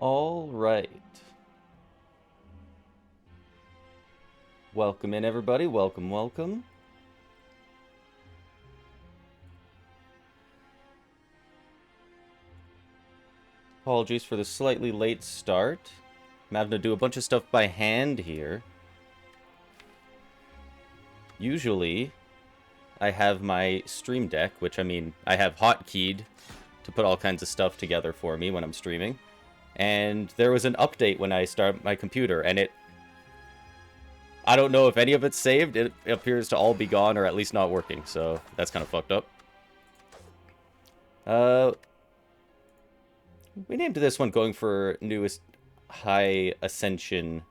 All right. Welcome in, everybody. Welcome, welcome. Apologies for the slightly late start. I'm having to do a bunch of stuff by hand here. Usually, I have my Stream Deck, which, I mean, I have hotkeyed to put all kinds of stuff together for me when I'm streaming. And there was an update when I started my computer, and I don't know if any of it's saved. It appears to all be gone, or at least not working, so that's kind of fucked up. We named this one going for newest high ascension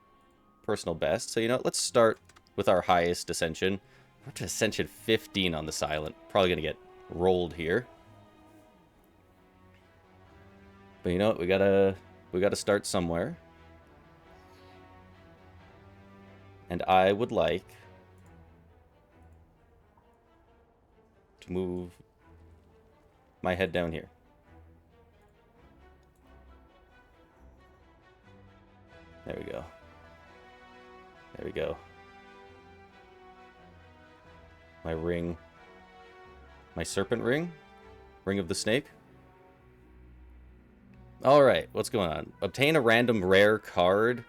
personal best. So, you know, let's start with our highest ascension. We're up to ascension 15 on the silent. Probably going to get rolled here. But you know what? We gotta start somewhere. And I would like to move my head down here. There we go. There we go. My ring. My serpent ring? Ring of the snake? Alright, what's going on? Obtain a random rare card.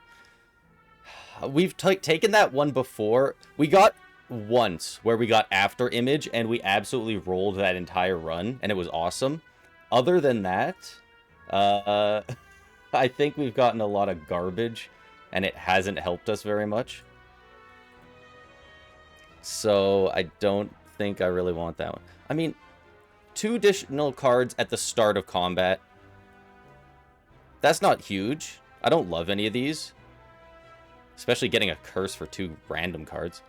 We've taken that one before. We got once where we got after image and we absolutely rolled that entire run and it was awesome. Other than that, I think we've gotten a lot of garbage and it hasn't helped us very much. So I don't think I really want that one. I mean, 2 additional cards at the start of combat. That's not huge. I don't love any of these. Especially getting a curse for 2 random cards.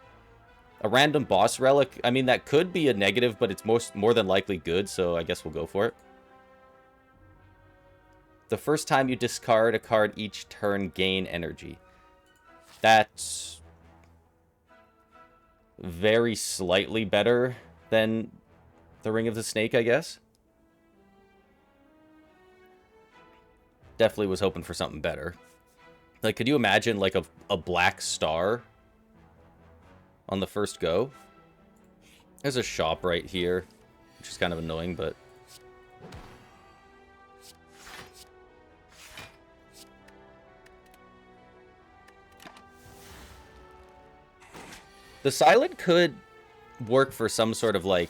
A random boss relic, I mean, that could be a negative, but it's more than likely good, so I guess we'll go for it. The first time you discard a card each turn, gain energy. That's very slightly better than the Ring of the Snake, I guess. Definitely was hoping for something better. Like, could you imagine, like, a black star on the first go? There's a shop right here, which is kind of annoying, but... The silent could work for some sort of, like...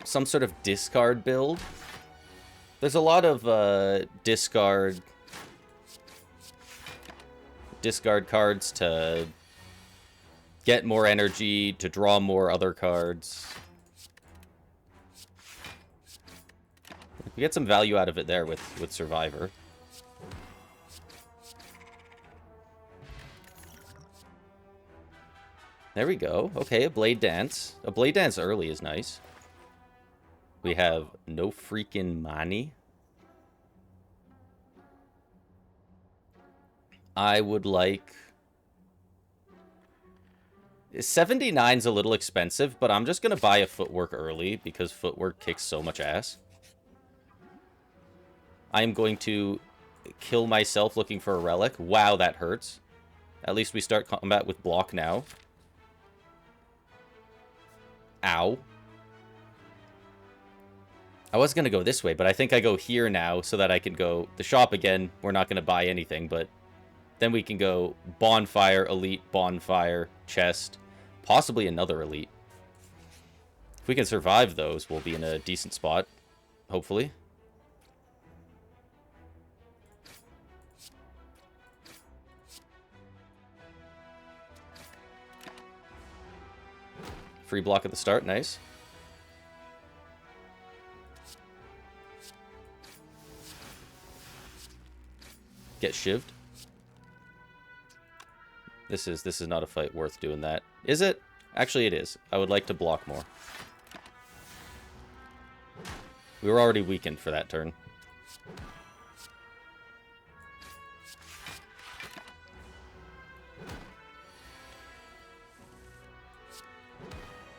some sort of discard build. There's a lot of discard cards to get more energy, to draw more other cards. We get some value out of it there with Survivor. There we go. Okay, a Blade Dance. A Blade Dance early is nice. We have no freaking money. I would like... 79's a little expensive, but I'm just going to buy a footwork early because footwork kicks so much ass. I'm going to kill myself looking for a relic. Wow, that hurts. At least we start combat with block now. Ow. I was going to go this way, but I think I go here now so that I can go... The shop again, we're not going to buy anything, but... Then we can go bonfire, elite, bonfire, chest, possibly another elite. If we can survive those, we'll be in a decent spot, hopefully. Free block at the start, nice. Get shivved. This is not a fight worth doing that. Is it? Actually, it is. I would like to block more. We were already weakened for that turn.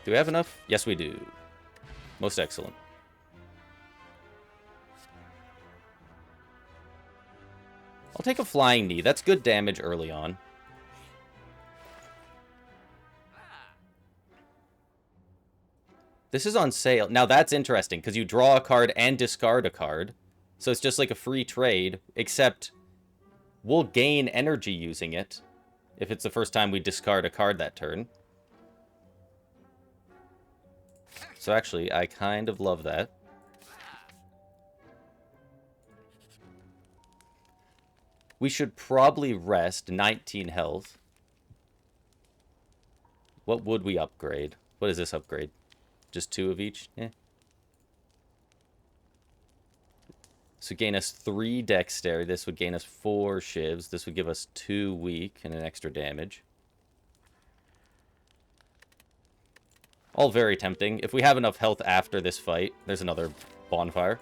Do we have enough? Yes, we do. Most excellent. take a flying knee. That's good damage early on. This is on sale. Now that's interesting, because you draw a card and discard a card. So it's just like a free trade, except we'll gain energy using it if it's the first time we discard a card that turn. So actually, I kind of love that. We should probably rest 19 health. What would we upgrade? What is this upgrade? Just 2 of each? Yeah. This would gain us 3 dexterity. This would gain us 4 shivs. This would give us 2 weak and an extra damage. All very tempting. If we have enough health after this fight, there's another bonfire.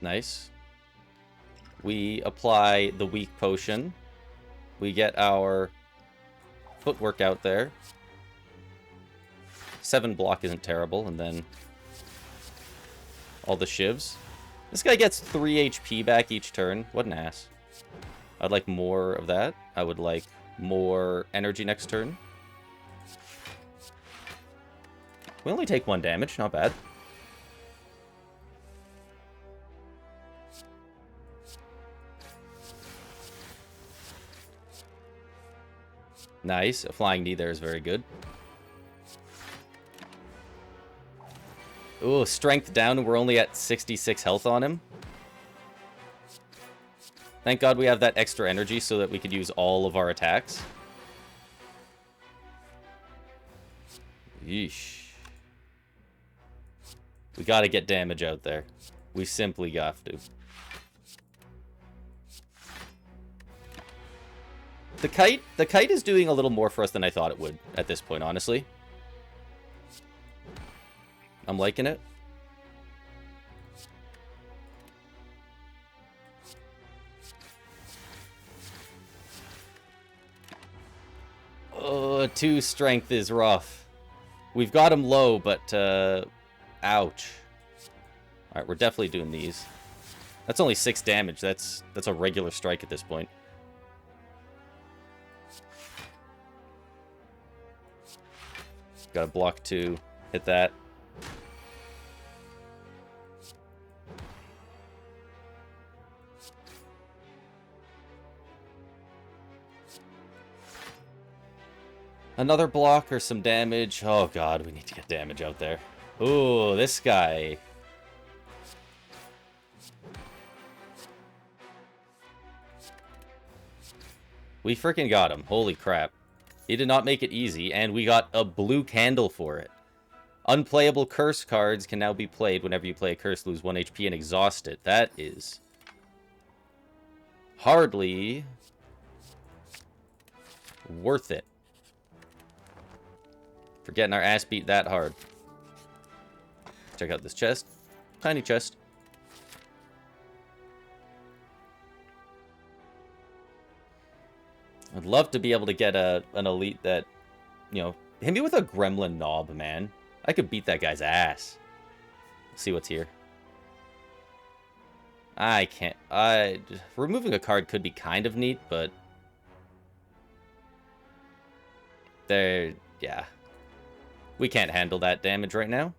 Nice. We apply the weak potion. We get our footwork out there. 7 block isn't terrible, and then all the shivs. This guy gets 3 HP back each turn. What an ass. I'd like more of that. I would like more energy next turn. We only take 1 damage, not bad. Nice. A flying knee there is very good. Ooh, strength down, and we're only at 66 health on him. Thank God we have that extra energy so that we could use all of our attacks. Yeesh. We gotta get damage out there. We simply got to. The kite is doing a little more for us than I thought it would at this point, honestly. I'm liking it. Oh, 2 strength is rough. We've got him low, but, ouch. Alright, we're definitely doing these. That's only 6 damage. That's a regular strike at this point. Got a block 2. Hit that. Another block or some damage. Oh god, we need to get damage out there. Ooh, this guy. We freaking got him. Holy crap. He did not make it easy, and we got a blue candle for it. Unplayable curse cards can now be played whenever you play a curse, lose 1 HP, and exhaust it. That is hardly worth it. For getting our ass beat that hard. Check out this chest. Tiny chest. I'd love to be able to get an elite that, you know, hit me with a gremlin knob, man. I could beat that guy's ass. Let's see what's here. I can't. Removing a card could be kind of neat, but yeah. We can't handle that damage right now.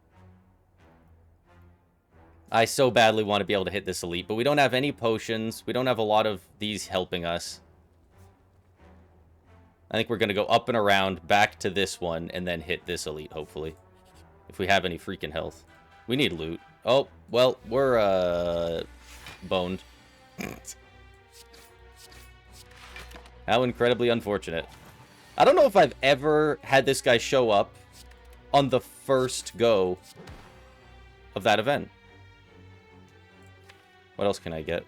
I so badly want to be able to hit this elite, but we don't have any potions. We don't have a lot of these helping us. I think we're going to go up and around, back to this one, and then hit this elite, hopefully. If we have any freaking health. We need loot. Oh, well, we're, boned. How incredibly unfortunate. I don't know if I've ever had this guy show up on the first go of that event. What else can I get?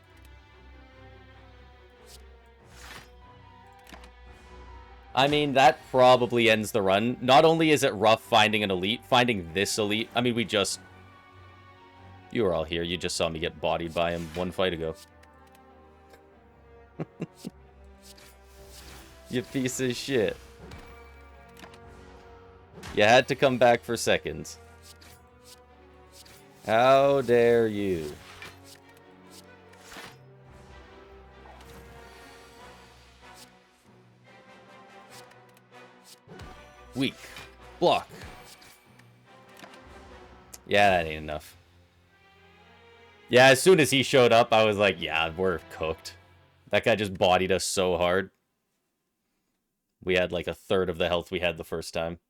I mean, that probably ends the run. Not only is it rough finding an elite, finding this elite. I mean, you You were all here. You just saw me get bodied by him one fight ago. You piece of shit. You had to come back for seconds. How dare you? Weak. Block. Yeah, that ain't enough. Yeah, as soon as he showed up, I was like, yeah, we're cooked. That guy just bodied us so hard. We had like a third of the health we had the first time.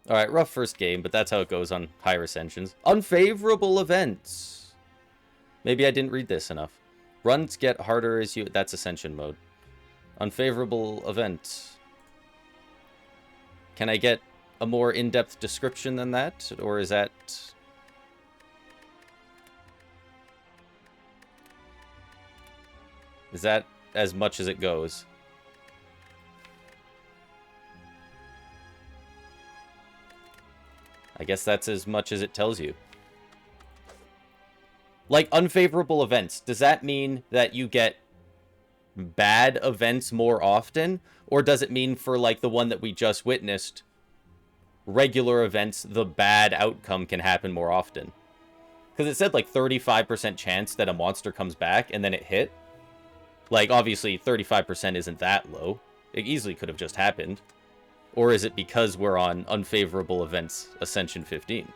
Alright, rough first game, but that's how it goes on higher ascensions. Unfavorable events. Maybe I didn't read this enough. Runs get harder as you... That's ascension mode. Unfavorable event. Can I get a more in-depth description than that? Or is that... Is that as much as it goes? I guess that's as much as it tells you. Like, unfavorable events. Does that mean that you get bad events more often? Or does it mean for, like, the one that we just witnessed, regular events, the bad outcome can happen more often? Because it said, like, 35% chance that a monster comes back and then it hit. Like, obviously, 35% isn't that low. It easily could have just happened. Or is it because we're on unfavorable events, Ascension 15?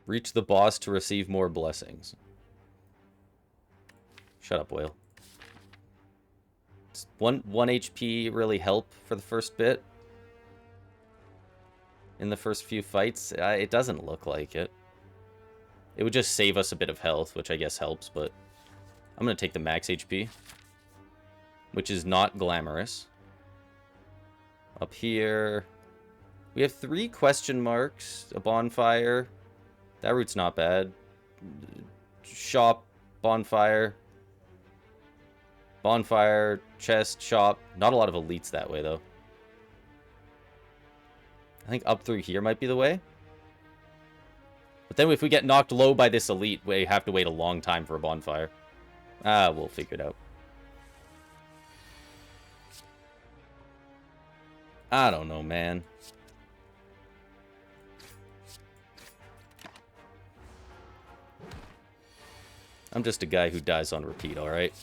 Reach the boss to receive more blessings. Shut up, Whale. Does one HP really help for the first bit? In the first few fights? It doesn't look like it. It would just save us a bit of health, which I guess helps, but... I'm going to take the max HP. Which is not glamorous. Up here... We have 3 question marks. A bonfire. That route's not bad. Shop. Bonfire. Bonfire. Chest. Shop. Not a lot of elites that way, though. I think up through here might be the way. But then if we get knocked low by this elite, we have to wait a long time for a bonfire. We'll figure it out. I don't know, man. I'm just a guy who dies on repeat, alright?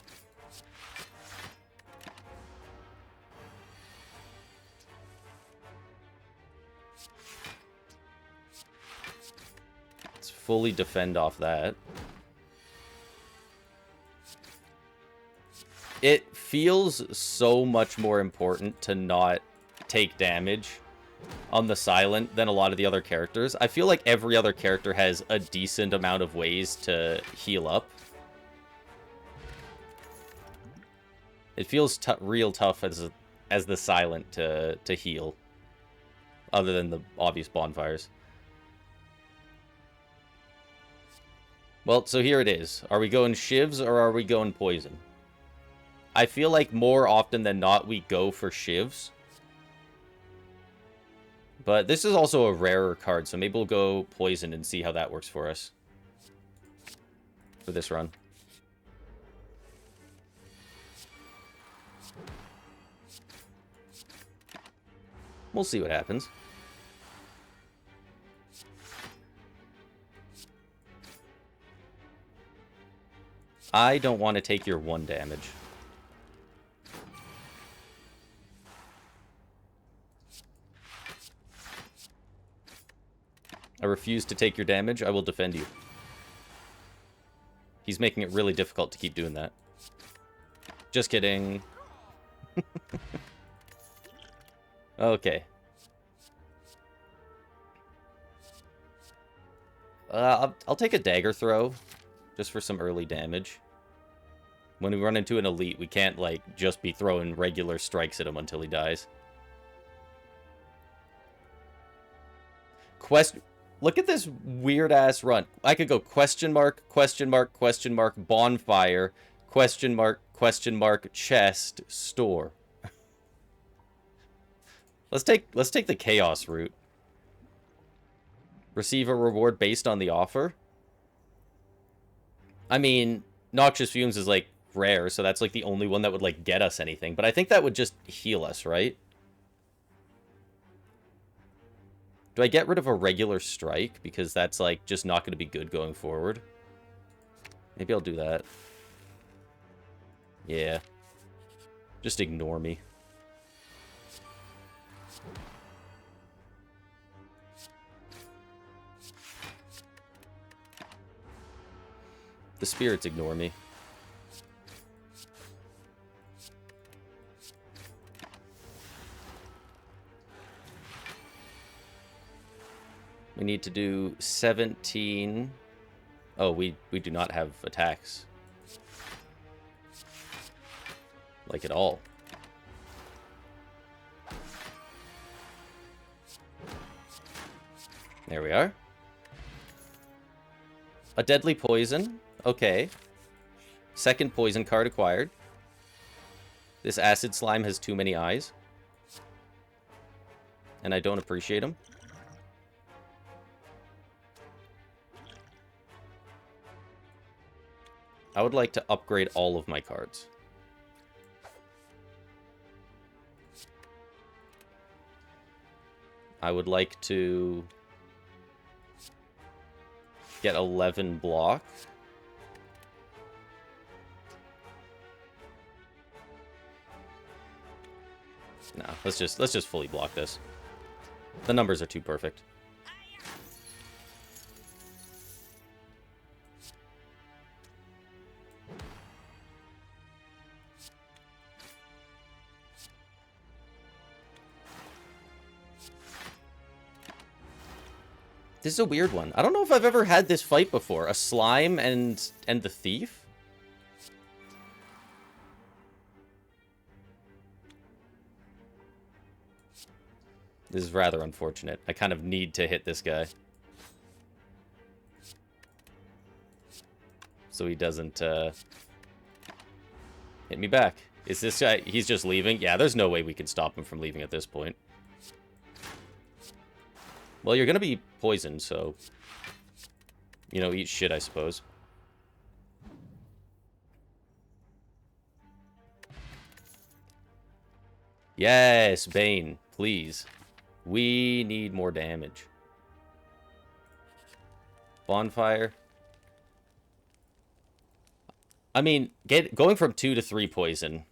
Let's fully defend off that. It feels so much more important to not take damage on the silent than a lot of the other characters. I feel like every other character has a decent amount of ways to heal up. It feels real tough as the silent to heal, other than the obvious bonfires. Well, so here it is. Are we going shivs or are we going poison? I feel like more often than not we go for shivs. But this is also a rarer card, so maybe we'll go poison and see how that works for us. For this run. We'll see what happens. I don't want to take your 1 damage. I refuse to take your damage. I will defend you. He's making it really difficult to keep doing that. Just kidding. Okay. I'll take a dagger throw. Just for some early damage. When we run into an elite, we can't, like, just be throwing regular strikes at him until he dies. Look at this weird-ass run. I could go question mark, bonfire, question mark, chest, store. Let's take the chaos route. Receive a reward based on the offer. I mean, noxious fumes is like rare, so that's like the only one that would like get us anything. But I think that would just heal us, right? Do I get rid of a regular strike? Because that's, like, just not going to be good going forward. Maybe I'll do that. Yeah. Just ignore me. The spirits ignore me. We need to do 17. Oh, we do not have attacks. Like at all. There we are. A deadly poison. Okay. Second poison card acquired. This acid slime has too many eyes. And I don't appreciate them. I would like to upgrade all of my cards. I would like to get 11 block. No, let's just fully block this. The numbers are too perfect. This is a weird one. I don't know if I've ever had this fight before. A slime and the thief? This is rather unfortunate. I kind of need to hit this guy. So he doesn't hit me back. Is this guy... He's just leaving? Yeah, there's no way we can stop him from leaving at this point. Well, you're going to be poisoned, so... You know, eat shit, I suppose. Yes, Bane, please. We need more damage. Bonfire. I mean, going from 2 to 3 poison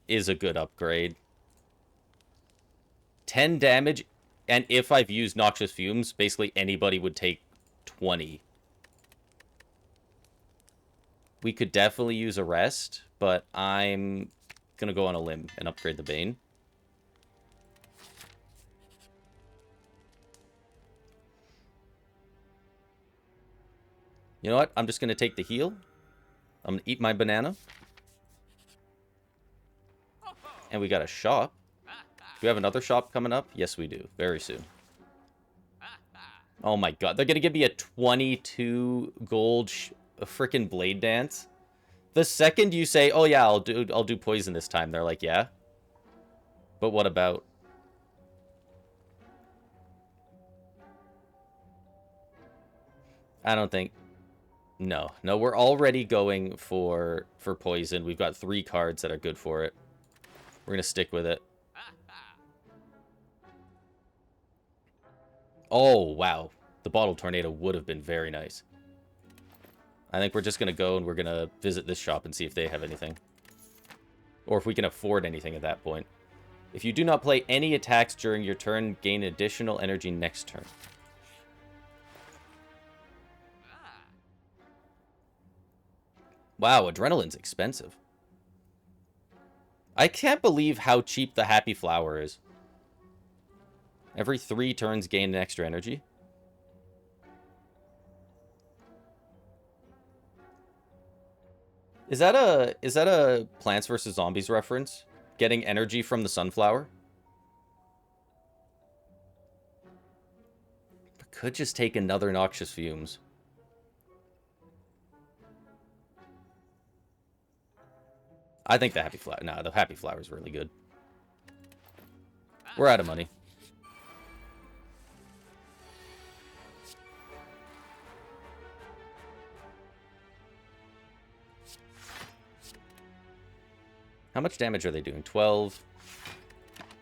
is a good upgrade. 10 damage, and if I've used Noxious Fumes, basically anybody would take 20. We could definitely use a rest, but I'm gonna go on a limb and upgrade the Bane. You know what? I'm just gonna take the heal. I'm gonna eat my banana. And we got a shop. Do we have another shop coming up? Yes, we do. Very soon. Oh my god. They're gonna give me a 22 gold freaking blade dance. The second you say, oh yeah, I'll do poison this time, they're like, yeah. But what about? I don't think. No, we're already going for poison. We've got 3 cards that are good for it. We're gonna stick with it. Oh, wow. The bottle tornado would have been very nice. I think we're just gonna go and we're gonna visit this shop and see if they have anything. Or if we can afford anything at that point. If you do not play any attacks during your turn, gain additional energy next turn. Wow, adrenaline's expensive. I can't believe how cheap the Happy Flower is. Every 3 turns gain an extra energy. Is that a Plants vs. Zombies reference? Getting energy from the sunflower? I could just take another Noxious Fumes. I think the Happy Flower... No, the Happy Flower is really good. We're out of money. How much damage are they doing? 12.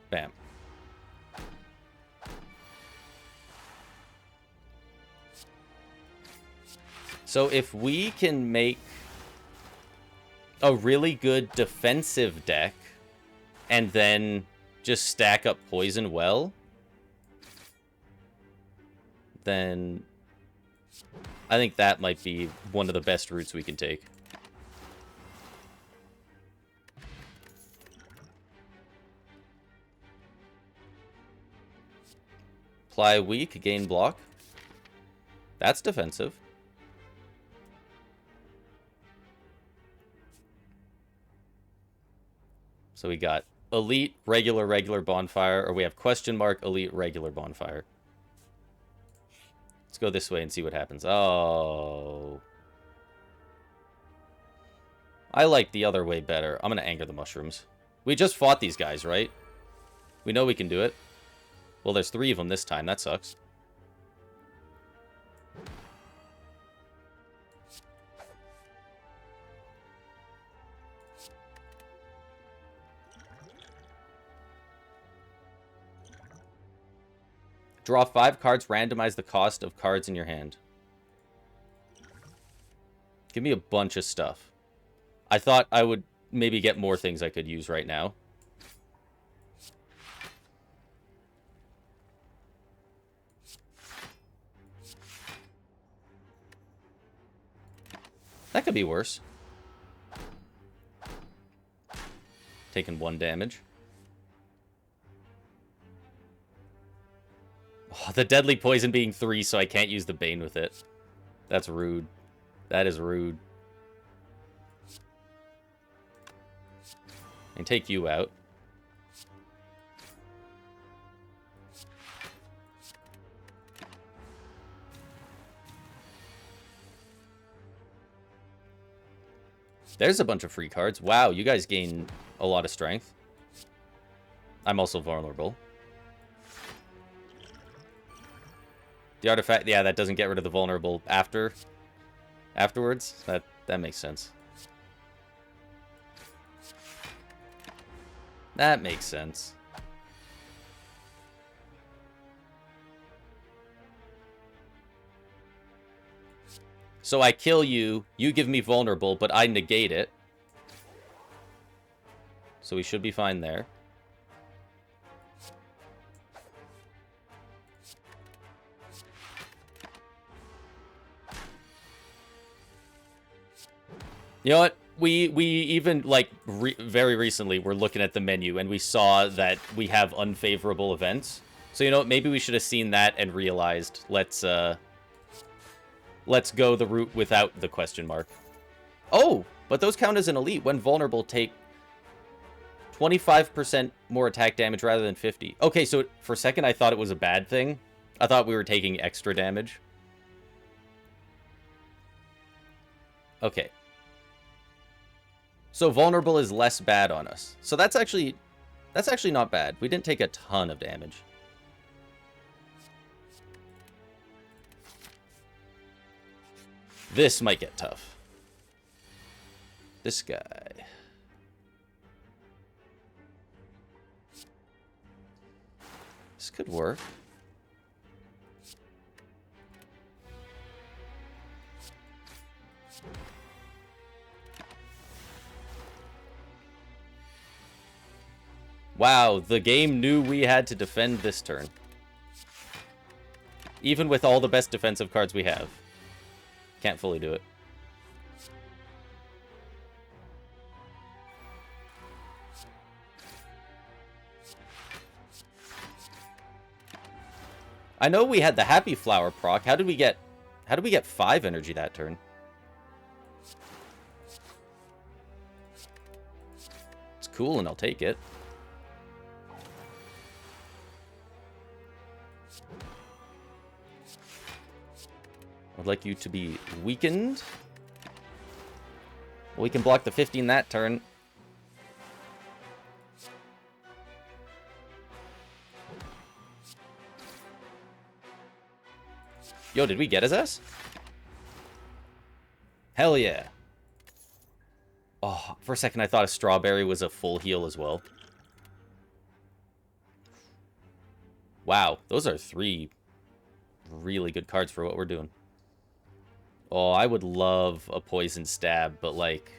Bam. So if we can make a really good defensive deck and then just stack up poison well, then I think that might be one of the best routes we can take. Apply weak, gain block. That's defensive. So we got elite, regular, regular bonfire, or we have question mark, elite, regular bonfire. Let's go this way and see what happens. Oh. I like the other way better. I'm going to anger the mushrooms. We just fought these guys, right? We know we can do it. Well, there's 3 of them this time. That sucks. Draw 5 cards, randomize the cost of cards in your hand. Give me a bunch of stuff. I thought I would maybe get more things I could use right now. That could be worse. Taking 1 damage. Oh, the deadly poison being 3, so I can't use the Bane with it. That's rude. That is rude. And take you out. There's a bunch of free cards. Wow, you guys gain a lot of strength. I'm also vulnerable. The artifact, yeah, that doesn't get rid of the vulnerable afterwards. That makes sense. That makes sense. So I kill you, you give me vulnerable, but I negate it. So we should be fine there. You know what? We even, like, very recently were looking at the menu, and we saw that we have unfavorable events. So, you know what? Maybe we should have seen that and realized, let's go the route without the question mark. Oh, but those count as an elite. When vulnerable, take 25% more attack damage rather than 50. Okay, so for a second I thought it was a bad thing. I thought we were taking extra damage. Okay. So vulnerable is less bad on us. So that's actually not bad. We didn't take a ton of damage. This might get tough. This guy. This could work. Wow, the game knew we had to defend this turn. Even with all the best defensive cards we have. Can't fully do it. I know we had the Happy Flower proc. How did we get 5 energy that turn? It's cool and I'll take it. I'd like you to be weakened. We can block the 15 that turn. Yo, did we get his ass? Hell yeah. Oh, for a second I thought a strawberry was a full heal as well. Wow, those are 3 really good cards for what we're doing. Oh, I would love a poison stab, but like...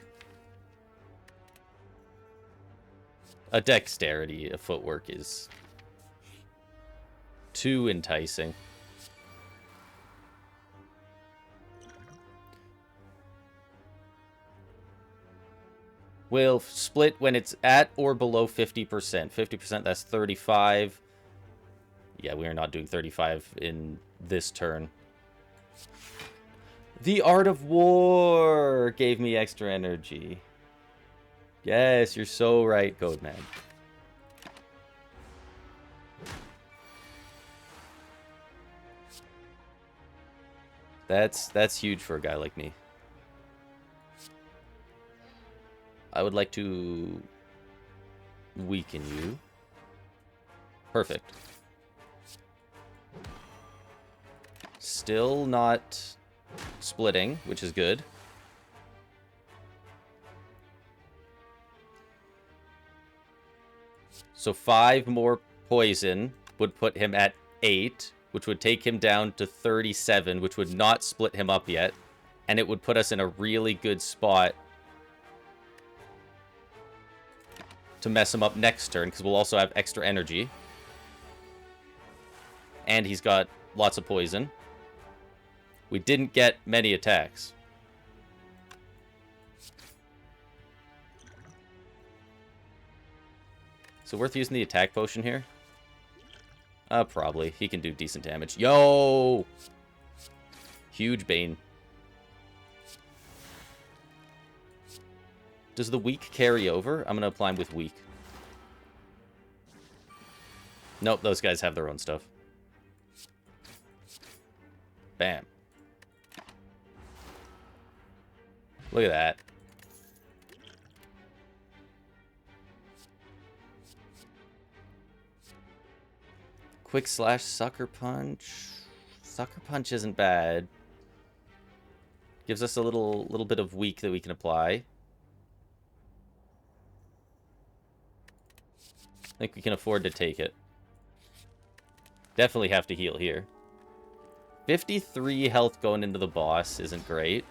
a dexterity, a footwork is too enticing. Will split when it's at or below 50%. 50%, that's 35. Yeah, we are not doing 35 in this turn. The Art of War gave me extra energy. Yes, you're so right, Codeman. That's huge for a guy like me. I would like to weaken you. Perfect. Still not splitting, which is good. So 5 more poison would put him at 8, which would take him down to 37, which would not split him up yet. And it would put us in a really good spot to mess him up next turn, because we'll also have extra energy. And he's got lots of poison. We didn't get many attacks. So worth using the attack potion here? Probably. He can do decent damage. Yo! Huge Bane. Does the weak carry over? I'm going to apply him with weak. Nope, those guys have their own stuff. Bam. Look at that. Quick slash, sucker punch. Sucker punch isn't bad. Gives us a little bit of weak that we can apply. I think we can afford to take it. Definitely have to heal here. 53 health going into the boss isn't great.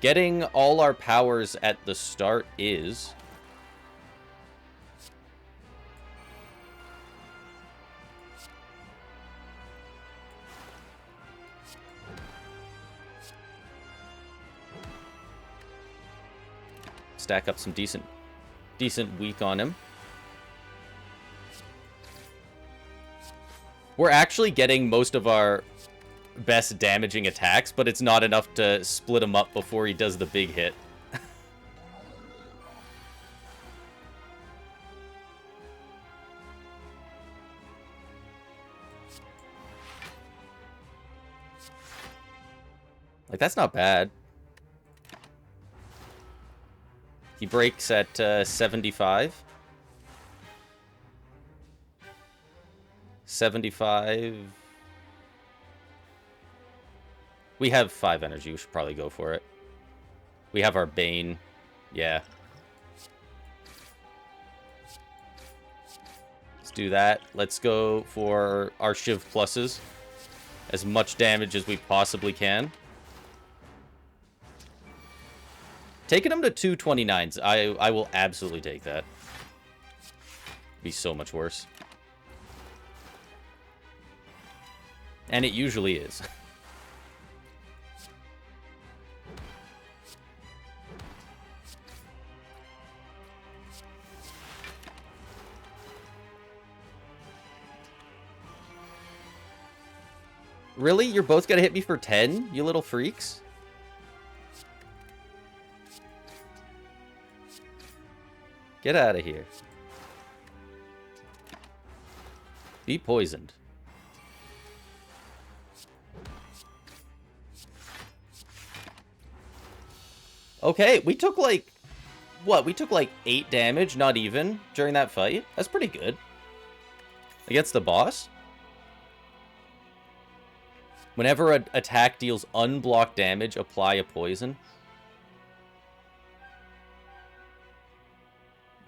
Getting all our powers at the start is. Stack up some decent weak on him. We're actually getting most of our best damaging attacks, but it's not enough to split him up before he does the big hit. Like, that's not bad. He breaks at 75. 75. We have 5 energy. We should probably go for it. We have our Bane. Yeah. Let's do that. Let's go for our Shiv pluses. As much damage as we possibly can. Taking him to 229s, I will absolutely take that. Be so much worse. And it usually is. Really? You're both gonna hit me for 10, you little freaks? Get out of here. Be poisoned. Okay, we took like... what? We took like 8 damage, not even, during that fight? That's pretty good. Against the boss? Whenever an attack deals unblocked damage, apply a poison.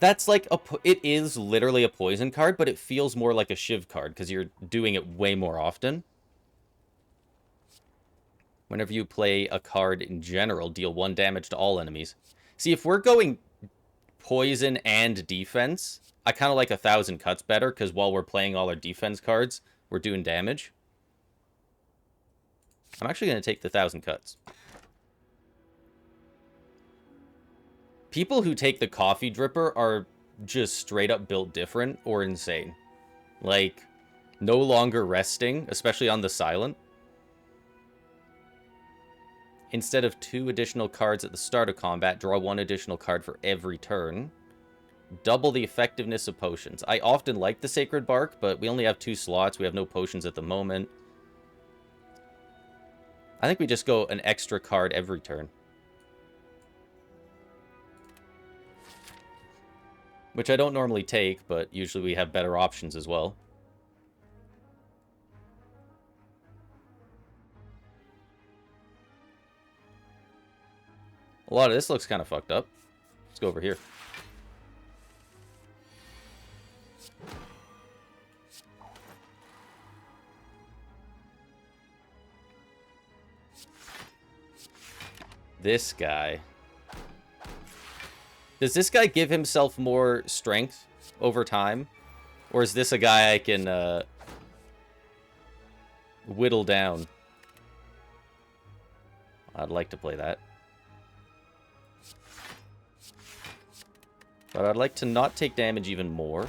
That's like it is literally a poison card, but it feels more like a Shiv card because you're doing it way more often. Whenever you play a card in general, deal 1 damage to all enemies. See, if we're going poison and defense, I kind of like 1,000 Cuts better because while we're playing all our defense cards, we're doing damage. I'm actually going to take the 1,000 Cuts. People who take the coffee dripper are just straight up built different or insane. Like, no longer resting, especially on the silent. Instead of 2 additional cards at the start of combat, draw 1 additional card for every turn. Double the effectiveness of potions. I often like the Sacred Bark, but we only have 2 slots. We have no potions at the moment. I think we just go an extra card every turn. Which I don't normally take, but usually we have better options as well. A lot of this looks kind of fucked up. Let's go over here. This guy. Does this guy give himself more strength over time? Or is this a guy I can whittle down? I'd like to play that. But I'd like to not take damage even more.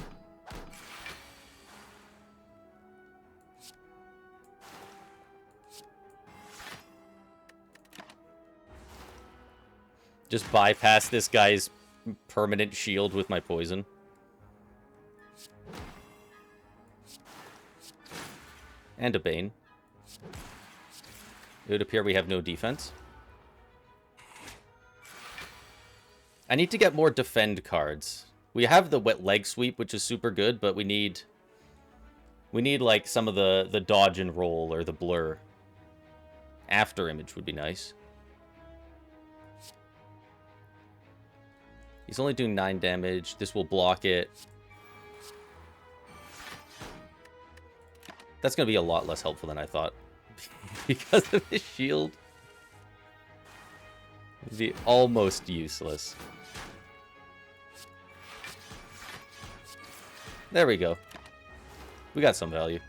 Just bypass this guy's permanent shield with my poison. And a Bane. It would appear we have no defense. I need to get more defend cards. We have the wet leg sweep, which is super good, but we need like some of the dodge and roll or the blur. After image would be nice. He's only doing 9 damage. This will block it. That's going to be a lot less helpful than I thought. Because of his shield. It'd be almost useless. There we go. We got some value.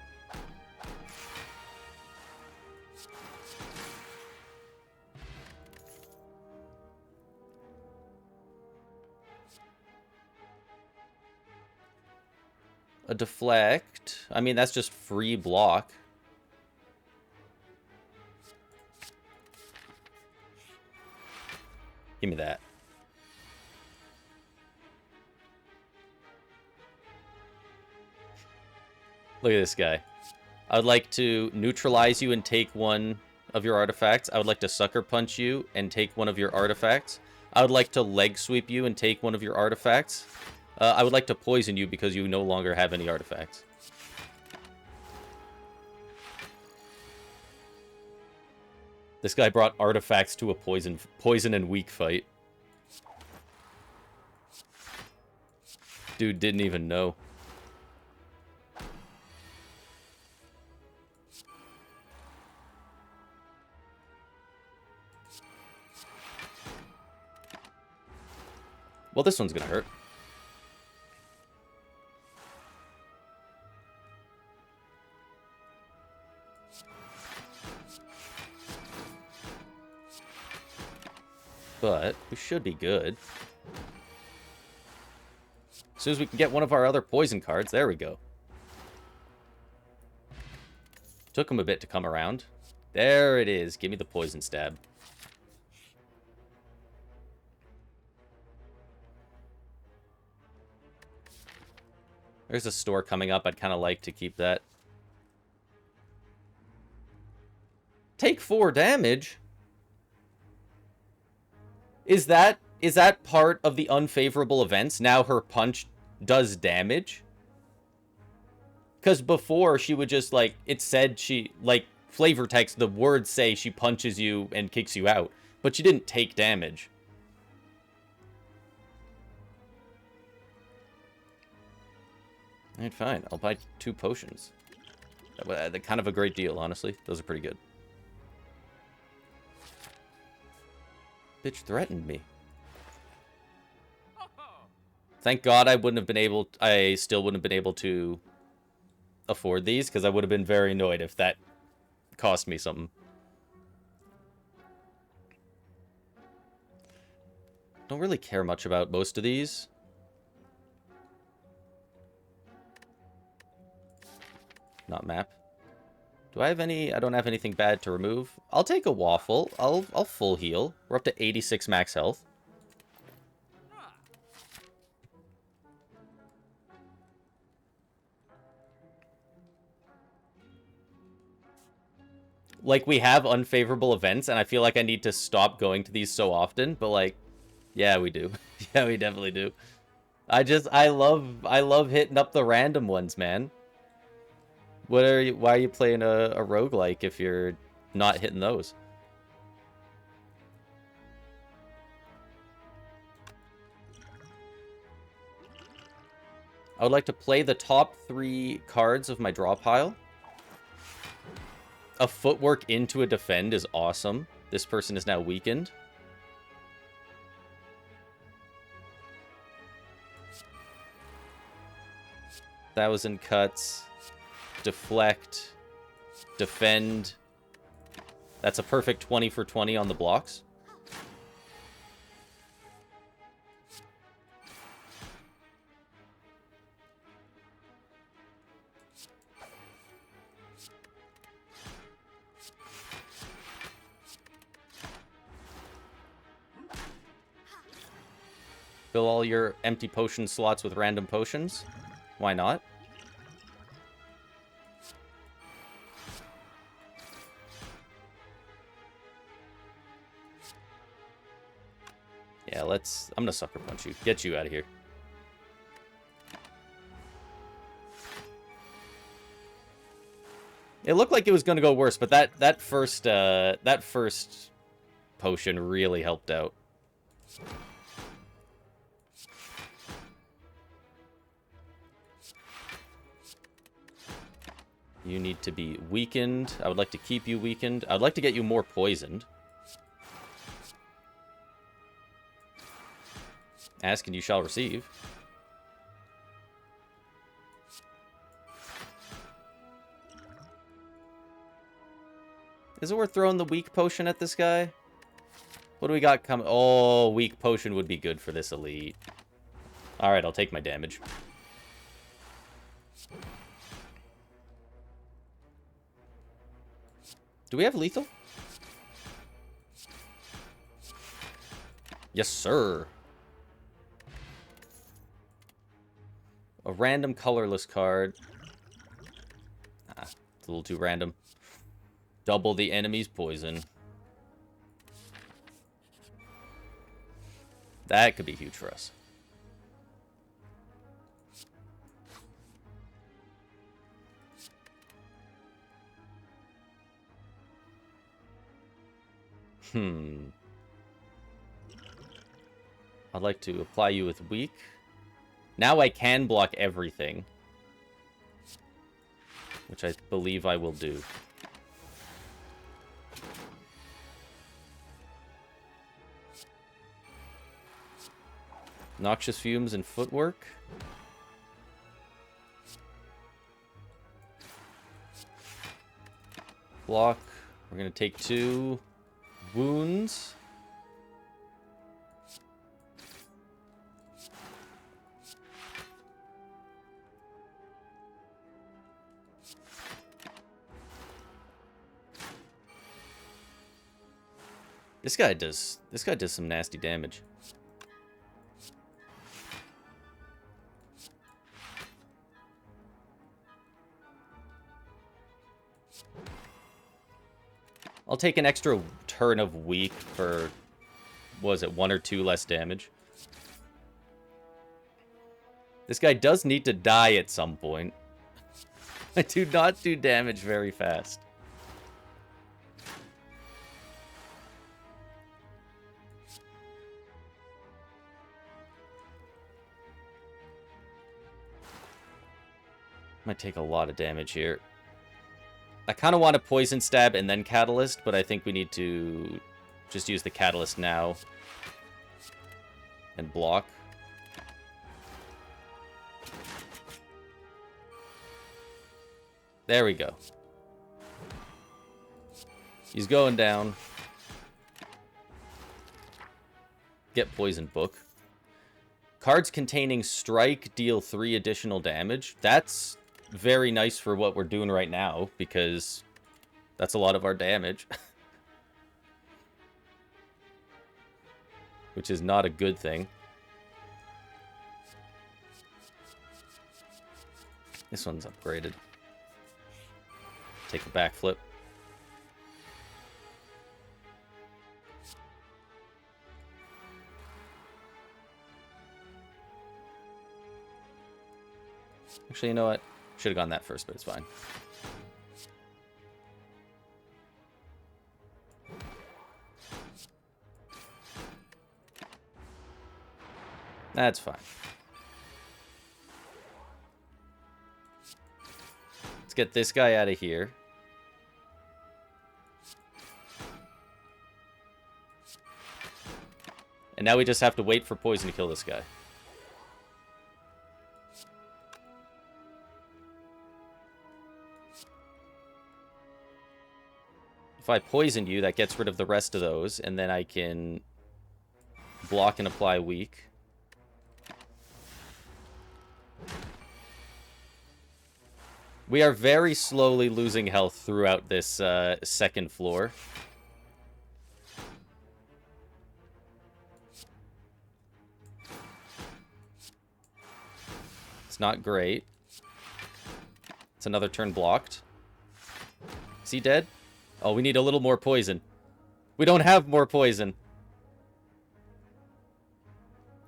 A deflect. I mean, that's just free block. Give me that. Look at this guy. I would like to neutralize you and take 1 of your artifacts. I would like to sucker punch you and take 1 of your artifacts. I would like to leg sweep you and take 1 of your artifacts. I would like to poison you because you no longer have any artifacts. This guy brought artifacts to a poison and weak fight. Dude didn't even know. Well, this one's gonna hurt. But we should be good. As soon as we can get 1 of our other poison cards, there we go. Took him a bit to come around. There it is. Give me the poison stab. There's a store coming up. I'd kind of like to keep that. Take 4 damage? Is that part of the unfavorable events? Now her punch does damage? Because before she would just, like, it said she, like, flavor text, the words say she punches you and kicks you out. But she didn't take damage. Alright, fine. I'll buy 2 potions. They're kind of a great deal, honestly. Those are pretty good. Bitch threatened me. Thank God I wouldn't have been able... I still wouldn't have been able to afford these, because I would have been very annoyed if that cost me something. Don't really care much about most of these. Not map. Do I have any... I don't have anything bad to remove. I'll take a waffle. I'll full heal. We're up to 86 max health. Like, we have unfavorable events, and I feel like I need to stop going to these so often, but, like, yeah, we do. Yeah, we definitely do. I love hitting up the random ones, man. Why are you playing a roguelike if you're not hitting those? I would like to play the top 3 cards of my draw pile. A footwork into a defend is awesome. This person is now weakened. Thousand cuts. Deflect. Defend. That's a perfect 20 for 20 on the blocks. Fill all your empty potion slots with random potions. Why not? Yeah, I'm gonna sucker punch you. Get you out of here. It looked like it was gonna go worse, but that first potion really helped out. You need to be weakened. I would like to keep you weakened. I would like to get you more poisoned. Ask and you shall receive. Is it worth throwing the weak potion at this guy? What do we got coming? Oh, weak potion would be good for this elite. Alright, I'll take my damage. Do we have lethal? Yes, sir. A random colorless card. Ah, it's a little too random. Double the enemy's poison. That could be huge for us. I'd like to apply you with weak. Now I can block everything. Which I believe I will do. Noxious fumes and footwork. Block. We're going to take 2 wounds. This guy does some nasty damage. I'll take an extra turn of weak for, what was it, 1 or 2 less damage. This guy does need to die at some point. I do not do damage very fast. Might take a lot of damage here. I kind of want a poison stab and then catalyst, but I think we need to just use the catalyst now and block. There we go. He's going down. Get poison book. Cards containing strike deal 3 additional damage. That's very nice for what we're doing right now, because that's a lot of our damage. Which is not a good thing. This one's upgraded. Take a backflip. Actually, you know what? Should have gone that first, but it's fine. That's fine. Let's get this guy out of here. And now we just have to wait for poison to kill this guy. If I poison you, that gets rid of the rest of those, and then I can block and apply weak. We are very slowly losing health throughout this second floor. It's not great. It's another turn blocked. Is he dead? Oh, we need a little more poison. We don't have more poison.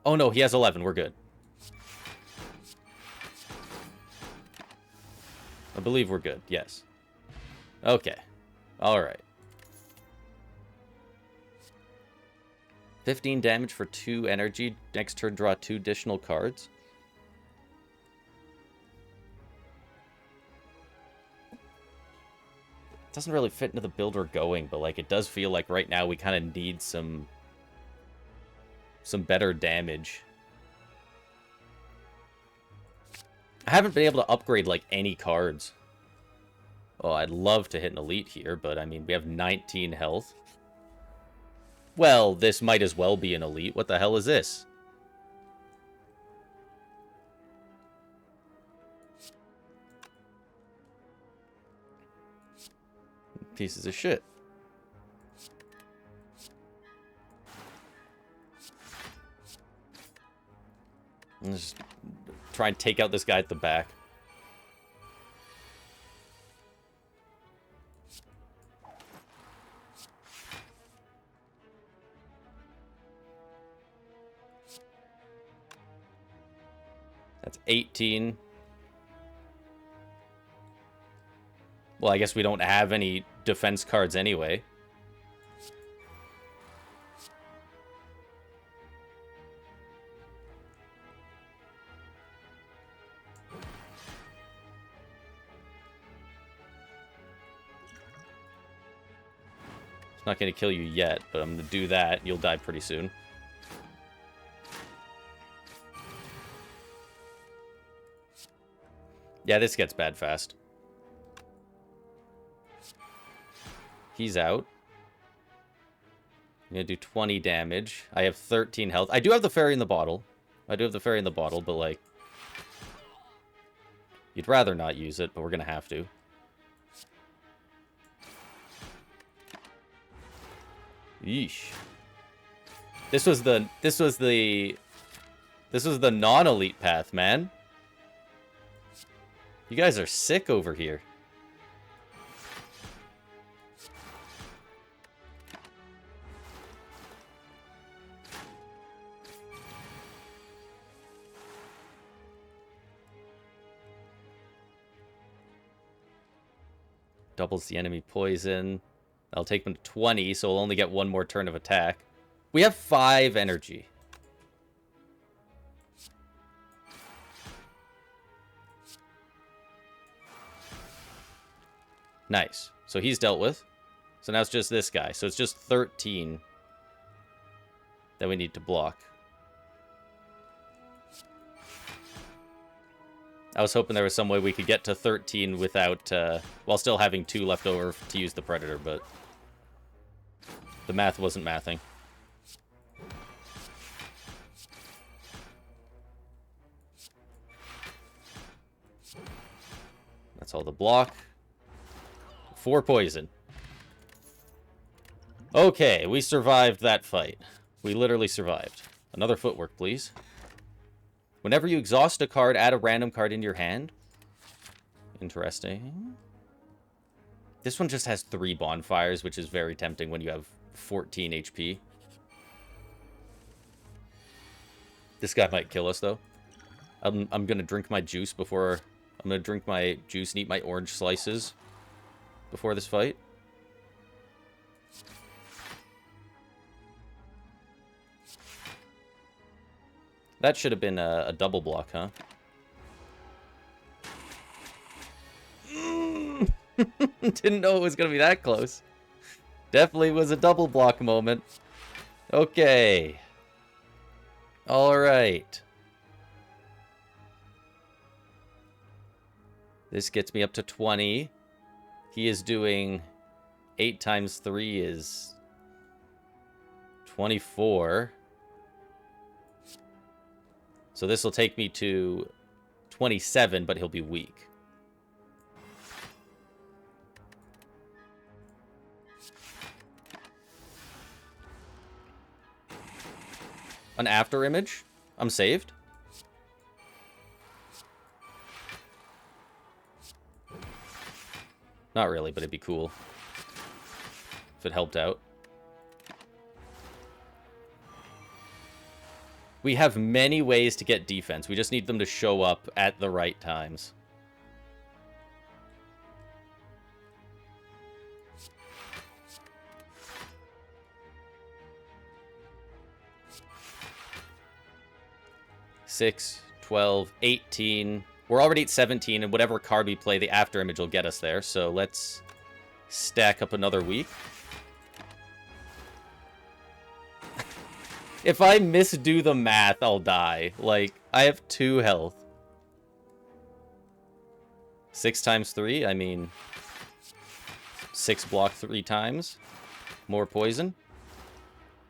Oh no, he has 11. We're good. I believe we're good. Yes. Okay. Alright. 15 damage for 2 energy. Next turn, draw 2 additional cards. Doesn't really fit into the build we're going, but like it does feel like right now we kind of need some better damage. I haven't been able to upgrade like any cards. Oh, I'd love to hit an elite here, but I mean we have 19 health. Well, this might as well be an elite. What the hell is this? Pieces of shit. Let's just try and take out this guy at the back. That's 18. Well, I guess we don't have any defense cards anyway. It's not going to kill you yet, but I'm going to do that. You'll die pretty soon. Yeah, this gets bad fast. He's out. I'm going to do 20 damage. I have 13 health. I do have the fairy in the bottle. But, like... You'd rather not use it, but we're going to have to. Yeesh. This was the non-elite path, man. You guys are sick over here. Doubles the enemy poison. That'll take him to 20, so we'll only get one more turn of attack. We have 5 energy. Nice. So he's dealt with. So now it's just this guy. So it's just 13 that we need to block. I was hoping there was some way we could get to 13 without, while still having 2 left over to use the Predator, but the math wasn't mathing. That's all the block. 4 poison. Okay, we survived that fight. We literally survived. Another footwork, please. Whenever you exhaust a card, add a random card into your hand. Interesting. This one just has 3 bonfires, which is very tempting when you have 14 HP. This guy might kill us, though. I'm going to drink my juice before... I'm going to drink my juice and eat my orange slices before this fight. That should have been a double block, huh? Didn't know it was going to be that close. Definitely was a double block moment. Okay. All right. This gets me up to 20. He is doing 8 times 3 is 24. So this will take me to 27, but he'll be weak. An after image? I'm saved? Not really, but it'd be cool if it helped out. We have many ways to get defense. We just need them to show up at the right times. Six, 12, 18. We're already at 17, and whatever card we play, the after image will get us there. So let's stack up another week. If I misdo the math, I'll die. Like, I have 2 health. 6 times 3, I mean... 6 block 3 times. More poison.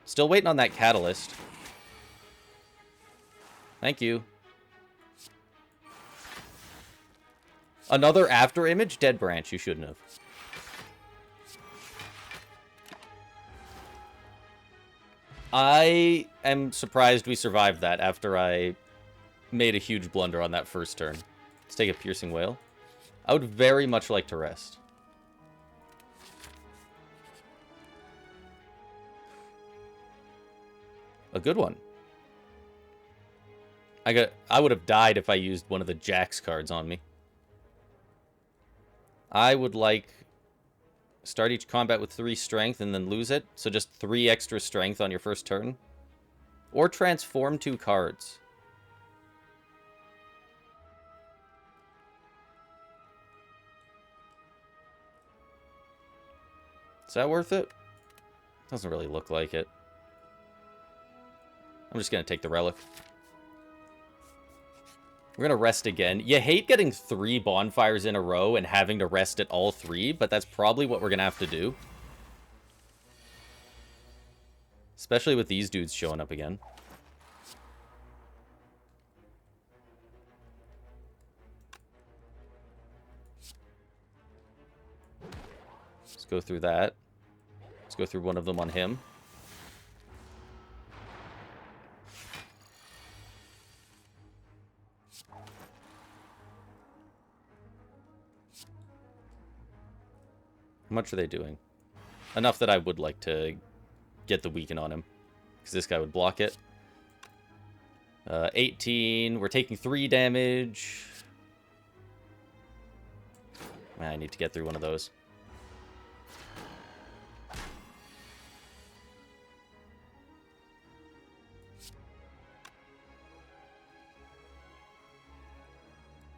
Still waiting on that catalyst. Thank you. Another after image? Dead branch, you shouldn't have. I am surprised we survived that after I made a huge blunder on that first turn. Let's take a piercing wail. I would very much like to rest. A good one. I would have died if I used one of the Jax cards on me. I would like... Start each combat with 3 strength and then lose it. So just 3 extra strength on your first turn. Or transform 2 cards. Is that worth it? Doesn't really look like it. I'm just going to take the relic. We're going to rest again. You hate getting 3 bonfires in a row and having to rest at all 3, but that's probably what we're going to have to do. Especially with these dudes showing up again. Let's go through that. Let's go through one of them on him. How much are they doing? Enough that I would like to get the weaken on him. Because this guy would block it. 18. We're taking 3 damage. I need to get through one of those.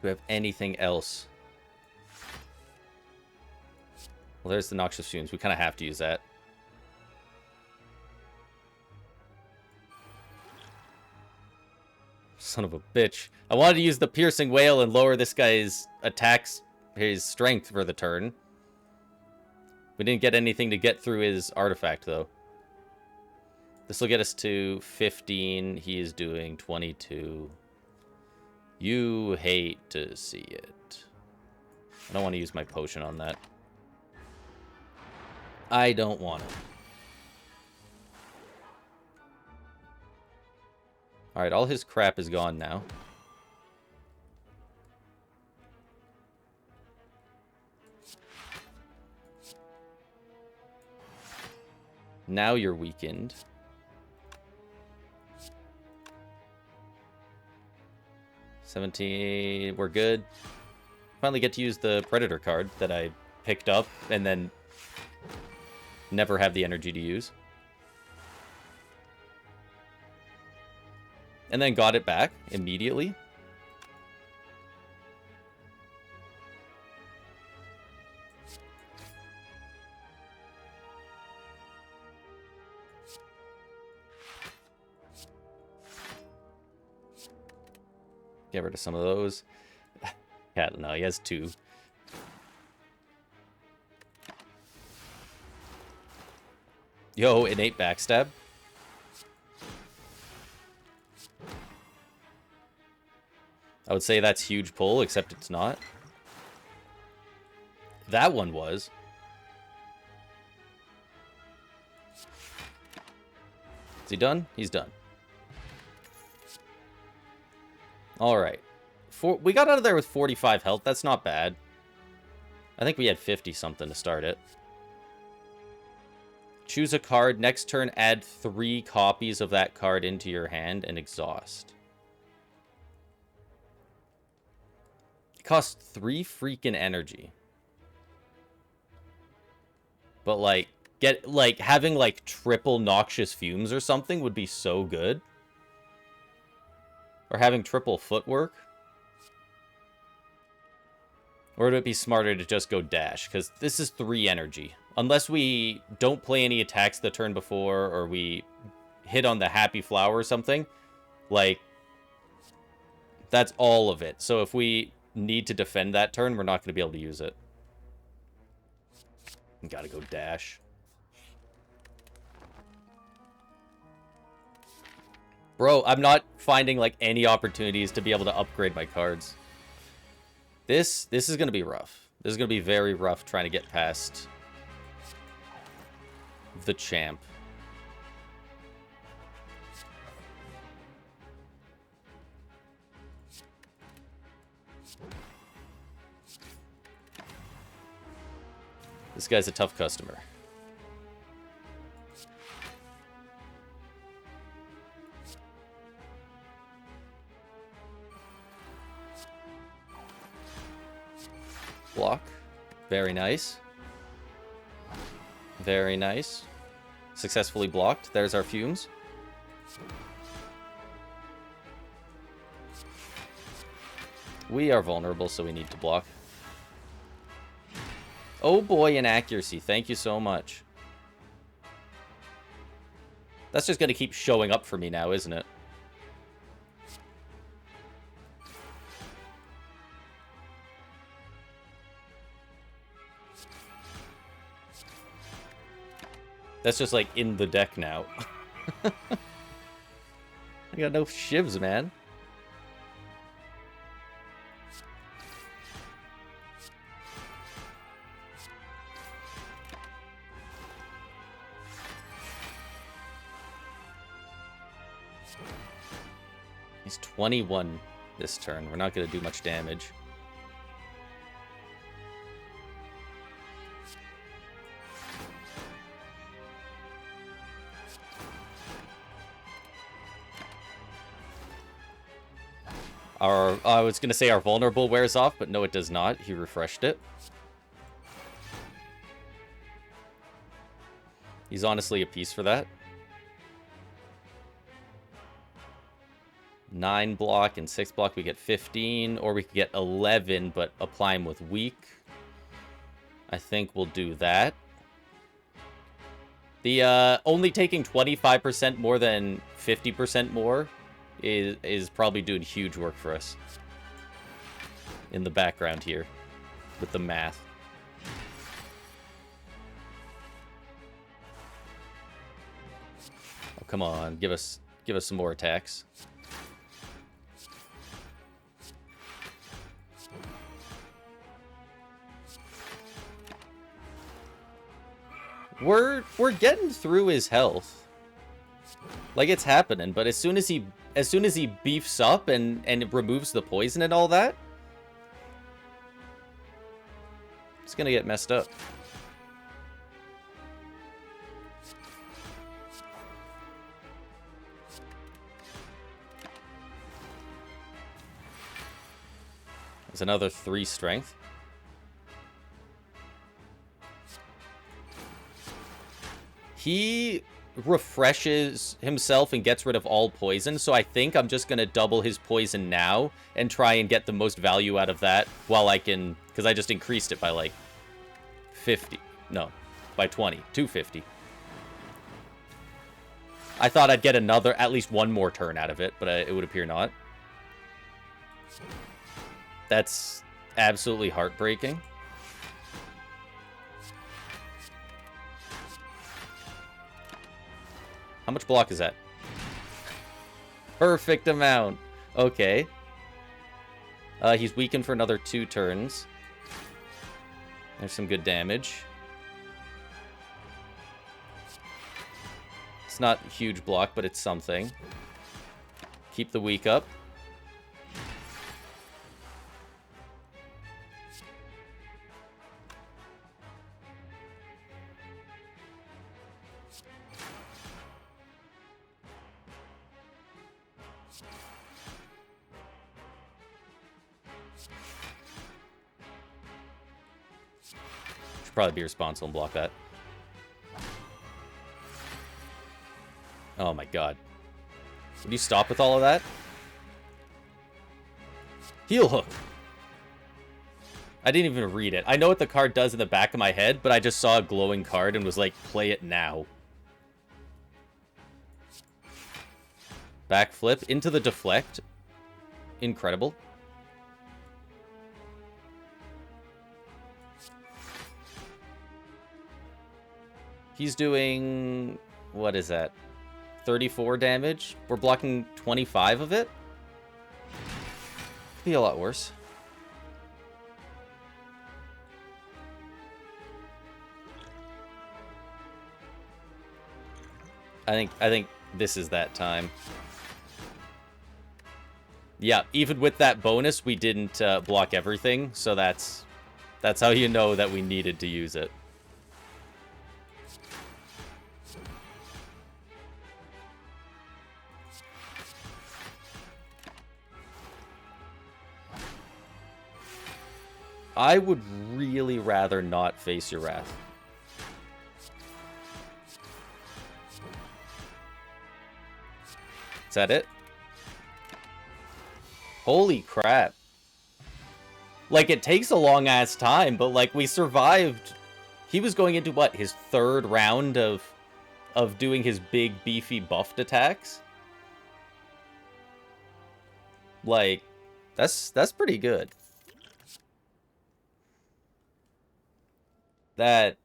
Do we have anything else? Well, there's the noxious fumes. We kind of have to use that. Son of a bitch. I wanted to use the piercing wail and lower this guy's attacks, his strength for the turn. We didn't get anything to get through his artifact, though. This will get us to 15. He is doing 22. You hate to see it. I don't want to use my potion on that. I don't want to. Alright, all his crap is gone now. Now you're weakened. $17, we're good. Finally get to use the Predator card that I picked up and then never have the energy to use. And then got it back immediately. Get rid of some of those. Yeah, no, he has 2. Yo, innate backstab. I would say that's huge pull, except it's not. That one was. Is he done? He's done. Alright. We got out of there with 45 health. That's not bad. I think we had 50 something to start it. Choose a card. Next turn, add 3 copies of that card into your hand and exhaust. It costs 3 freaking energy. But like, having like triple noxious fumes or something would be so good. Or having triple footwork. Or would it be smarter to just go dash? Because this is 3 energy. Unless we don't play any attacks the turn before, or we hit on the happy flower or something. Like, that's all of it. So if we need to defend that turn, we're not going to be able to use it. Gotta go dash. Bro, I'm not finding, like, any opportunities to be able to upgrade my cards. This is going to be rough. This is going to be very rough trying to get past the champ. This guy's a tough customer. Block. Very nice. Very nice. Successfully blocked. There's our fumes. We are vulnerable, so we need to block. Oh boy, inaccuracy. Thank you so much. That's just going to keep showing up for me now, isn't it? That's just like in the deck now. I got no shivs, man. He's 21 this turn. We're not going to do much damage. I was going to say our vulnerable wears off, but no, it does not. He refreshed it. He's honestly a piece for that. 9 block and 6 block, we get 15, or we could get 11, but apply him with weak. I think we'll do that. The only taking 25% more than 50% more is probably doing huge work for us in the background here with the math. Oh, come on, give us some more attacks. We're getting through his health. Like, it's happening, but as soon as he beefs up and removes the poison and all that, it's gonna get messed up. There's another 3 strength. He refreshes himself and gets rid of all poison, so I think I'm just going to double his poison now and try and get the most value out of that while I can, because I just increased it by like 50. No, by 20. 250. I thought I'd get at least one more turn out of it, but it would appear not. That's absolutely heartbreaking. How much block is that? Perfect amount. Okay. He's weakened for another 2 turns. There's some good damage. It's not a huge block, but it's something. Keep the weak up. Probably be responsible and block that. Oh my god. Would you stop with all of that? Heal hook. I didn't even read it. I know what the card does in the back of my head, but I just saw a glowing card and was like, play it now. Backflip into the deflect. Incredible. He's doing... what is that? 34 damage? We're blocking 25 of it? Be a lot worse. I think this is that time. Yeah, even with that bonus, we didn't block everything, so that's how you know that we needed to use it. I would really rather not face your wrath. Is that it? Holy crap. Like, it takes a long-ass time, but, like, we survived. He was going into, what, his 3rd round of doing his big, beefy, buffed attacks? Like, that's pretty good. That's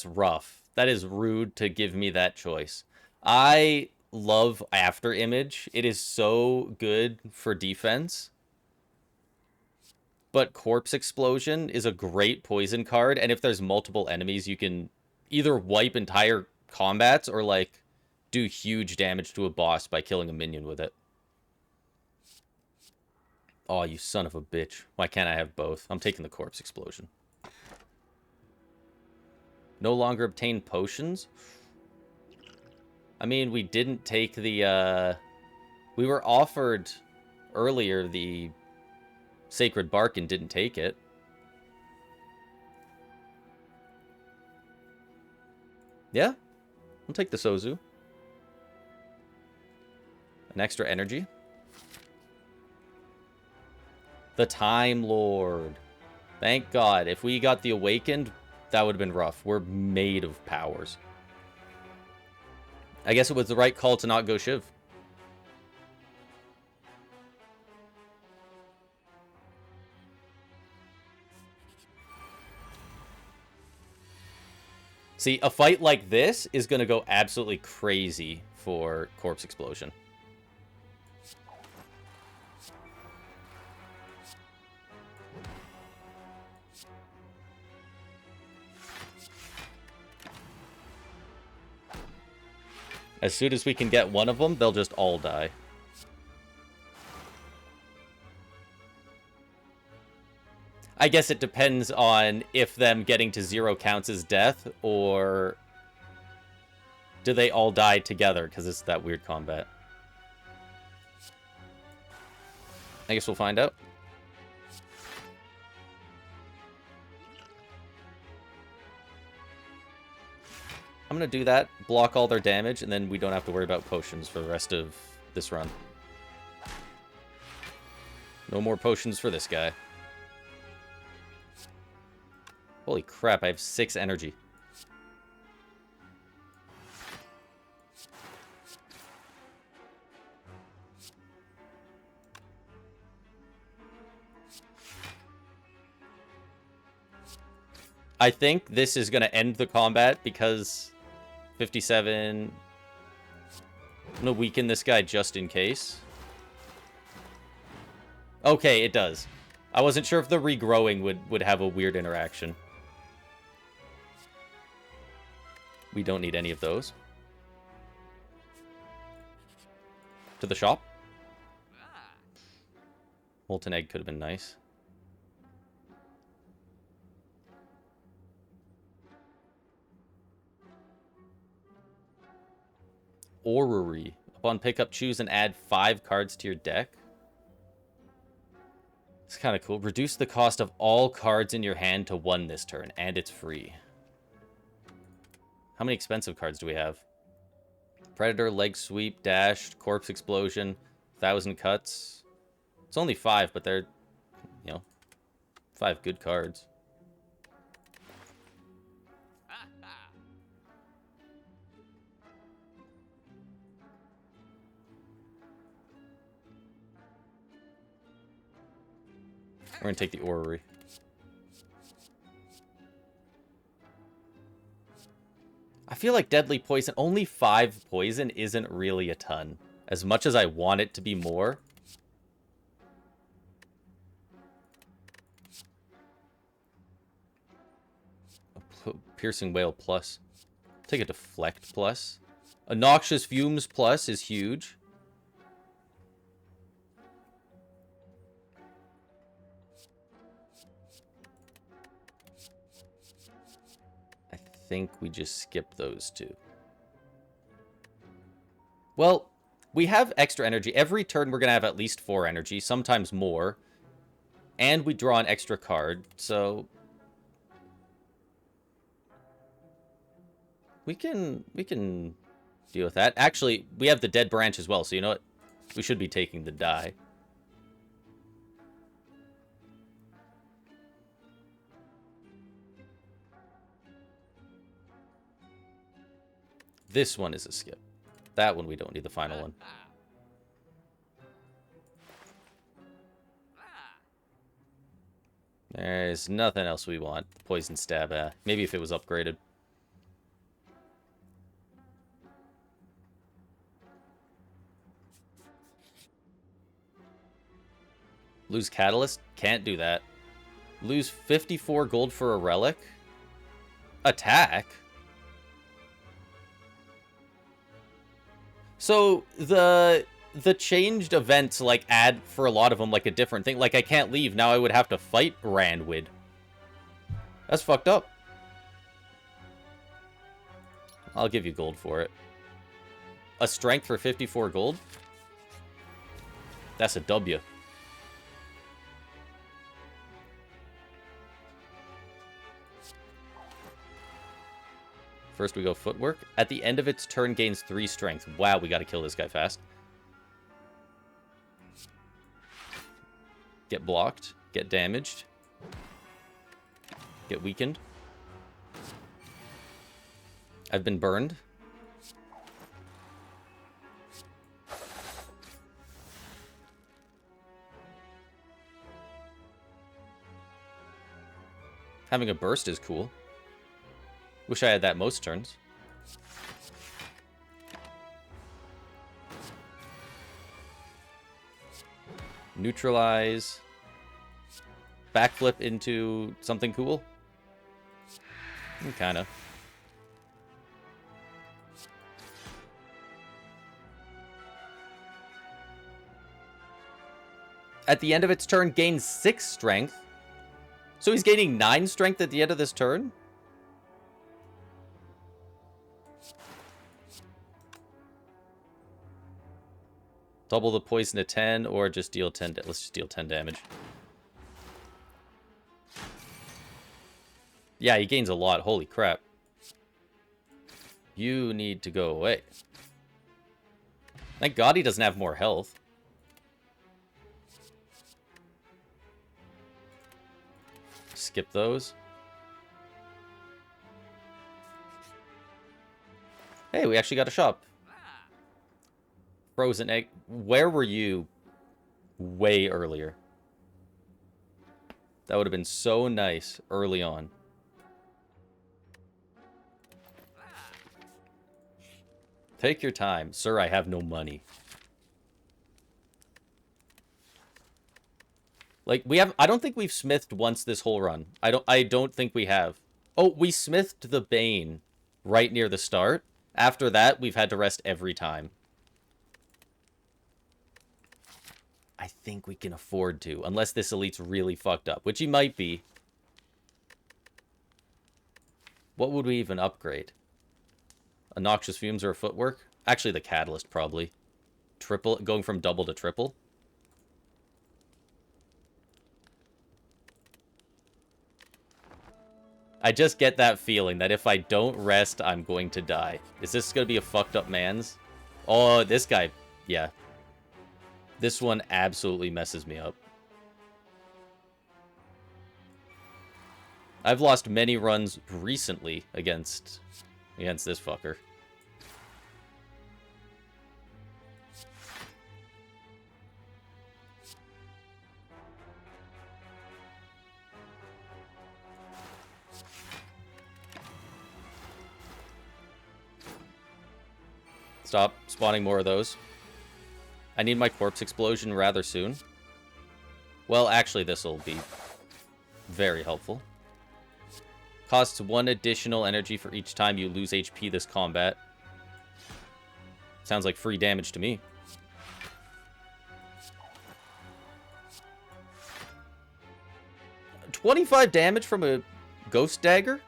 rough. That is rude to give me that choice. I love After Image. It is so good for defense. But Corpse Explosion is a great poison card, and if there's multiple enemies, you can either wipe entire combats or, like, do huge damage to a boss by killing a minion with it. Oh, you son of a bitch. Why can't I have both? I'm taking the Corpse Explosion. No longer obtain potions? I mean, we didn't take the, we were offered earlier the Sacred Bark and didn't take it. Yeah, I'll take the Sozu. An extra energy. The Time Lord. Thank God. If we got the Awakened, that would have been rough. We're made of powers. I guess it was the right call to not go Shiv. See, a fight like this is going to go absolutely crazy for Corpse Explosion. As soon as we can get one of them, they'll just all die. I guess it depends on if them getting to 0 counts as death, or do they all die together, because it's that weird combat. I guess we'll find out. I'm going to do that, block all their damage, and then we don't have to worry about potions for the rest of this run. No more potions for this guy. Holy crap, I have 6 energy. I think this is going to end the combat because 57... I'm going to weaken this guy just in case. Okay, it does. I wasn't sure if the regrowing would have a weird interaction. We don't need any of those. To the shop. Molten egg could have been nice. Orrery. Upon pickup, choose and add 5 cards to your deck. It's kind of cool. Reduce the cost of all cards in your hand to 1 this turn, and it's free. How many expensive cards do we have? Predator, Leg Sweep, Dash, Corpse Explosion, 1,000 Cuts. It's only 5, but they're, 5 good cards. We're going to take the Orrery. I feel like Deadly Poison, only 5 poison isn't really a ton. As much as I want it to be more. A Piercing Wail plus. Take a Deflect plus. A Noxious Fumes plus is huge. I think we just skip those 2. Well, we have extra energy. Every turn we're going to have at least 4 energy, sometimes more. And we draw an extra card, so we can deal with that. Actually, we have the Dead Branch as well, so you know what? We should be taking the die. This one is a skip. That one we don't need the final one. There's nothing else we want. Poison Stab. Maybe if it was upgraded. Lose Catalyst? Can't do that. Lose 54 gold for a relic? Attack? So, the changed events, like, add, for a lot of them, like, a different thing. Like, I can't leave. Now I would have to fight Randwid. That's fucked up. I'll give you gold for it. A strength for 54 gold? That's a W. First we go footwork. At the end of its turn, gains 3 strength. Wow, we gotta kill this guy fast. Get blocked. Get damaged. Get weakened. I've been burned. Having a burst is cool. Wish I had that most turns. Neutralize. Backflip into something cool. Kinda. At the end of its turn, gains 6 strength. So he's gaining 9 strength at the end of this turn? Double the poison to 10, or just deal 10. Let's just deal 10 damage. Yeah, he gains a lot. Holy crap. You need to go away. Thank God he doesn't have more health. Skip those. Hey, we actually got a shop. Frozen egg. Where were you way earlier? That would have been so nice early on. Take your time. Sir, I have no money. Like, we have... I don't think we've smithed once this whole run. I don't think we have. Oh, we smithed the Bane right near the start. After that, we've had to rest every time. I think we can afford to. Unless this elite's really fucked up. Which he might be. What would we even upgrade? A noxious fumes or a footwork? Actually, the catalyst, probably. Triple... Going from double to triple. I just get that feeling that if I don't rest, I'm going to die. Is this going to be a fucked up man's? Oh, this guy. Yeah. This one absolutely messes me up. I've lost many runs recently against this fucker. Stop spawning more of those. I need my corpse explosion rather soon. Well, actually, this will be very helpful. Costs 1 additional energy for each time you lose HP this combat. Sounds like free damage to me. $25 damage from a ghost dagger?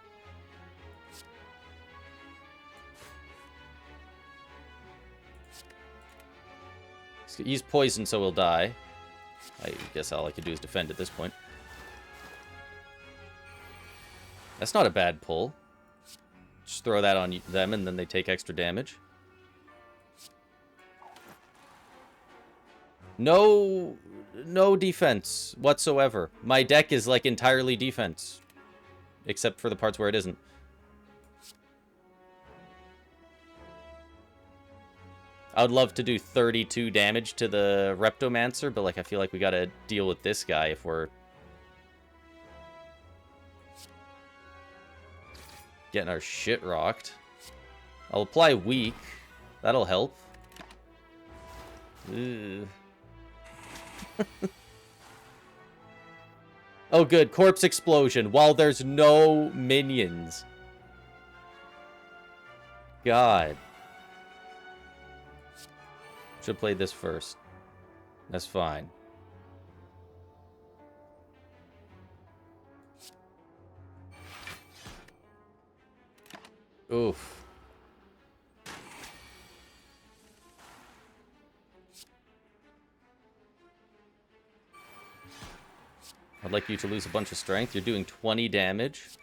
He's poisoned, so he'll die. I guess all I could do is defend at this point. That's not a bad pull. Just throw that on them, and then they take extra damage. No defense whatsoever. My deck is, like, entirely defense. Except for the parts where it isn't. I would love to do 32 damage to the Reptomancer, but, like, I feel like we gotta deal with this guy if we're... getting our shit rocked. I'll apply weak. That'll help. Oh, good. Corpse explosion while there's no minions. God. Should have played this first. That's fine. Oof. I'd like you to lose a bunch of strength. You're doing 20 damage.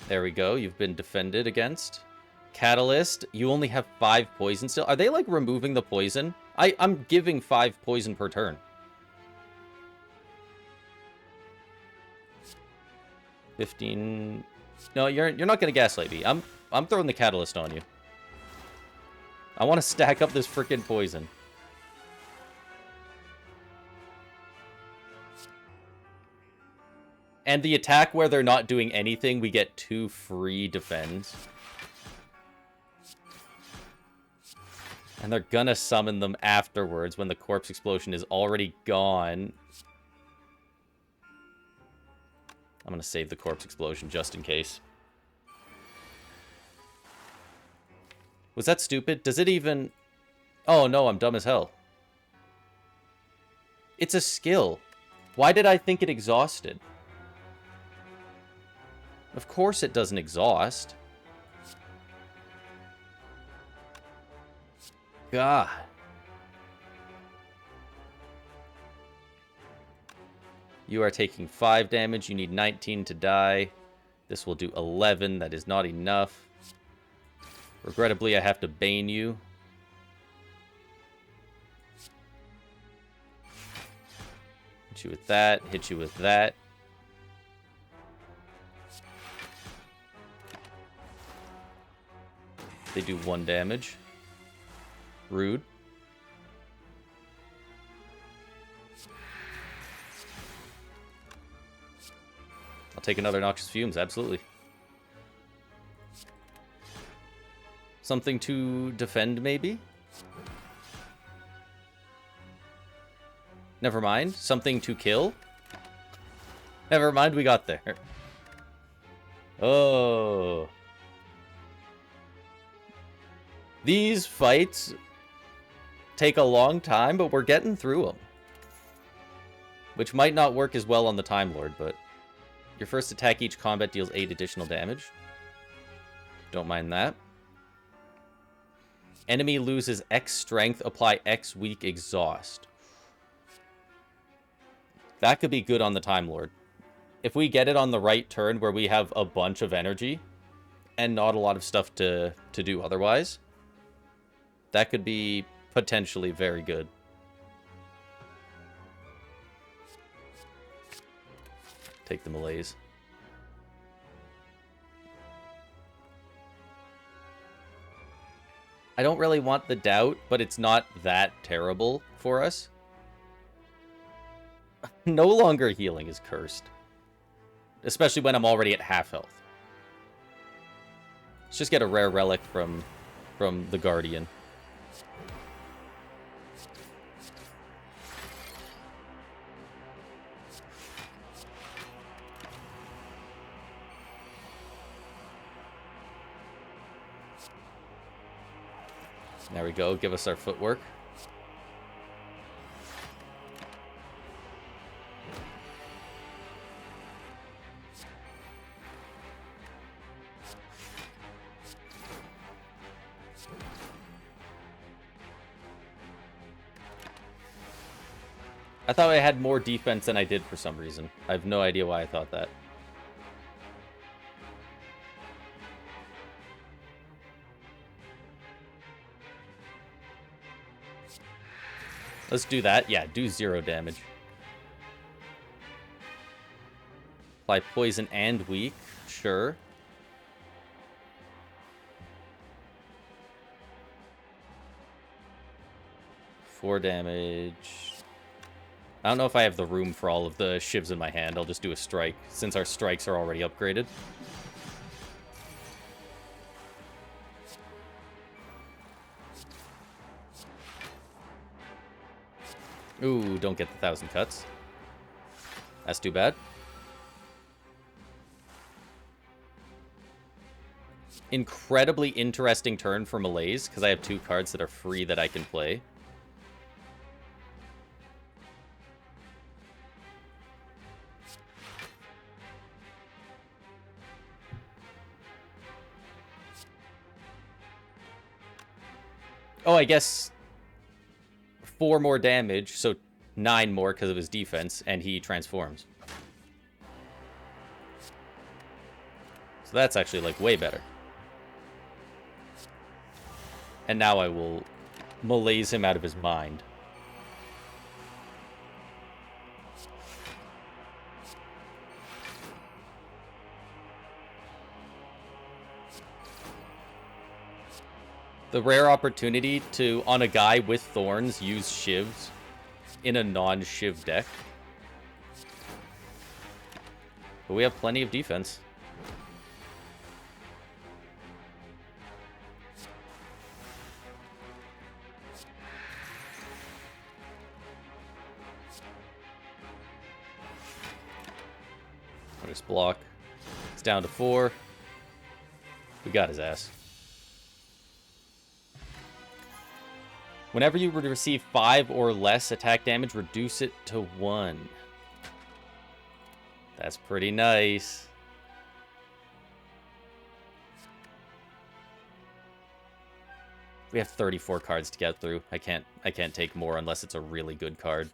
There we go. You've been defended against. Catalyst, you only have 5 poison still. Are they, like, removing the poison? I'm giving 5 poison per turn. 15... No, you're not gonna gaslight me. I'm throwing the Catalyst on you. I want to stack up this freaking poison. And the attack where they're not doing anything, we get 2 free defends. And they're gonna summon them afterwards when the corpse explosion is already gone. I'm gonna save the corpse explosion just in case. Was that stupid? Does it even... Oh no, I'm dumb as hell. It's a skill. Why did I think it exhausted? Of course it doesn't exhaust. God. You are taking 5 damage. You need 19 to die. This will do 11. That is not enough. Regrettably, I have to bane you. Hit you with that. Hit you with that. They do 1 damage. Rude. I'll take another Noxious Fumes, absolutely. Something to defend, maybe? Never mind. Something to kill? Never mind, we got there. Oh. These fights take a long time, but we're getting through them. Which might not work as well on the Time Lord, but... Your first attack each combat deals 8 additional damage. Don't mind that. Enemy loses X strength, apply X weak exhaust. That could be good on the Time Lord. If we get it on the right turn where we have a bunch of energy and not a lot of stuff to do otherwise, that could be potentially very good. Take the malaise. I don't really want the doubt, but it's not that terrible for us. No longer healing is cursed. Especially when I'm already at half health. Let's just get a rare relic from the Guardian. There we go. Give us our footwork. I thought I had more defense than I did for some reason. I have no idea why I thought that. Let's do that. Yeah, do 0 damage. Apply poison and weak. Sure. Four damage. I don't know if I have the room for all of the shivs in my hand. I'll just do a strike, since our strikes are already upgraded. Ooh, don't get the 1,000 cuts. That's too bad. Incredibly interesting turn for Malaise, because I have 2 cards that are free that I can play. Oh, I guess 4 more damage, so 9 more because of his defense, and he transforms. So that's actually, like, way better. And now I will malaise him out of his mind. The rare opportunity to, on a guy with thorns, use shivs in a non-shiv deck. But we have plenty of defense. I'll just block. It's down to 4. We got his ass. Whenever you receive 5 or less attack damage, reduce it to 1. That's pretty nice. We have 34 cards to get through. I can't take more unless it's a really good card.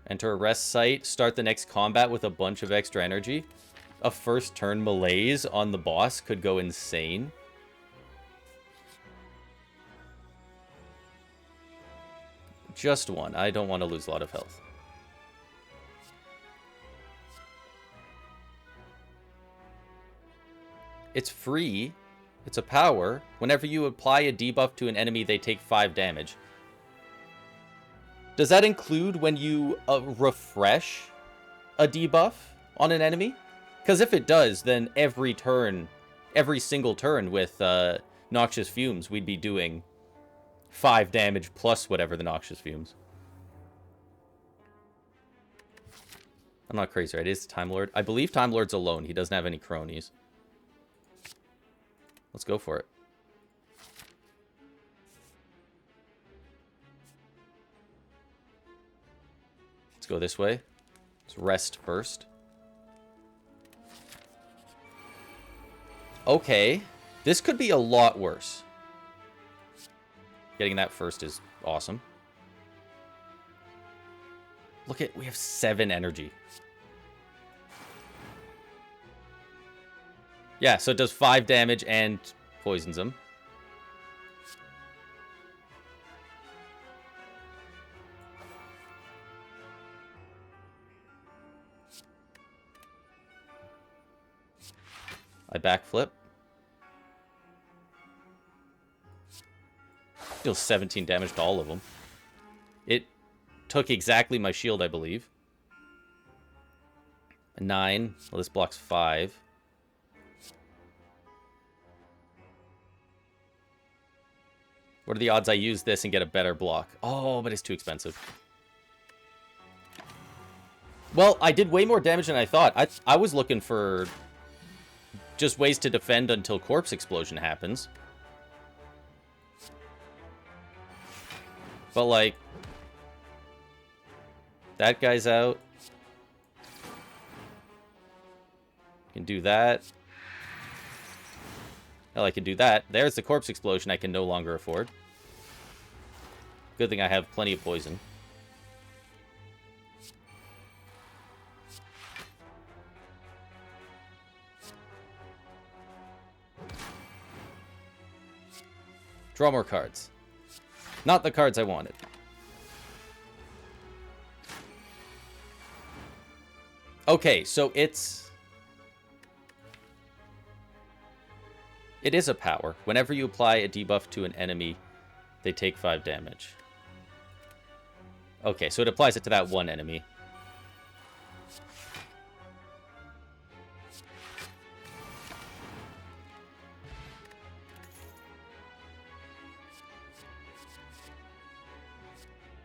Enter a rest site. Start the next combat with a bunch of extra energy. A first turn malaise on the boss could go insane. Just 1. I don't want to lose a lot of health. It's free. It's a power. Whenever you apply a debuff to an enemy, they take 5 damage. Does that include when you refresh a debuff on an enemy? Because if it does, then every single turn with Noxious Fumes, we'd be doing 5 damage plus whatever the Noxious Fumes. I'm not crazy, right? It is Time Lord. I believe Time Lord's alone. He doesn't have any cronies. Let's go for it. Let's go this way. Let's rest first. Okay. This could be a lot worse. Getting that first is awesome. Look at, we have 7 energy. Yeah, so it does 5 damage and poisons him. I backflip. Deals 17 damage to all of them. It took exactly my shield, I believe. 9. Well, this blocks 5. What are the odds I use this and get a better block? Oh, but it's too expensive. Well, I did way more damage than I thought. I was looking for just ways to defend until Corpse Explosion happens. But, like, that guy's out. Can do that. Hell, I can do that. There's the Corpse Explosion I can no longer afford. Good thing I have plenty of poison. Draw more cards. Not the cards I wanted. Okay, so it is a power. Whenever you apply a debuff to an enemy, they take 5 damage. Okay, so it applies it to that one enemy.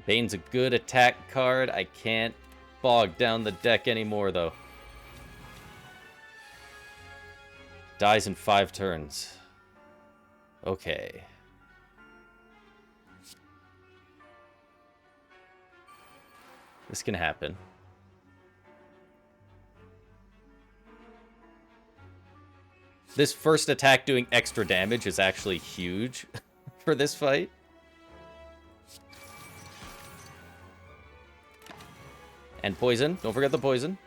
Bane's a good attack card. I can't bog down the deck anymore, though. Dies in 5 turns. Okay. This can happen. This first attack doing extra damage is actually huge for this fight. And poison. Don't forget the poison.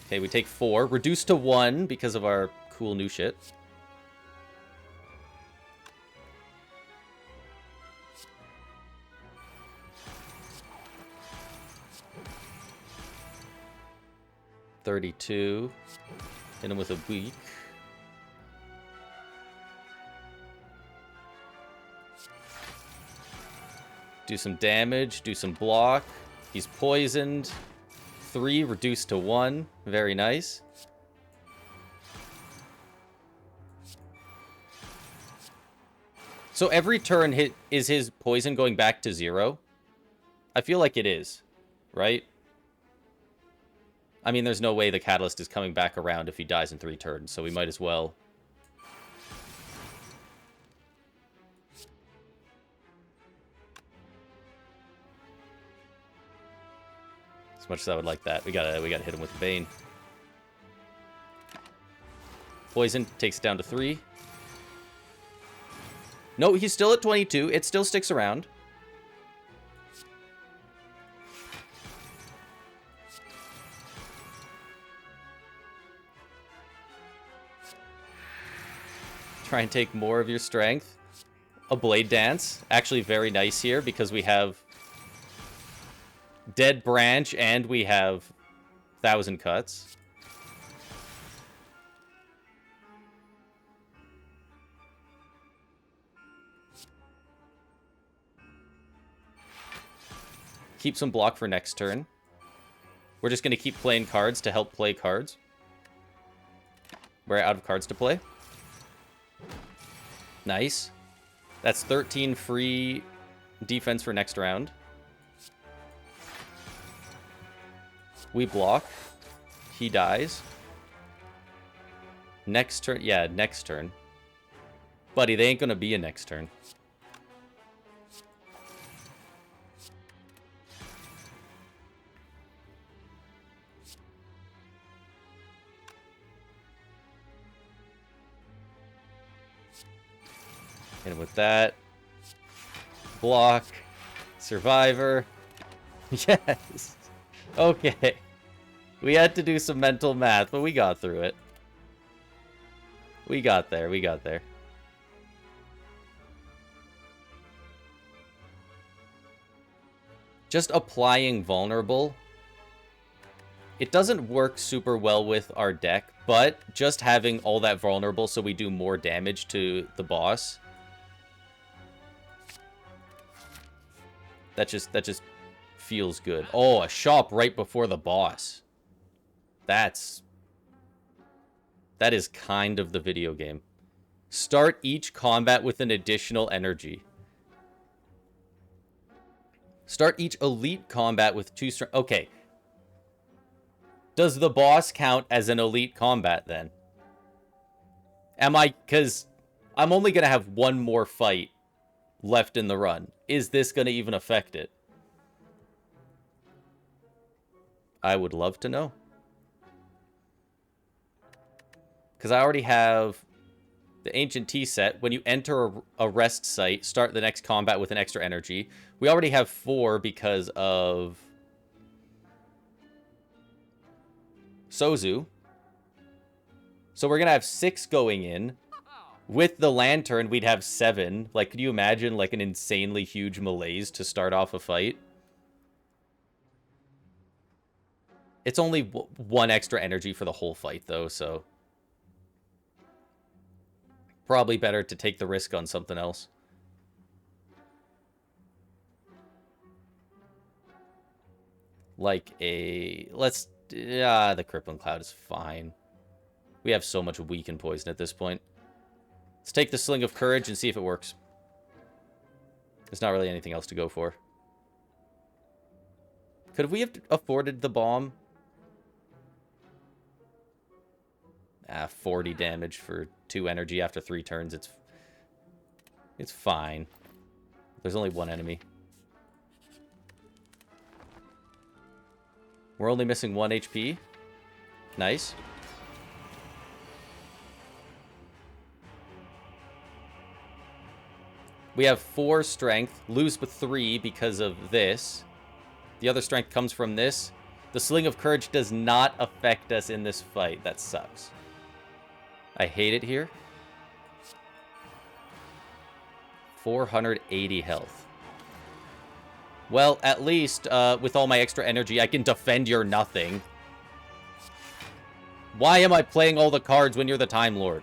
Okay, we take 4. Reduced to 1 because of our cool new shit. 32. Hit him with a weak. Do some damage. Do some block. He's poisoned. 3 reduced to 1. Very nice. So every turn is his poison going back to 0? I feel like it is, right? I mean, there's no way the catalyst is coming back around if he dies in 3 turns, so we might as well. As much as I would like that, we gotta hit him with Bane. Poison takes it down to 3. No, he's still at 22. It still sticks around. Try and take more of your strength. A Blade Dance. Actually very nice here because we have Dead Branch and we have 1,000 Cuts. Keep some block for next turn. We're just going to keep playing cards to help play cards. We're out of cards to play. Nice. That's 13 free defense for next round. We block. He dies. Next turn. Yeah, next turn. Buddy, they ain't going to be a next turn. Hit him with that. Block. Survivor. Yes. Okay. We had to do some mental math, but we got through it. We got there. We got there. Just applying vulnerable. It doesn't work super well with our deck, but just having all that vulnerable so we do more damage to the boss. That just feels good. Oh, a shop right before the boss. That is kind of the video game. Start each combat with an additional energy. Start each elite combat with 2 strength. Okay. Does the boss count as an elite combat then? Because I'm only going to have 1 more fight left in the run. Is this going to even affect it? I would love to know. Because I already have the Ancient Tea set. When you enter a rest site, start the next combat with an extra energy. We already have 4 because of Sozu. So we're going to have 6 going in. With the Lantern, we'd have 7. Like, could you imagine, like, an insanely huge malaise to start off a fight? It's only 1 extra energy for the whole fight, though, so... Probably better to take the risk on something else. Like a... the Crippling Cloud is fine. We have so much weaken poison at this point. Let's take the Sling of Courage and see if it works. There's not really anything else to go for. Could we have afforded the bomb? 40 damage for 2 energy after 3 turns. It's fine. There's only 1 enemy. We're only missing 1 HP. Nice. We have 4 strength. Lose with 3 because of this. The other strength comes from this. The Sling of Courage does not affect us in this fight. That sucks. I hate it here. 480 health. Well, at least with all my extra energy, I can defend your nothing. Why am I playing all the cards when you're the Time Lord?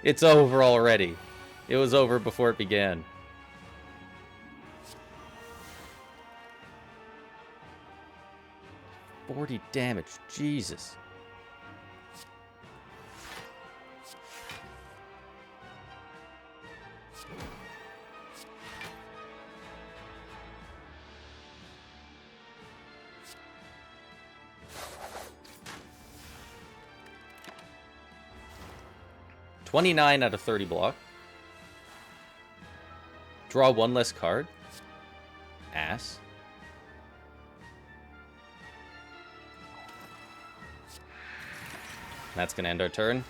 It's over already. It was over before it began. $40 damage. Jesus. $29 out of 30 block. Draw one less card. Ass. That's going to end our turn.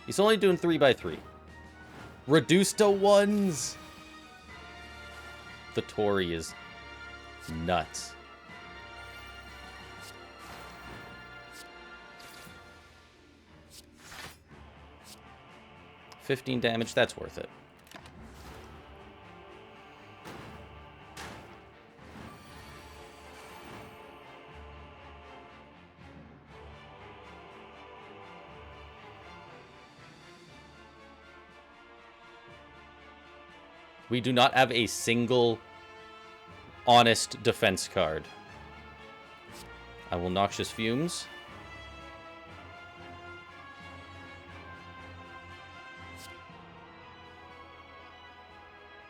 He's only doing 3x3. Reduced to 1s. The Tory is nuts. $15 damage, that's worth it. We do not have a single honest defense card. I will Noxious Fumes.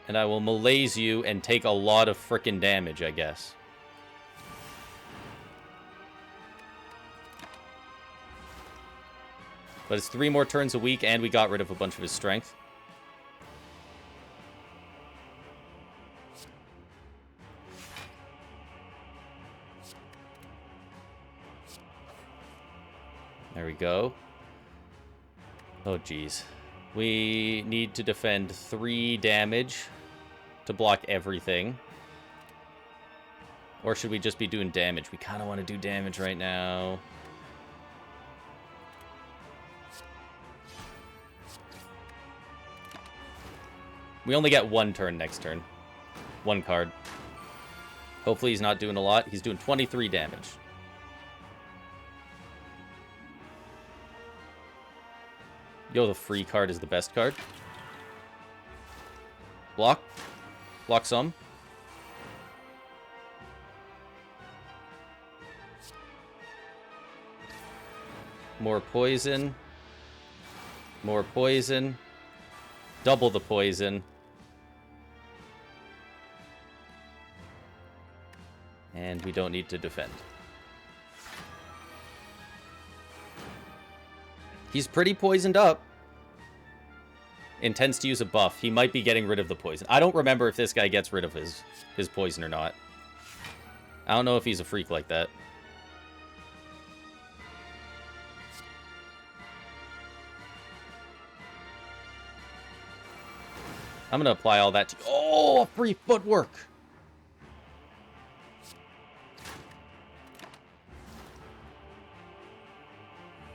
And I will malaise you and take a lot of frickin' damage, I guess. But it's 3 more turns a week, and we got rid of a bunch of his strength. There we go. Oh, jeez. We need to defend 3 damage to block everything. Or should we just be doing damage? We kind of want to do damage right now. We only get 1 turn next turn. 1 card. Hopefully he's not doing a lot. He's doing 23 damage. Yo, the free card is the best card. Block. Block some. More poison. More poison. Double the poison. And we don't need to defend. He's pretty poisoned up. Intends to use a buff. He might be getting rid of the poison. I don't remember if this guy gets rid of his poison or not. I don't know if he's a freak like that. I'm going to apply all that to... Oh, free footwork!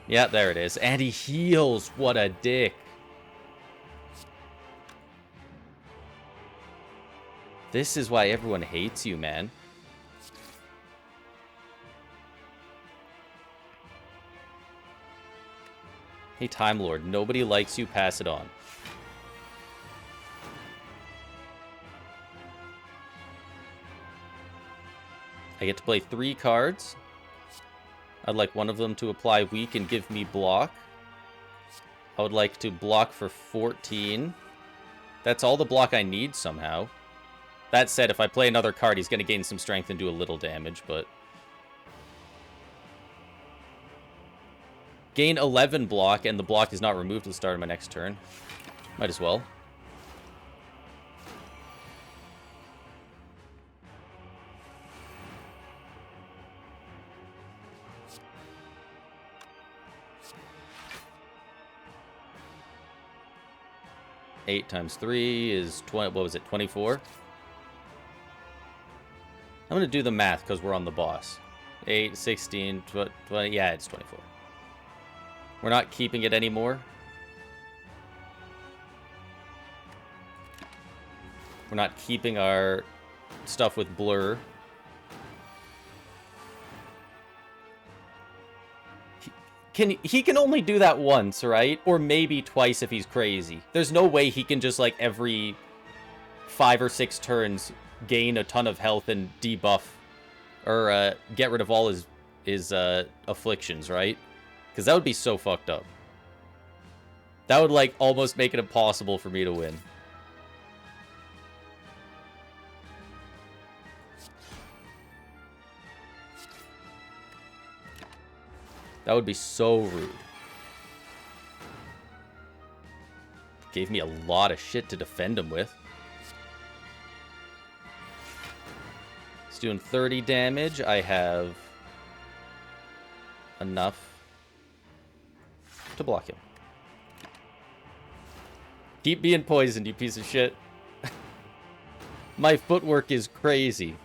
Yeah, there it is. And he heals. What a dick. This is why everyone hates you, man. Hey, Time Lord. Nobody likes you. Pass it on. I get to play 3 cards. I'd like one of them to apply weak and give me block. I would like to block for 14. That's all the block I need somehow. That said, if I play another card, he's going to gain some strength and do a little damage, but... Gain 11 block, and the block is not removed at the start of my next turn. Might as well. Eight times 3 is 20. What was it? 24? I'm going to do the math because we're on the boss. 8, 16, 20. Yeah, it's 24. We're not keeping it anymore. We're not keeping our stuff with blur. He can only do that once, right? Or maybe twice if he's crazy. There's no way he can just, like, every 5 or 6 turns gain a ton of health and debuff or get rid of all his afflictions, right? Because that would be so fucked up. That would, like, almost make it impossible for me to win. That would be so rude. Gave me a lot of shit to defend him with. It's doing 30 damage. I have enough to block him. Keep being poisoned, you piece of shit. My footwork is crazy.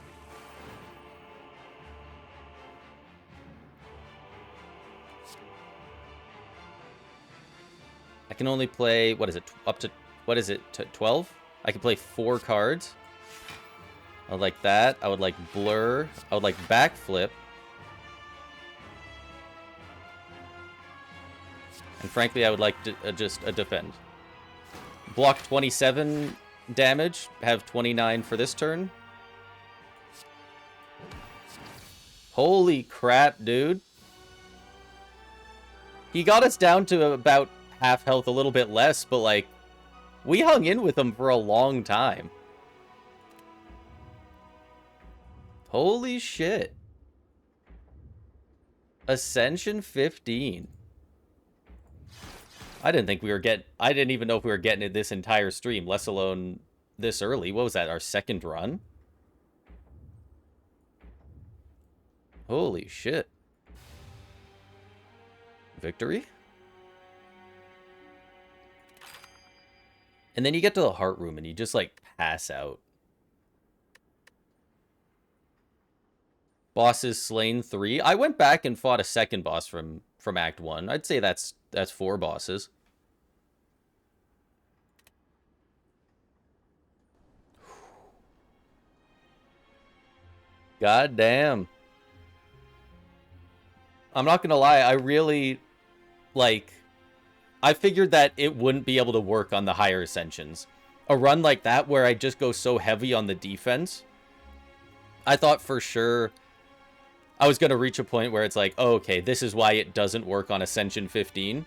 I can only play, what is it, up to, what is it, 12? I can play 4 cards. I would like that. I would like Blur. I would like Backflip. And frankly, I would like to, just a Defend. Block 27 damage. Have 29 for this turn. Holy crap, dude. He got us down to about half health, a little bit less, but, like, we hung in with him for a long time. Holy shit. Ascension 15. I didn't think we were I didn't even know if we were getting it this entire stream, let alone this early. What was that, our second run? Holy shit. Victory? And then you get to the heart room and you just, like, pass out. Bosses slain 3. I went back and fought a second boss from Act 1. I'd say that's 4 bosses. God damn. I'm not gonna lie, I really, like, I figured that it wouldn't be able to work on the higher ascensions. A run like that where I just go so heavy on the defense, I thought for sure I was going to reach a point where it's like, oh, okay, this is why it doesn't work on Ascension 15.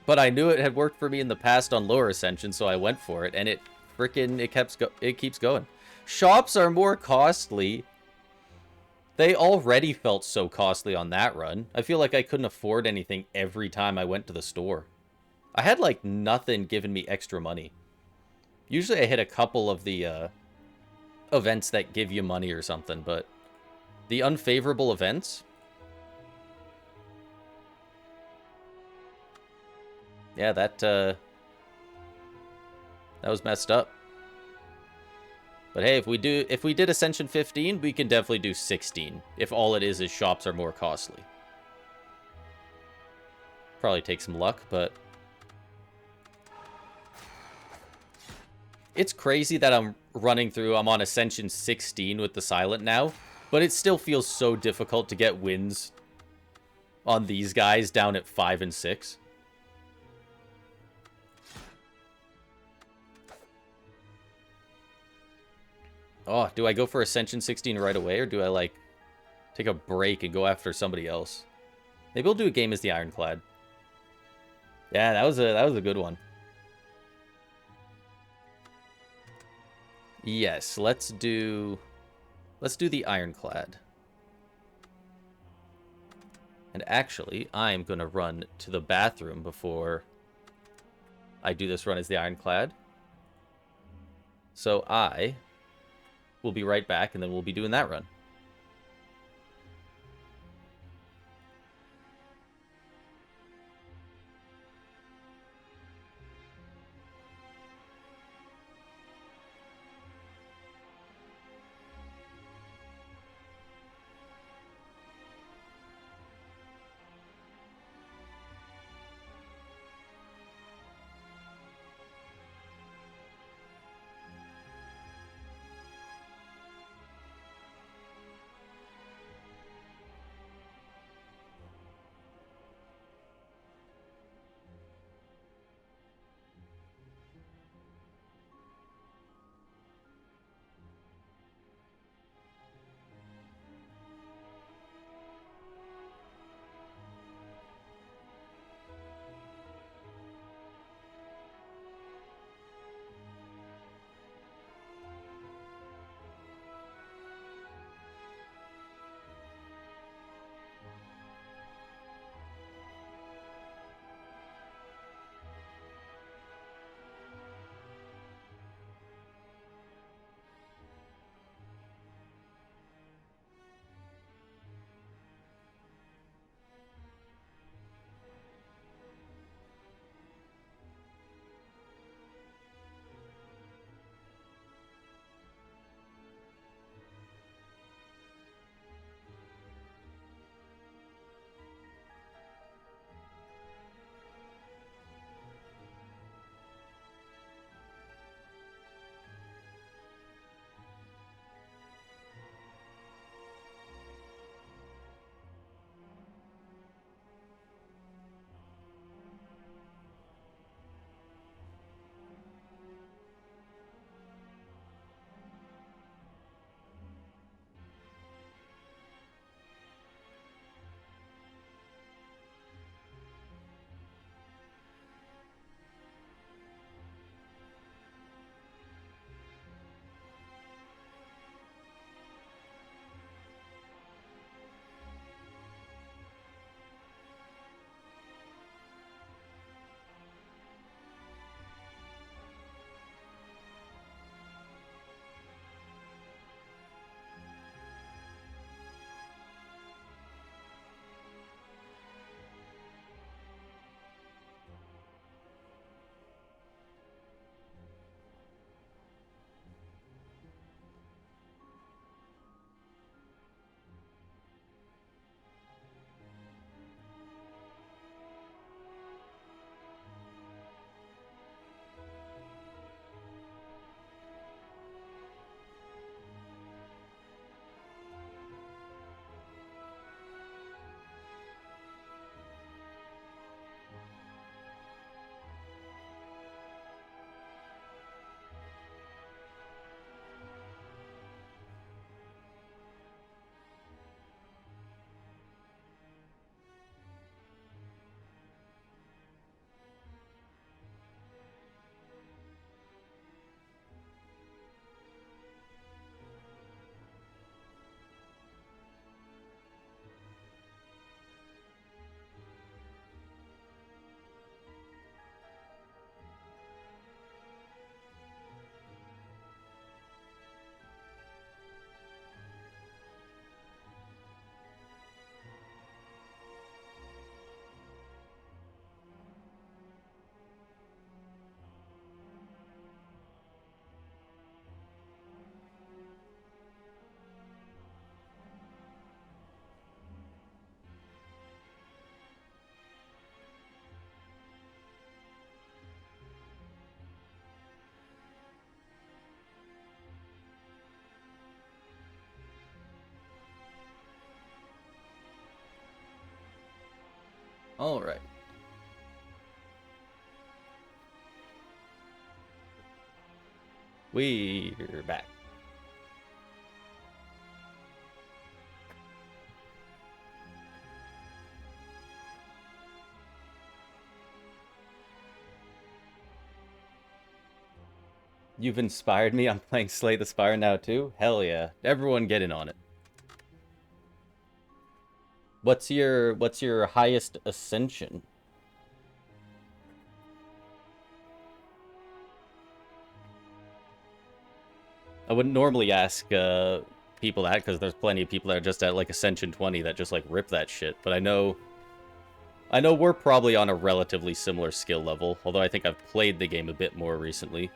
But I knew it had worked for me in the past on lower Ascension, so I went for it, and it keeps going. Shops are more costly. They already felt so costly on that run. I feel like I couldn't afford anything every time I went to the store. I had, like, nothing giving me extra money. Usually I hit a couple of the events that give you money or something, but the unfavorable events, yeah, that was messed up. But hey, if we did Ascension 15, we can definitely do 16 if all it is shops are more costly. Probably take some luck, but it's crazy that I'm on Ascension 16 with the Silent now, but it still feels so difficult to get wins on these guys down at 5 and 6. Oh, do I go for Ascension 16 right away, or do I, like, take a break and go after somebody else? Maybe we'll do a game as the Ironclad. Yeah, that was a good one. Yes, let's do the Ironclad. And actually, I'm going to run to the bathroom before I do this run as the Ironclad. So I will be right back, and then we'll be doing that run. All right. We're back. You've inspired me. I'm playing Slay the Spire now too. Hell yeah. Everyone get in on it. What's your highest ascension? I wouldn't normally ask people that, because there's plenty of people that are just at like Ascension 20 that just like rip that shit. But I know we're probably on a relatively similar skill level, although I think I've played the game a bit more recently.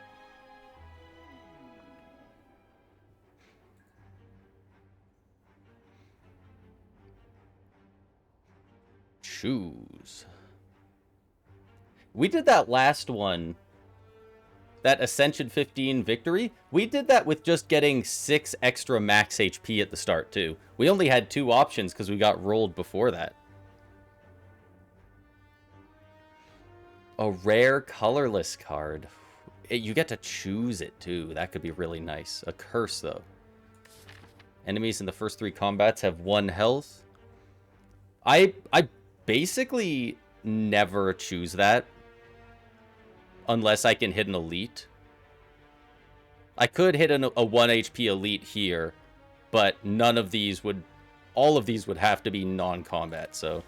Choose. We did that last one. That Ascension 15 victory, we did that with just getting 6 extra max HP at the start, too. We only had 2 options because we got rolled before that. A rare colorless card. You get to choose it, too. That could be really nice. A curse, though. Enemies in the first 3 combats have 1 health. I basically never choose that. Unless I can hit an elite. I could hit a 1 HP elite here, but none of these would... All of these would have to be non-combat, so...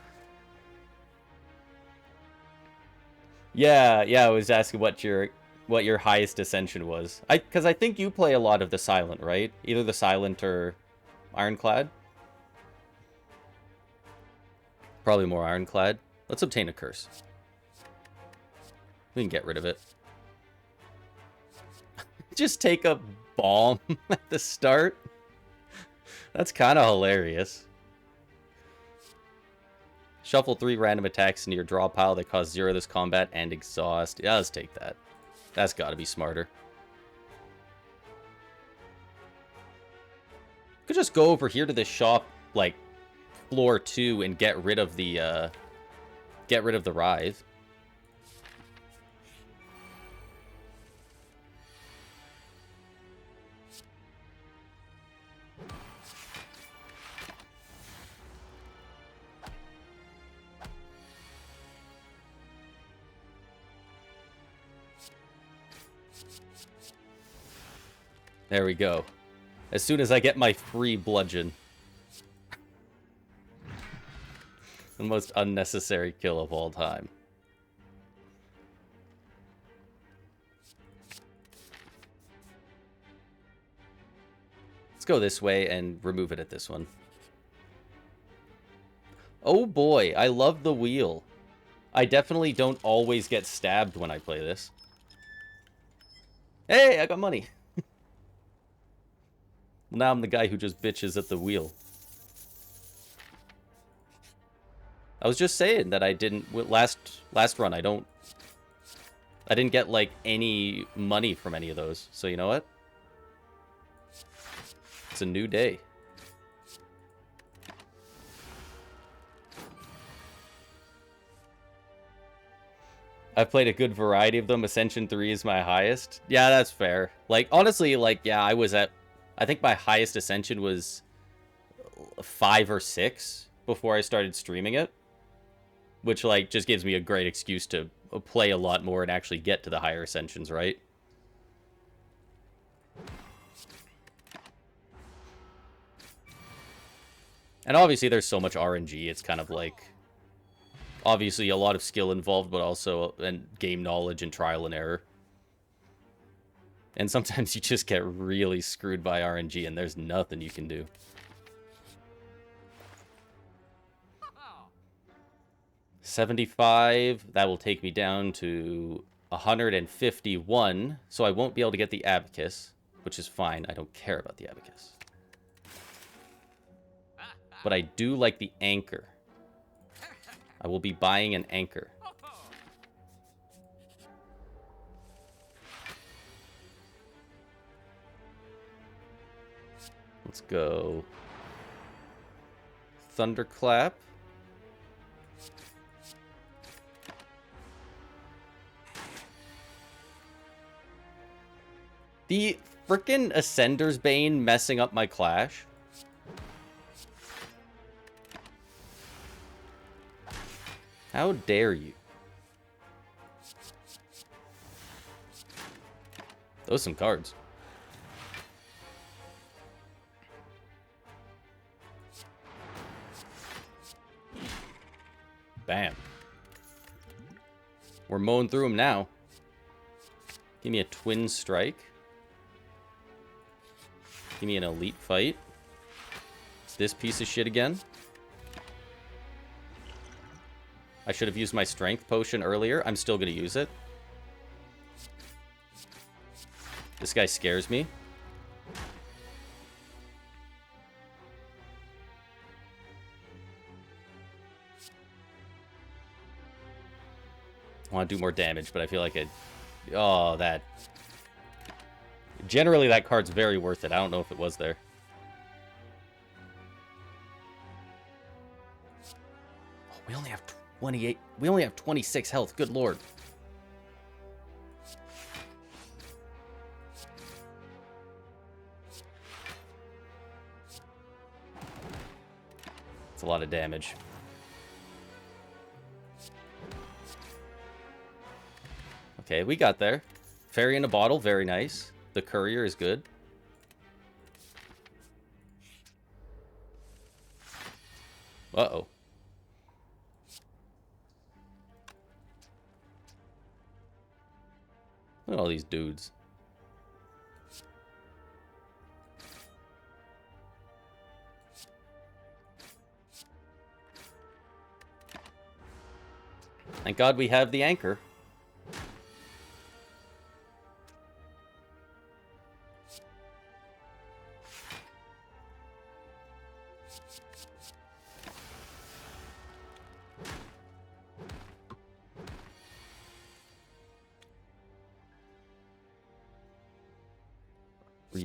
Yeah, I was asking what your highest ascension was. Because I think you play a lot of the Silent, right? Either the Silent or Ironclad? Probably more Ironclad. Let's obtain a curse. We can get rid of it. Just take a bomb at the start. That's kind of hilarious. Shuffle 3 random attacks into your draw pile that cause 0 this combat and exhaust. Yeah, let's take that. That's got to be smarter. Could just go over here to this shop, like, floor 2 and get rid of the Writhe. There we go. As soon as I get my free bludgeon. The most unnecessary kill of all time. Let's go this way and remove it at this one. Oh boy, I love the wheel. I definitely don't always get stabbed when I play this. Hey, I got money. Now I'm the guy who just bitches at the wheel. I was just saying that I didn't... Last run, I didn't get, like, any money from any of those. So you know what? It's a new day. I've played a good variety of them. Ascension 3 is my highest. Yeah, that's fair. Like, honestly, like, yeah, I was at... I think my highest Ascension was 5 or 6 before I started streaming it. Which, like, just gives me a great excuse to play a lot more and actually get to the higher Ascensions, right? And obviously there's so much RNG, it's kind of like... Obviously a lot of skill involved, but also and game knowledge and trial and error. And sometimes you just get really screwed by RNG and there's nothing you can do. $75, that will take me down to 151, so I won't be able to get the Abacus, which is fine, I don't care about the Abacus. But I do like the Anchor. I will be buying an Anchor. Let's go. Thunderclap. The frickin' Ascender's Bane messing up my Clash. How dare you? Those some cards. Bam. We're mowing through them now. Give me a twin strike. Give me an elite fight. It's this piece of shit again. I should have used my strength potion earlier. I'm still going to use it. This guy scares me. I want to do more damage, but I feel like it... Oh, that... Generally, that card's very worth it. I don't know if it was there. Oh, we only have 28... We only have 26 health. Good lord. It's a lot of damage. Okay, we got there. Fairy in a bottle, very nice. The courier is good. Uh-oh. Look at all these dudes. Thank God we have the anchor.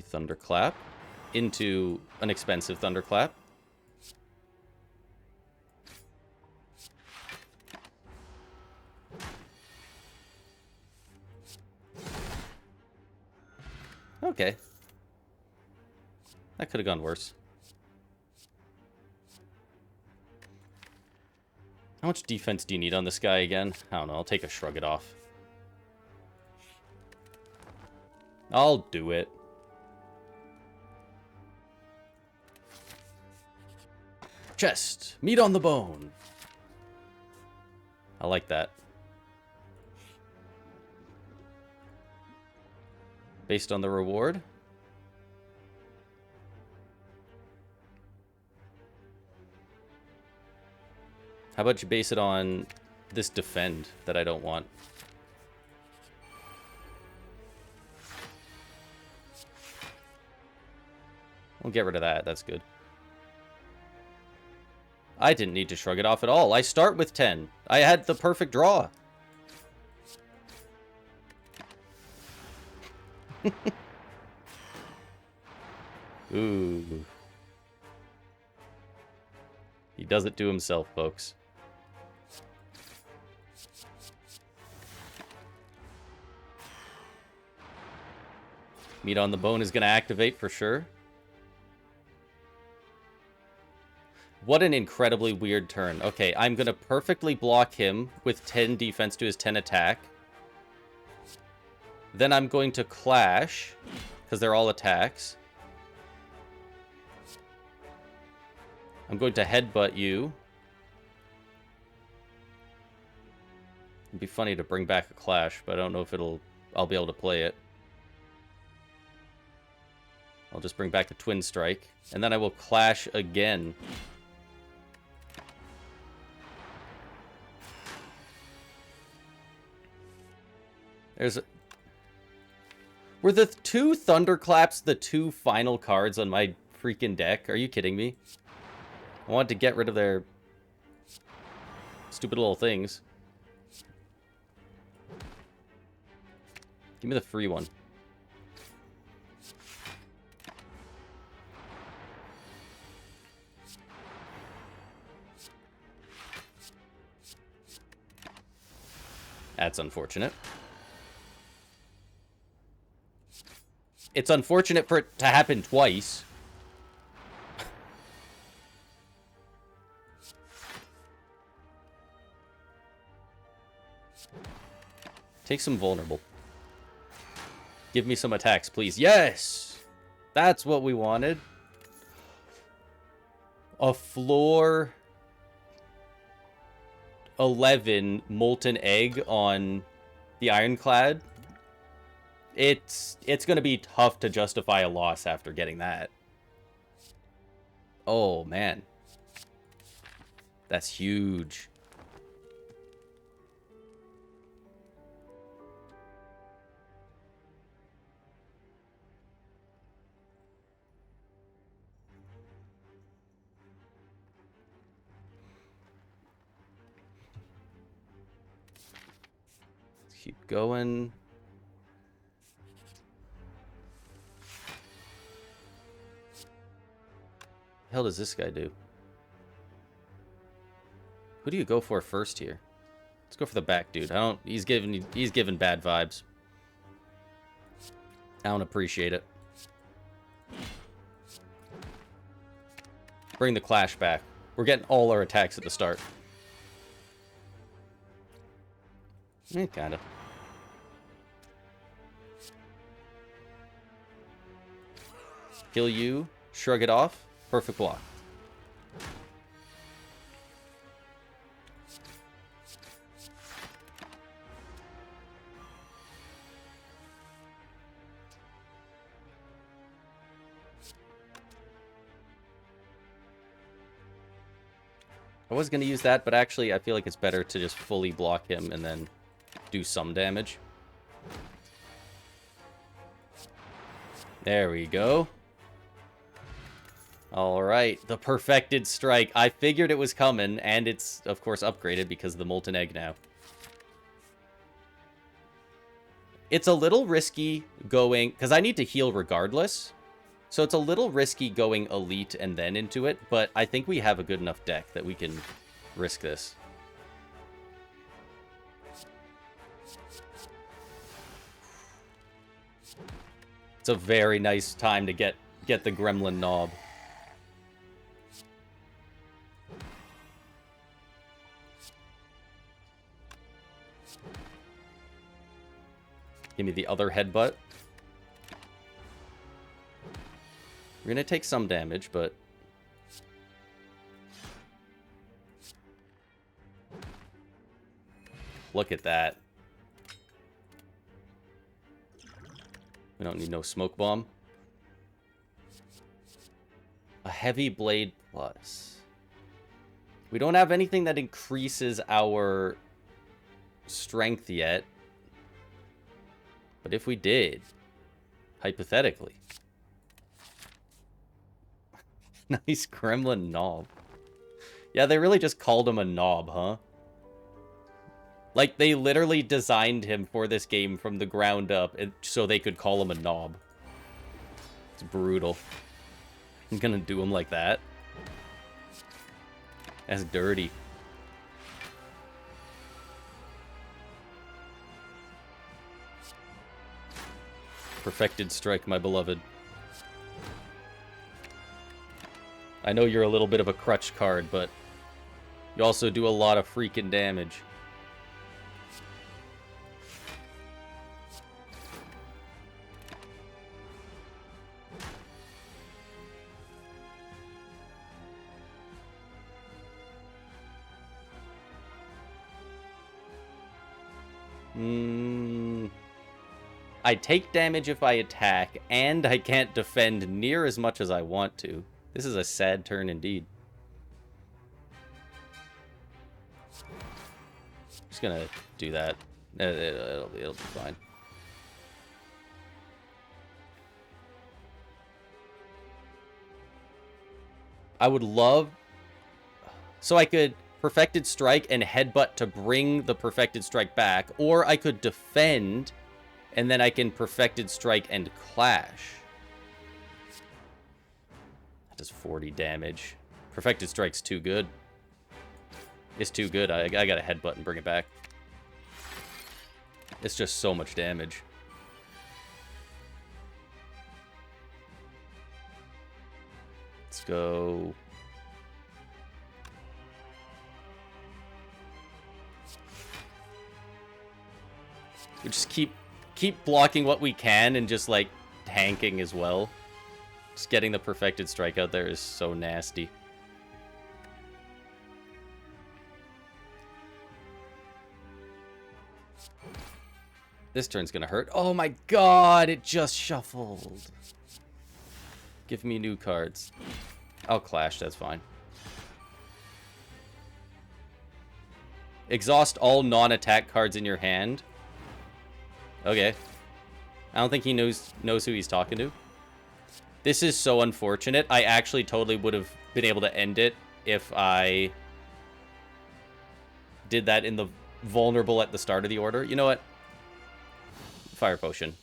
Thunderclap into an expensive Thunderclap. Okay. That could have gone worse. How much defense do you need on this guy again? I don't know. I'll take a shrug it off. I'll do it. Chest. Meat on the bone. I like that. Based on the reward. How about you base it on this defend that I don't want? We'll get rid of that. That's good. I didn't need to shrug it off at all. I start with 10. I had the perfect draw. Ooh. He does it to himself, folks. Meat on the bone is going to activate for sure. What an incredibly weird turn. Okay, I'm going to perfectly block him with 10 defense to his 10 attack. Then I'm going to clash, because they're all attacks. I'm going to headbutt you. It'd be funny to bring back a clash, but I don't know if I'll be able to play it. I'll just bring back a twin strike, and then I will clash again. Were the two Thunderclaps the two final cards on my freaking deck? Are you kidding me? I wanted to get rid of their stupid little things. Give me the free one. That's unfortunate. It's unfortunate for it to happen twice. Take some vulnerable. Give me some attacks, please. Yes! That's what we wanted. A floor 11 molten egg on the Ironclad. It's going to be tough to justify a loss after getting that. Oh, man. That's huge. Let's keep going. The hell does this guy do? Who do you go for first here? Let's go for the back dude. He's giving bad vibes. I don't appreciate it. Bring the clash back. We're getting all our attacks at the start. Kinda. Kill you. Shrug it off. Perfect block. I was going to use that, but actually I feel like it's better to just fully block him and then do some damage. There we go. Alright, the perfected strike. I figured it was coming, and it's, of course, upgraded because of the molten egg now. It's a little risky going, because I need to heal regardless. So it's a little risky going elite and then into it, but I think we have a good enough deck that we can risk this. It's a very nice time to get the gremlin knob. Give me the other headbutt. We're going to take some damage, but... Look at that. We don't need no smoke bomb. A heavy blade plus. We don't have anything that increases our strength yet. But if we did, hypothetically. Nice gremlin knob. Yeah, they really just called him a knob, huh? Like, they literally designed him for this game from the ground up so they could call him a knob. It's brutal. I'm gonna do him like that. That's dirty. Perfected strike, my beloved. I know you're a little bit of a crutch card, but you also do a lot of freaking damage. I take damage if I attack, and I can't defend near as much as I want to. This is a sad turn indeed. Just gonna do that. It'll be fine. I would love... So I could perfected strike and headbutt to bring the perfected strike back, or I could defend, and then I can perfected strike and clash. That does 40 damage. Perfected strike's too good. It's too good. I gotta headbutt and bring it back. It's just so much damage. Let's go. We just keep blocking what we can and just, like, tanking as well. Just getting the perfected strike out there is so nasty. This turn's gonna hurt. Oh my god, it just shuffled. Give me new cards. I'll clash, that's fine. Exhaust all non-attack cards in your hand. Okay. I don't think he knows who he's talking to. This is so unfortunate. I actually totally would have been able to end it if I did that in the vulnerable at the start of the order. You know what? Fire potion.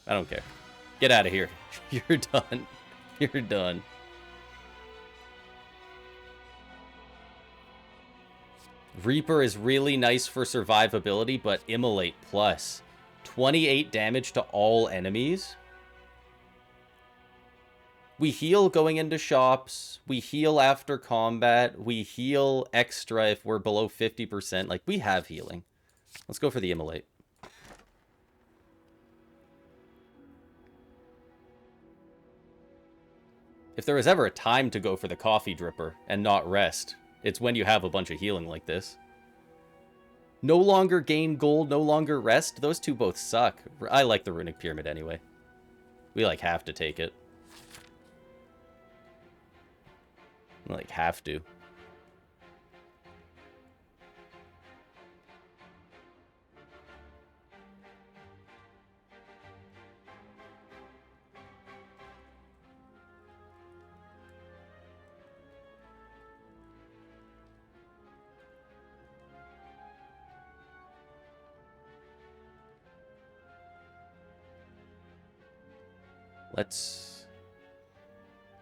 I don't care. Get out of here. You're done. You're done. Reaper is really nice for survivability, but Immolate plus 28 damage to all enemies. We heal going into shops. We heal after combat. We heal extra if we're below 50%. Like, we have healing. Let's go for the Immolate. If there was ever a time to go for the coffee dripper and not rest, it's when you have a bunch of healing like this. No longer gain gold, no longer rest. Those two both suck. I like the Runic Pyramid anyway. We, like, have to take it. Like, have to. Let's...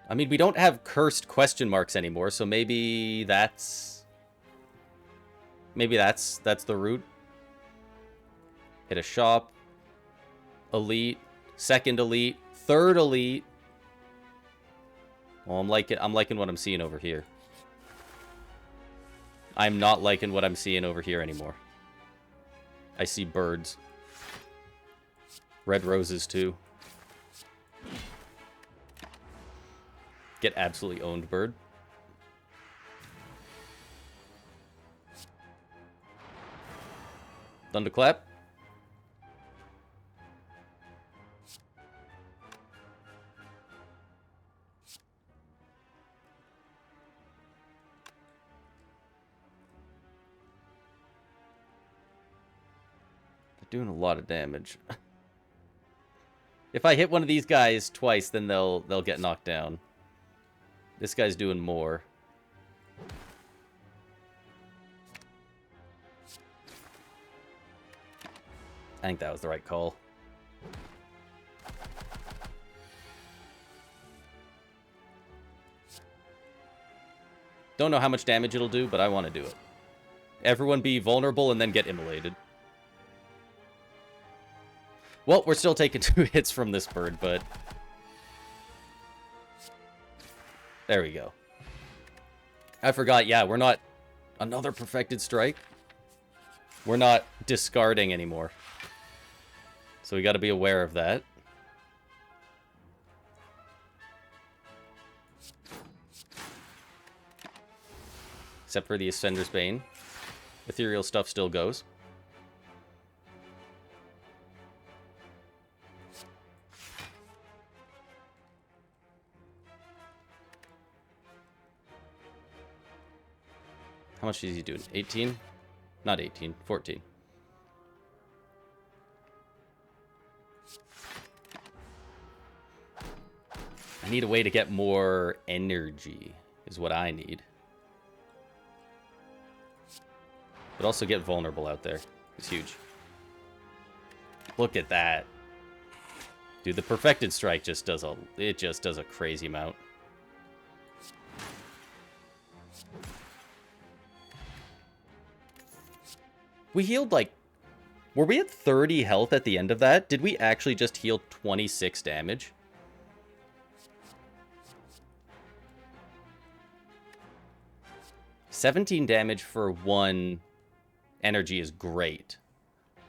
I mean, we don't have cursed question marks anymore, so maybe that's... Maybe that's the route. Hit a shop. Elite. Second elite. Third elite. Well, I'm liking what I'm seeing over here. I'm not liking what I'm seeing over here anymore. I see birds. Red roses, too. Get absolutely owned, bird. Thunderclap. They're doing a lot of damage. If I hit one of these guys twice, then they'll get knocked down. This guy's doing more. I think that was the right call. Don't know how much damage it'll do, but I want to do it. Everyone be vulnerable and then get immolated. Well, we're still taking 2 hits from this bird, but... There we go. I forgot, yeah, we're not... Another perfected strike? We're not discarding anymore. So we gotta be aware of that. Except for the Ascender's Bane. Ethereal stuff still goes. How much is he doing? 18? Not 18, 14. I need a way to get more energy, is what I need. But also get vulnerable out there. It's huge. Look at that. Dude, the perfected strike just does a crazy amount. We healed, like... Were we at 30 health at the end of that? Did we actually just heal 26 damage? 17 damage for 1 energy is great.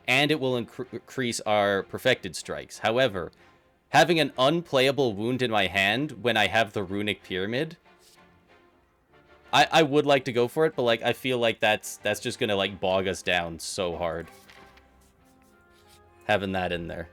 And it will increase our perfected strikes. However, having an unplayable wound in my hand when I have the runic pyramid, I would like to go for it, but like I feel like that's just gonna like bog us down so hard. Having that in there.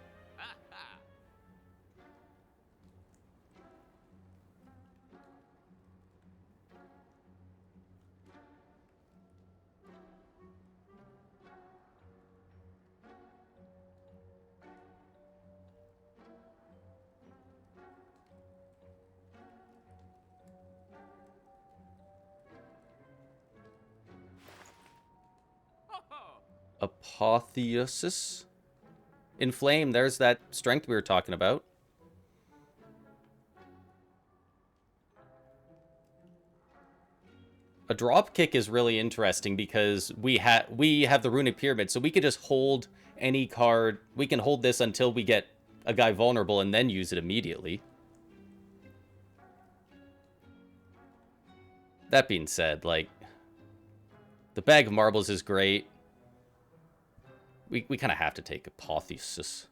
Apotheosis? Inflame, there's that strength we were talking about. A drop kick is really interesting because we have the runic pyramid, so we could just hold any card. We can hold this until we get a guy vulnerable and then use it immediately. That being said, like, the bag of marbles is great. We kind of have to take Apotheosis.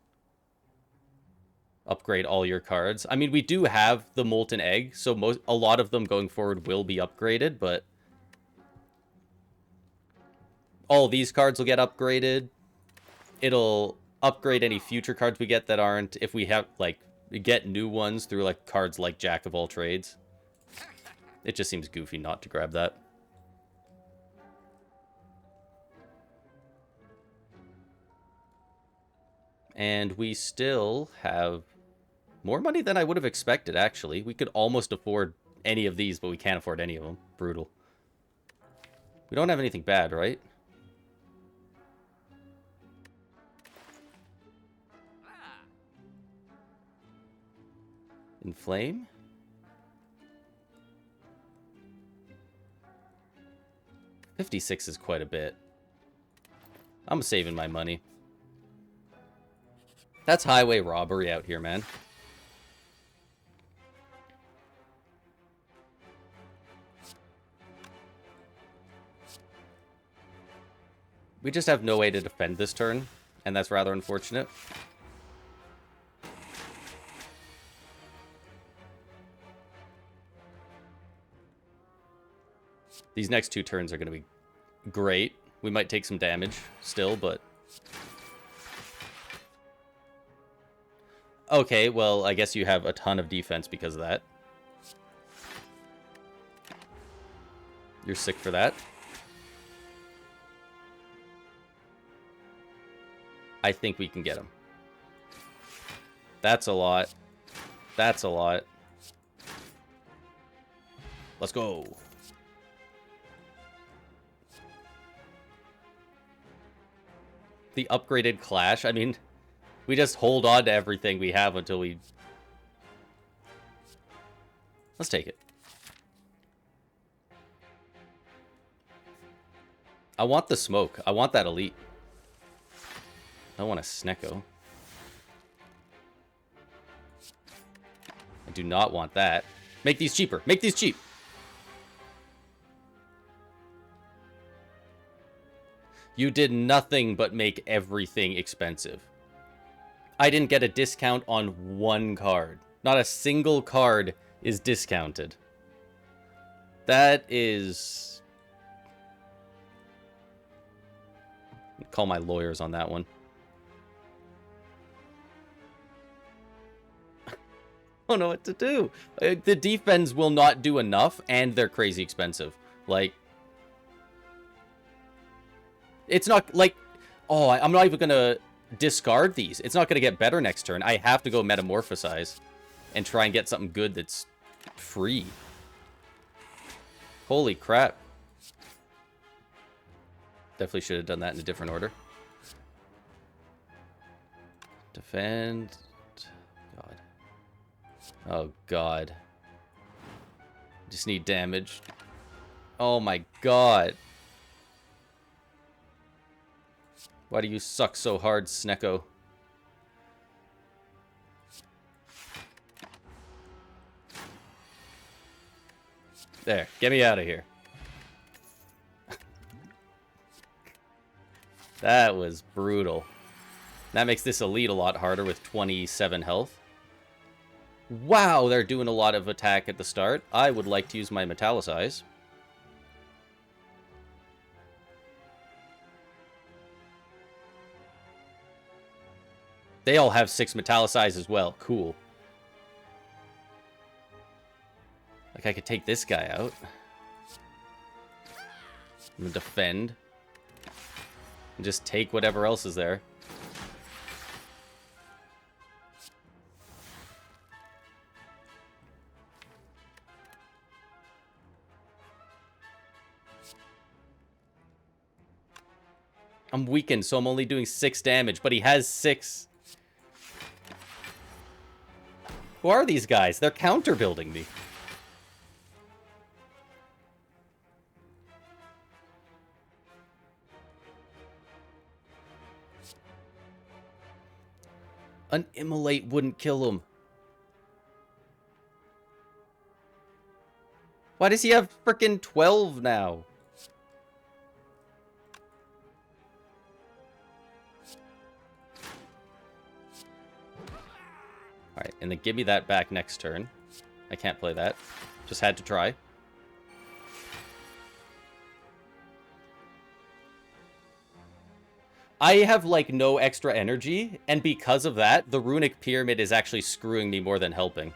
Upgrade all your cards. I mean, we do have the Molten Egg, so a lot of them going forward will be upgraded, but all these cards will get upgraded. It'll upgrade any future cards we get that aren't, if we have, like, get new ones through, like, cards like Jack of all trades. It just seems goofy not to grab that. And we still have more money than I would have expected, actually. We could almost afford any of these, but we can't afford any of them. Brutal. We don't have anything bad, right? Inflame? $56 is quite a bit. I'm saving my money. That's highway robbery out here, man. We just have no way to defend this turn, and that's rather unfortunate. These next 2 turns are going to be great. We might take some damage still, but... Okay, well, I guess you have a ton of defense because of that. You're sick for that. I think we can get him. That's a lot. That's a lot. Let's go. The upgraded Clash, I mean... We just hold on to everything we have until we... Let's take it. I want the smoke. I want that elite. I want a Snecko. I do not want that. Make these cheaper. Make these cheap. You did nothing but make everything expensive. I didn't get a discount on 1 card. Not a single card is discounted. That is... Call my lawyers on that one. I don't know what to do. The defense will not do enough, and they're crazy expensive. Like... It's not like... Oh, I'm not even gonna... discard these. It's not going to get better next turn. I have to go metamorphosize and try and get something good that's free. Holy crap. Definitely should have done that in a different order. Defend. God. Oh, God. Just need damage. Oh, my God. Why do you suck so hard, Snecko? There, get me out of here. That was brutal. That makes this elite a lot harder with 27 health. Wow, they're doing a lot of attack at the start. I would like to use my metallicize. They all have 6 metallicize as well. Cool. Like, I could take this guy out. I'm gonna defend. And just take whatever else is there. I'm weakened, so I'm only doing 6 damage, but he has 6. Who are these guys? They're counter-building me. An immolate wouldn't kill him. Why does he have frickin' 12 now? Alright, and then give me that back next turn. I can't play that. Just had to try. I have, like, no extra energy, and because of that, the runic pyramid is actually screwing me more than helping.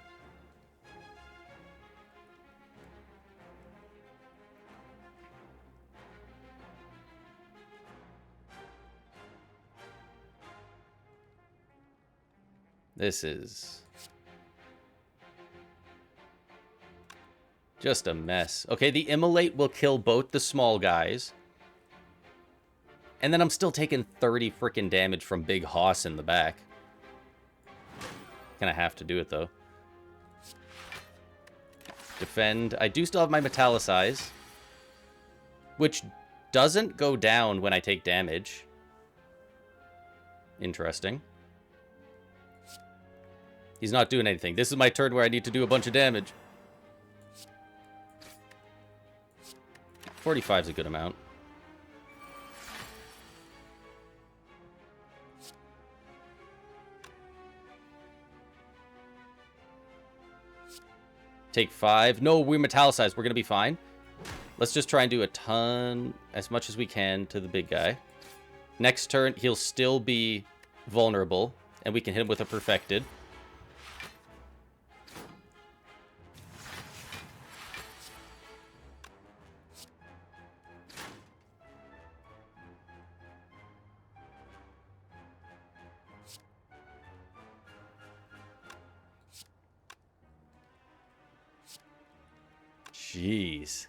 This is just a mess. Okay, the immolate will kill both the small guys. And then I'm still taking 30 freaking damage from Big Hoss in the back. Gonna have to do it, though. Defend. I do still have my metallicize, which doesn't go down when I take damage. Interesting. He's not doing anything. This is my turn where I need to do a bunch of damage. 45 is a good amount. Take 5. No, we're metallicized. We're going to be fine. Let's just try and do a ton, as much as we can, to the big guy. Next turn, he'll still be vulnerable, and we can hit him with a perfected. Jeez.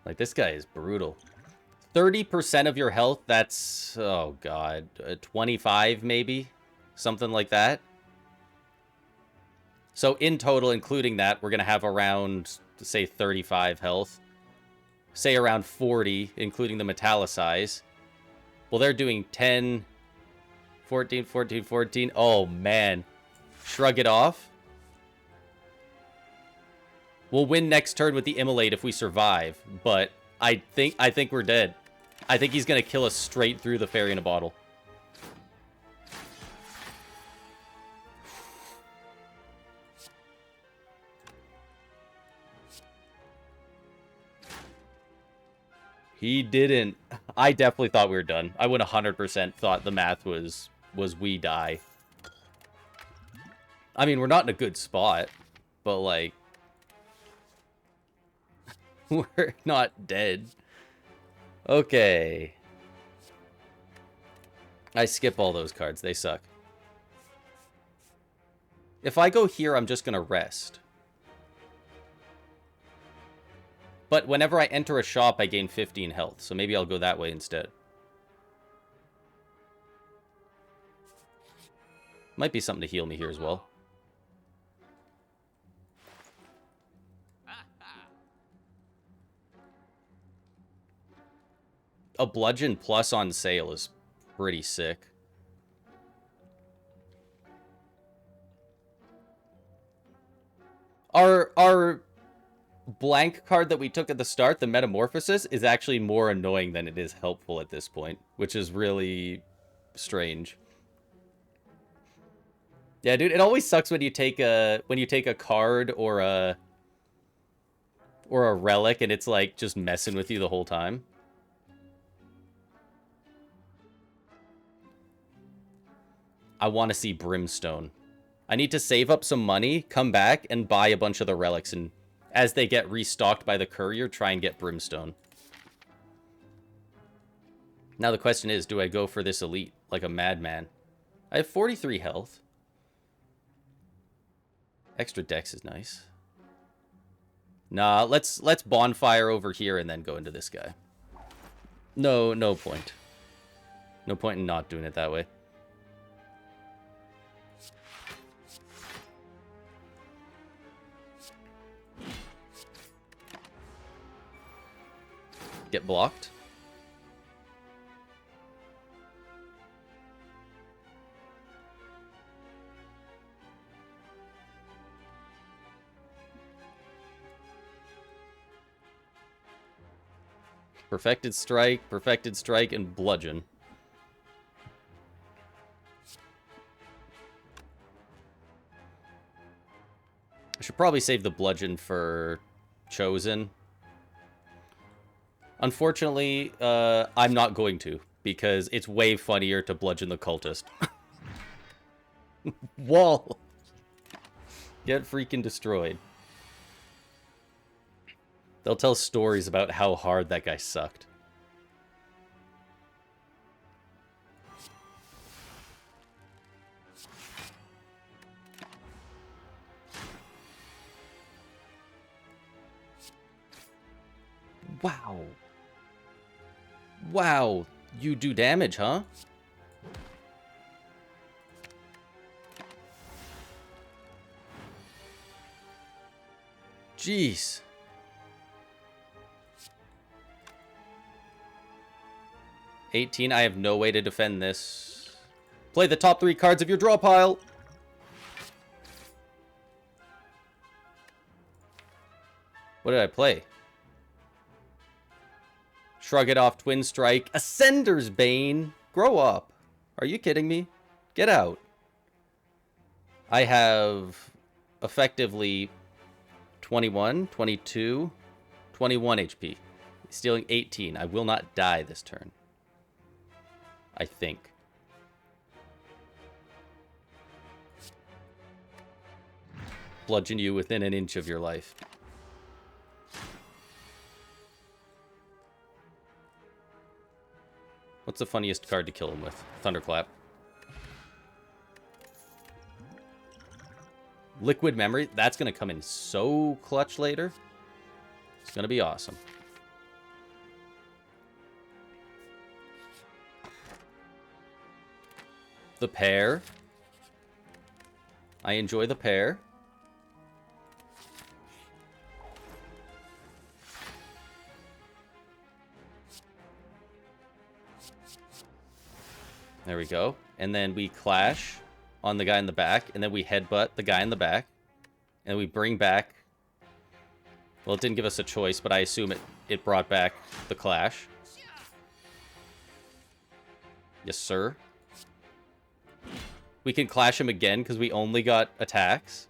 Like, this guy is brutal. 30% of your health, that's, oh god, 25 maybe? Something like that. So in total, including that, we're going to have around, say, 35 health. Say around 40, including the metallicize. Well, they're doing 10, 14, 14, 14. Oh, man. Shrug it off. We'll win next turn with the immolate if we survive, but I think we're dead. I think he's gonna kill us straight through the fairy in a bottle. He didn't. I definitely thought we were done. I would 100% thought the math was we die. I mean, we're not in a good spot, but like, we're not dead. Okay. I skip all those cards. They suck. If I go here, I'm just going to rest. But whenever I enter a shop, I gain 15 health. So maybe I'll go that way instead. Might be something to heal me here as well. A bludgeon plus on sale is pretty sick. Our blank card that we took at the start, the Metamorphosis, is actually more annoying than it is helpful at this point, which is really strange. Yeah, dude, it always sucks when you take a card or a relic and it's like just messing with you the whole time. I want to see Brimstone. I need to save up some money, come back, and buy a bunch of the relics, and as they get restocked by the courier, try and get Brimstone. Now the question is, do I go for this elite like a madman? I have 43 health. Extra dex is nice. Nah, let's bonfire over here and then go into this guy. No point. No point in not doing it that way. Get blocked. Perfected strike, and bludgeon. I should probably save the bludgeon for Chosen. Unfortunately, I'm not going to, because it's way funnier to bludgeon the cultist. Wall! Get freaking destroyed. They'll tell stories about how hard that guy sucked. Wow. Wow, you do damage, huh? Jeez. $18, I have no way to defend this. Play the top 3 cards of your draw pile. What did I play? Shrug it off, Twin Strike. Ascender's Bane. Grow up. Are you kidding me? Get out. I have effectively 21, 22, 21 HP. Stealing 18. I will not die this turn. I think. Bludgeon you within an inch of your life. What's the funniest card to kill him with? Thunderclap. Liquid Memory. That's going to come in so clutch later. It's going to be awesome. The pair. I enjoy the pair. There we go. And then we clash on the guy in the back, and then we headbutt the guy in the back, and we bring back... Well, it didn't give us a choice, but I assume it brought back the clash. Yes, sir. We can clash him again, because we only got attacks.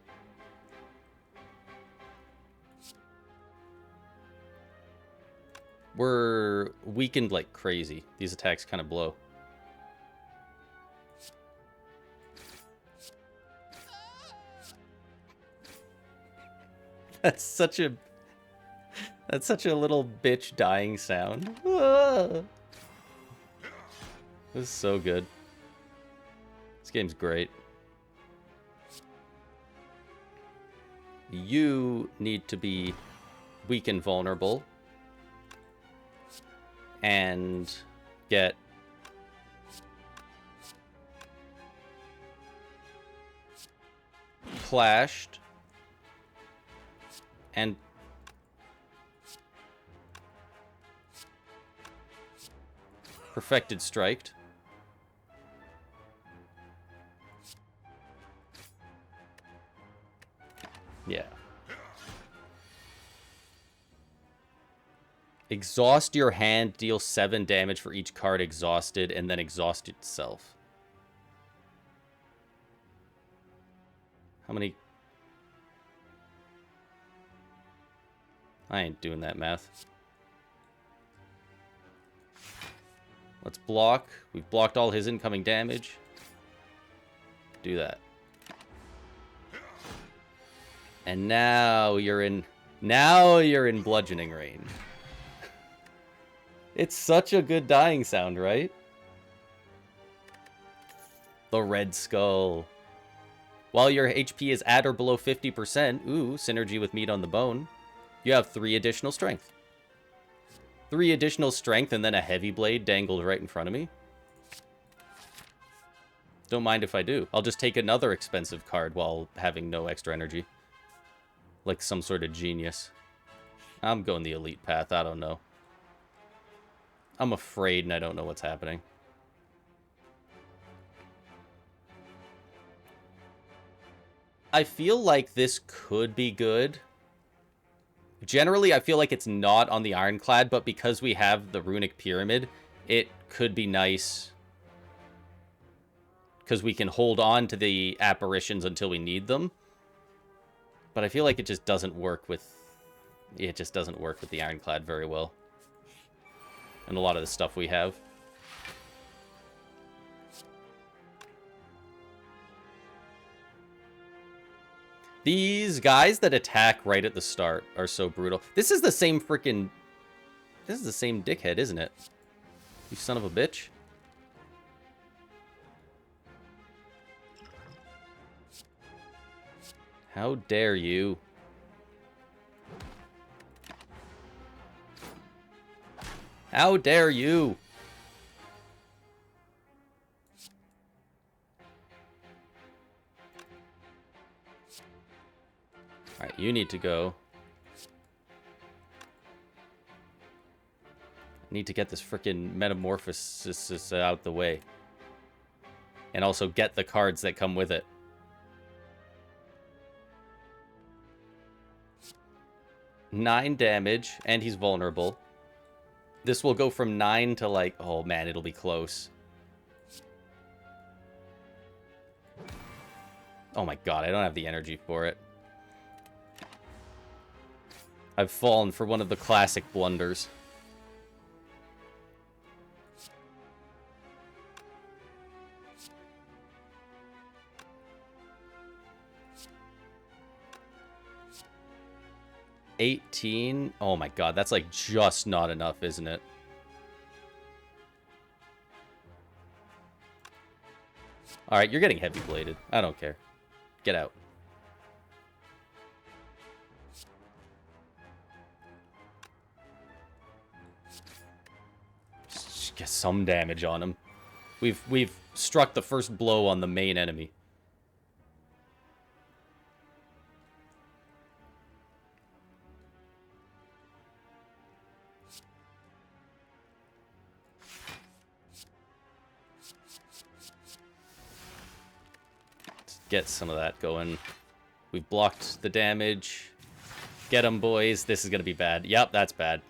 We're weakened like crazy. These attacks kind of blow. That's such a little bitch dying sound. Ah. This is so good. This game's great. You need to be weak and vulnerable and get clashed and perfected striked. Yeah. Exhaust your hand, deal 7 damage for each card exhausted, and then exhaust itself. How many? I ain't doing that math. Let's block. We've blocked all his incoming damage. Do that. And now you're in bludgeoning range. It's such a good dying sound, right? The Red Skull. While your HP is at or below 50%, ooh, synergy with meat on the bone, you have 3 additional strength. 3 additional strength and then a heavy blade dangled right in front of me. Don't mind if I do. I'll just take another expensive card while having no extra energy. Like some sort of genius. I'm going the elite path, I don't know. I'm afraid and I don't know what's happening. I feel like this could be good. Generally, I feel like it's not on the Ironclad, but because we have the Runic Pyramid, it could be nice. Because we can hold on to the apparitions until we need them. But I feel like it just doesn't work with... It just doesn't work with the Ironclad very well. And a lot of the stuff we have. These guys that attack right at the start are so brutal. This is the same freaking... This is the same dickhead, isn't it? You son of a bitch. How dare you? How dare you? Alright, you need to go. I need to get this frickin' metamorphosis out the way. And also get the cards that come with it. Nine damage, and he's vulnerable. This will go from 9 to like... Oh man, it'll be close. Oh my god, I don't have the energy for it. I've fallen for one of the classic blunders. $18. Oh my god, that's like just not enough, isn't it? Alright, you're getting heavy bladed. I don't care. Get out. Just get some damage on him. We've struck the first blow on the main enemy. Get some of that going. We've blocked the damage. Get them, boys. This is going to be bad. Yep, that's bad.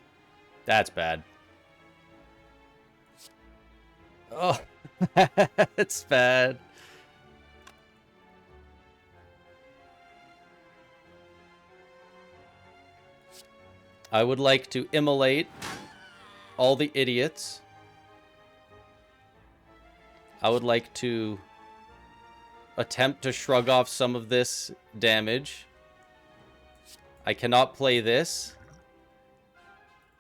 That's bad. Oh, it's bad. I would like to immolate all the idiots. I would like to attempt to shrug off some of this damage. I cannot play this.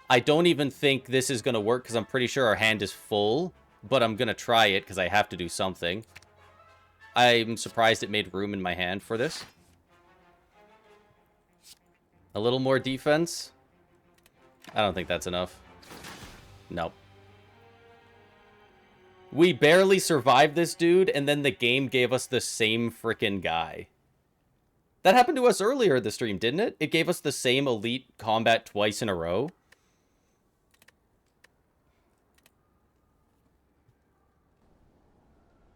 I don't even think this is going to work because I'm pretty sure our hand is full. But I'm going to try it because I have to do something. I'm surprised it made room in my hand for this. A little more defense. I don't think that's enough. Nope. We barely survived this dude, and then the game gave us the same frickin' guy. That happened to us earlier in the stream, didn't it? It gave us the same elite combat twice in a row.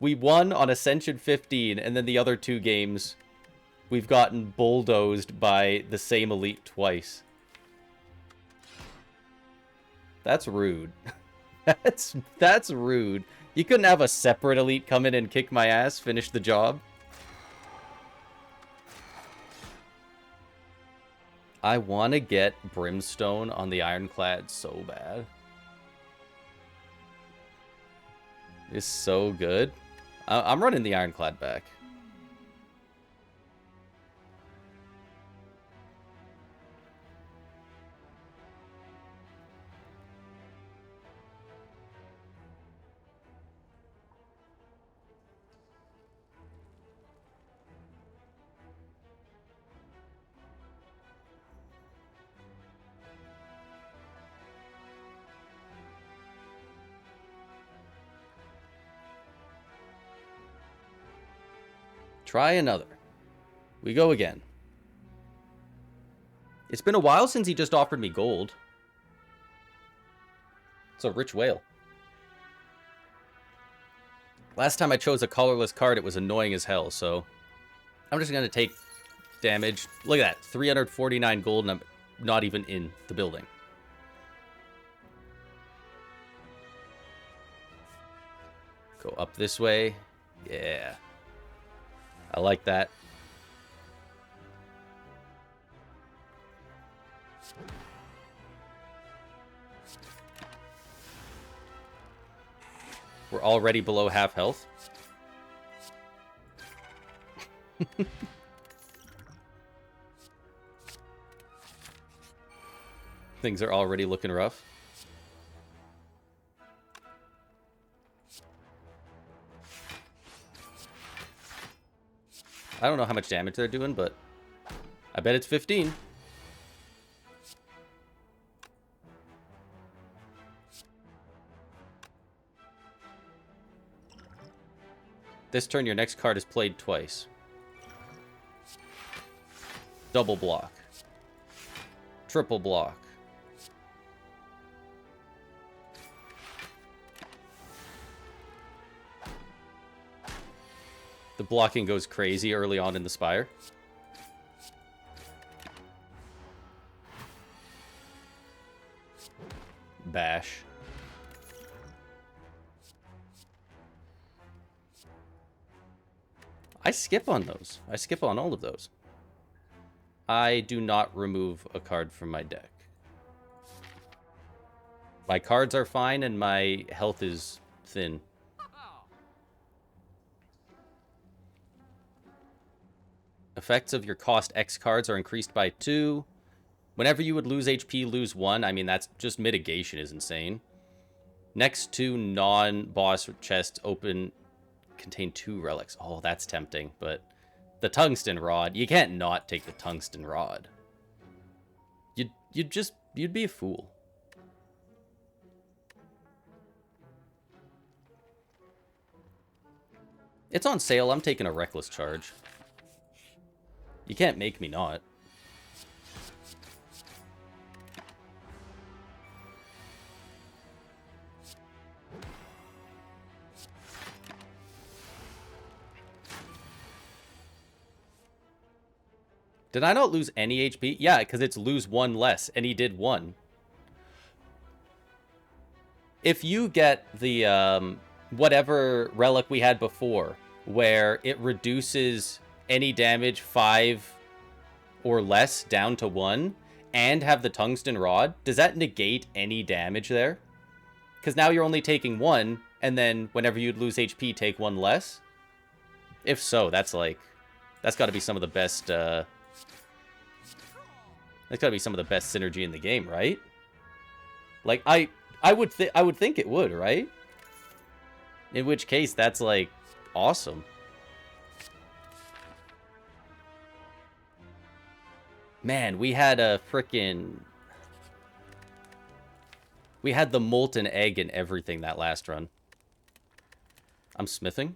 We won on Ascension 15, and then the other 2 games, we've gotten bulldozed by the same elite twice. That's rude. That's rude. You couldn't have a separate elite come in and kick my ass, finish the job? I want to get Brimstone on the Ironclad so bad. It's so good. I'm running the Ironclad back. Try another. We go again. It's been a while since he just offered me gold. It's a rich whale. Last time I chose a colorless card, it was annoying as hell, so I'm just going to take damage. Look at that, 349 gold, and I'm not even in the building. Go up this way. Yeah. I like that. We're already below half health. Things are already looking rough. I don't know how much damage they're doing, but I bet it's 15. This turn, your next card is played twice. Double block. Triple block. The blocking goes crazy early on in the Spire. Bash. I skip on those. I skip on all of those. I do not remove a card from my deck. My cards are fine and my health is thin. Effects of your cost X cards are increased by 2. Whenever you would lose HP, lose 1. I mean, that's just mitigation is insane. Next 2 non-boss chests open contain 2 relics. Oh, that's tempting, but the tungsten rod, you can't not take the tungsten rod. You'd be a fool. It's on sale. I'm taking a reckless charge. You can't make me not. Did I not lose any HP? Yeah, because it's lose 1 less, and he did 1. If you get the whatever relic we had before, where it reduces any damage 5 or less down to 1, and have the tungsten rod, does that negate any damage there? Because now you're only taking 1, and then whenever you'd lose HP, take 1 less? If so, that's got to be some of the best, that's got to be some of the best synergy in the game, right? Like, I would think it would, right? In which case, that's, like, awesome. Man, we had a frickin'... We had the molten egg and everything that last run. I'm smithing.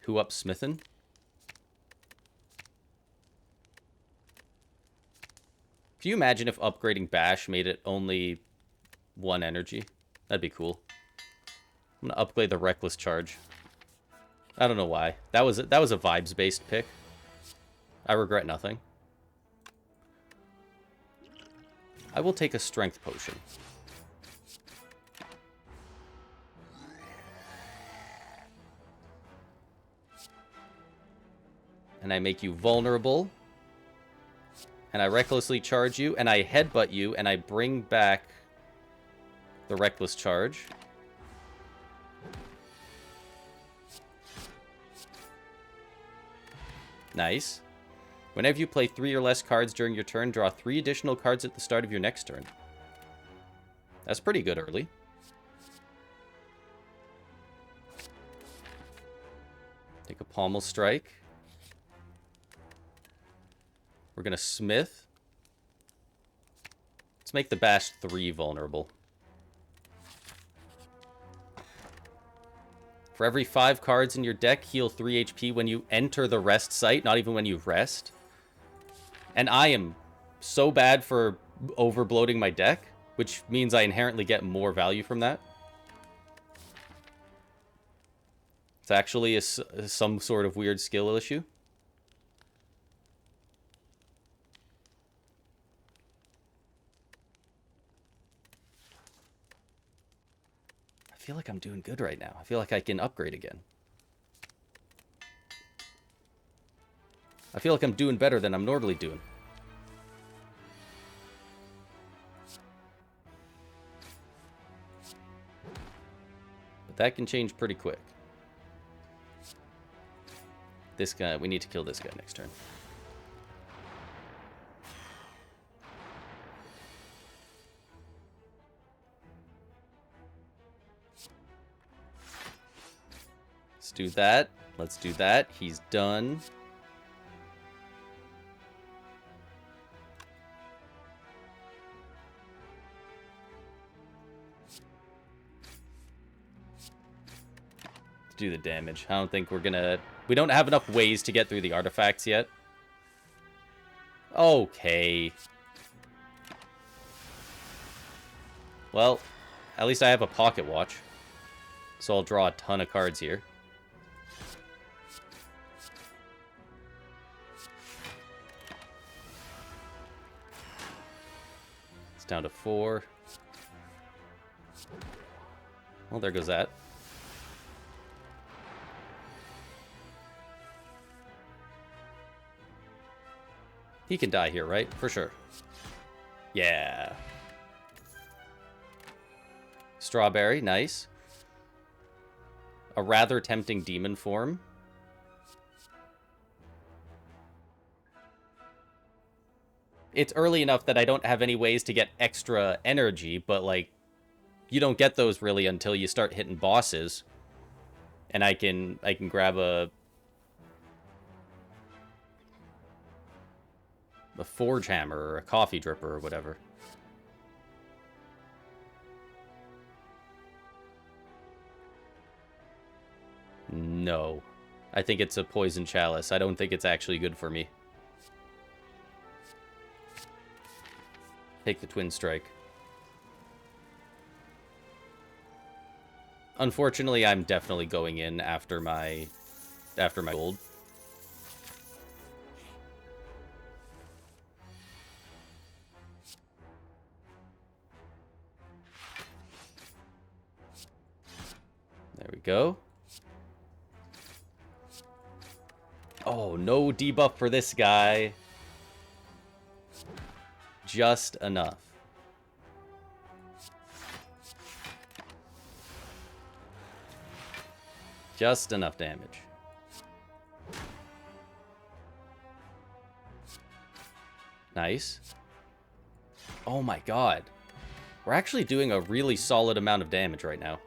Who up smithing? Can you imagine if upgrading Bash made it only 1 energy? That'd be cool. I'm gonna upgrade the Reckless Charge. I don't know why. That was a vibes-based pick. I regret nothing. I will take a strength potion. And I make you vulnerable. And I recklessly charge you, and I headbutt you, and I bring back the reckless charge. Nice. Whenever you play 3 or less cards during your turn, draw 3 additional cards at the start of your next turn. That's pretty good early. Take a pommel strike. We're going to smith. Let's make the bash 3 vulnerable. For every 5 cards in your deck, heal 3 HP when you enter the rest site, not even when you rest. And I am so bad for overbloating my deck, which means I inherently get more value from that. It's actually some sort of weird skill issue. I feel like I'm doing good right now. I feel like I can upgrade again. I feel like I'm doing better than I'm normally doing. But that can change pretty quick. This guy, we need to kill this guy next turn. Let's do that. Let's do that. He's done. Let's do the damage. I don't think we're gonna... We don't have enough ways to get through the artifacts yet. Okay. Well, at least I have a pocket watch. So I'll draw a ton of cards here. It's down to 4. Well, there goes that. He can die here, right? For sure. Yeah. Strawberry, nice. A rather tempting demon form. It's early enough that I don't have any ways to get extra energy, but, like, you don't get those really until you start hitting bosses. And I can grab a forge hammer or a coffee dripper or whatever. No. I think it's a poison chalice. I don't think it's actually good for me. Take the twin strike. Unfortunately, I'm definitely going in after my gold. There we go. Oh, no debuff for this guy. Just enough. Just enough damage. Nice. Oh my god. We're actually doing a really solid amount of damage right now.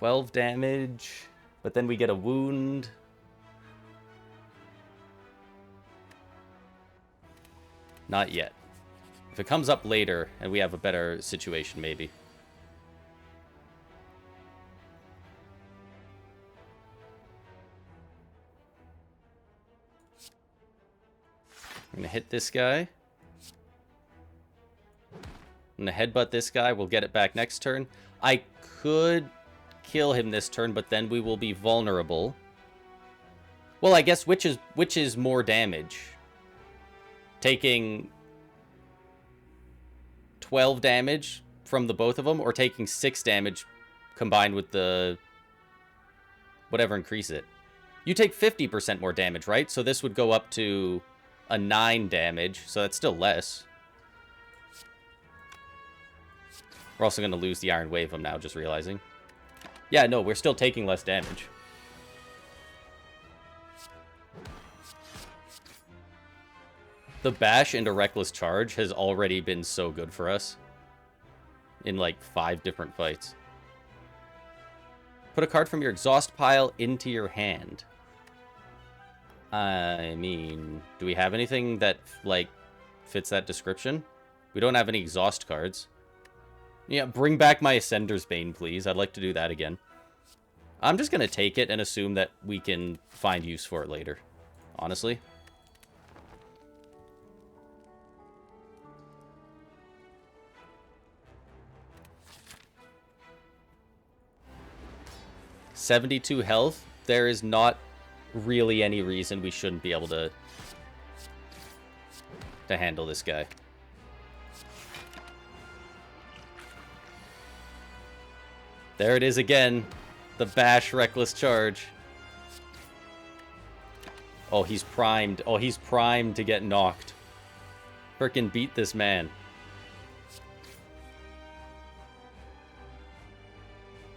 $12 damage, but then we get a wound. Not yet. If it comes up later and we have a better situation, maybe. I'm gonna hit this guy. I'm gonna headbutt this guy. We'll get it back next turn. I could kill him this turn, but then we will be vulnerable. Well, I guess which is more damage? Taking 12 damage from the both of them, or taking 6 damage combined with the whatever increase it. You take 50% more damage, right? So this would go up to a 9 damage, so that's still less. We're also going to lose the Iron Wave, I'm now just realizing. Yeah, no, we're still taking less damage. The Bash into Reckless Charge has already been so good for us. In like 5 different fights. Put a card from your exhaust pile into your hand. I mean, do we have anything that, like, fits that description? We don't have any exhaust cards. Yeah, bring back my Ascender's Bane, please. I'd like to do that again. I'm just going to take it and assume that we can find use for it later. Honestly. $72 health. There is not really any reason we shouldn't be able to handle this guy. There it is again. The Bash Reckless Charge. Oh, he's primed. Oh, he's primed to get knocked. Frickin' beat this man.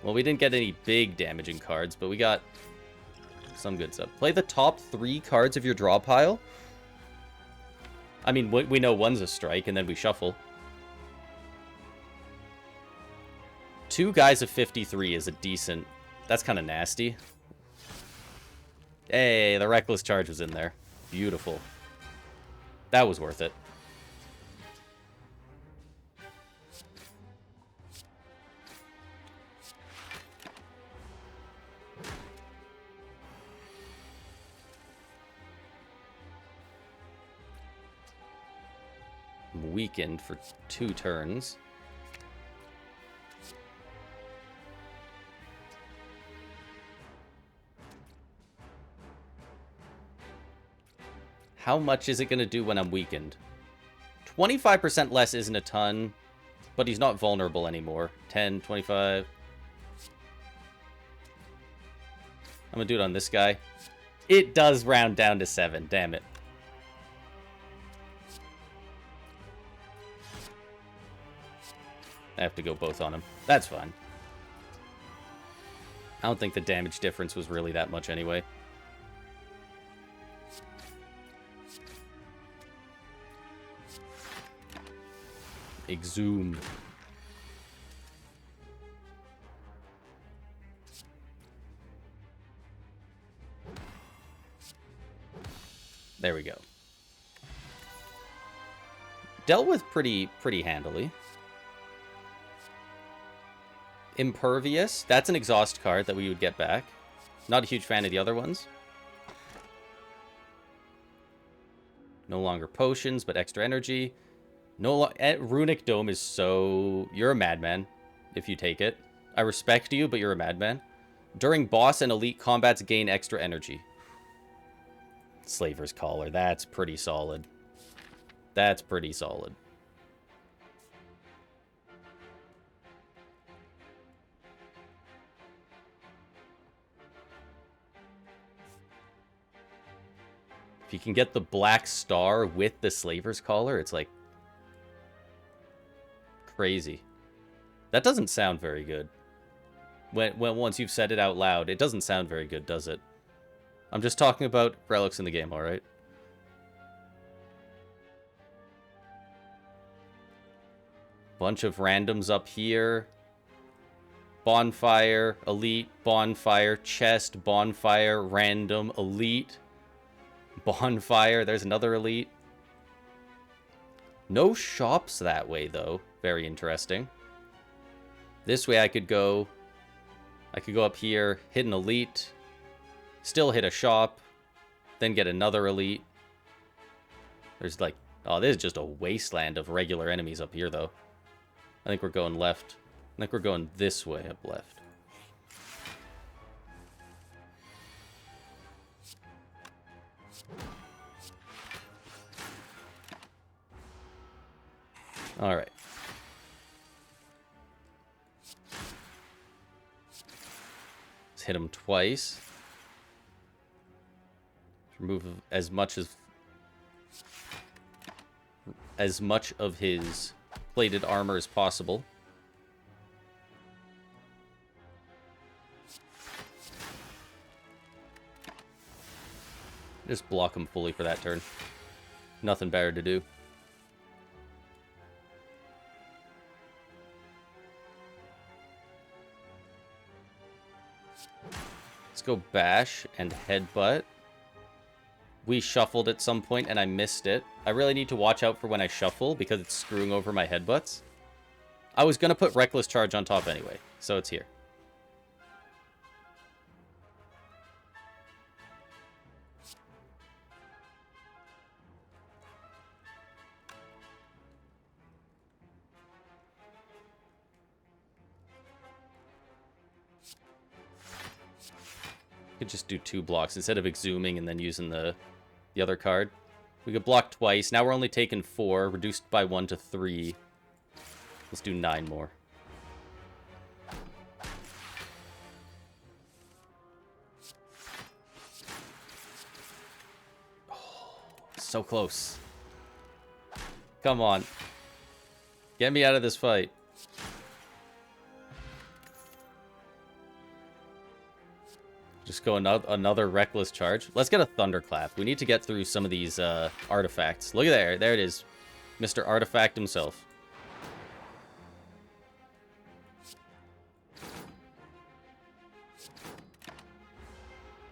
Well, we didn't get any big damaging cards, but we got some good stuff. Play the top 3 cards of your draw pile. I mean, we know one's a strike, and then we shuffle. 2 guys of 53 is a decent... That's kind of nasty. Hey, the Reckless Charge was in there. Beautiful. That was worth it. Weakened for 2 turns. How much is it going to do when I'm weakened? 25% less isn't a ton, but he's not vulnerable anymore. 10, 25. I'm going to do it on this guy. It does round down to 7. Damn it. I have to go both on him. That's fine. I don't think the damage difference was really that much anyway. Exhume. There we go. Dealt with pretty handily. Impervious. That's an exhaust card that we would get back. Not a huge fan of the other ones. No longer potions, but extra energy. Runic Dome is so... You're a madman if you take it. I respect you, but you're a madman. During boss and elite combats, gain extra energy. Slaver's Collar. That's pretty solid. That's pretty solid. If you can get the Black Star with the Slaver's Collar, it's like... crazy. That doesn't sound very good. When once you've said it out loud, it doesn't sound very good, does it? I'm just talking about relics in the game, alright? Bunch of randoms up here. Bonfire, elite, bonfire, chest, bonfire, random, elite. Bonfire, there's another elite. No shops that way, though. Very interesting. This way I could go up here, hit an elite, still hit a shop, then get another elite. There's like, oh, this is just a wasteland of regular enemies up here, though. I think we're going left. I think we're going this way up left. Alright. Let's hit him twice. Remove as much of his plated armor as possible. Just block him fully for that turn. Nothing better to do. Let's go bash and headbutt. We shuffled at some point and I missed it. I really need to watch out for when I shuffle because it's screwing over my headbutts. I was going to put Reckless Charge on top anyway, so it's here. Could just do 2 blocks instead of exhuming and then using the other card. We could block twice. Now we're only taking 4, reduced by 1 to 3. Let's do 9 more. Oh, so close. Come on. Get me out of this fight. Just go another Reckless Charge. Let's get a Thunderclap. We need to get through some of these artifacts. Look at there. There it is. Mr. Artifact himself.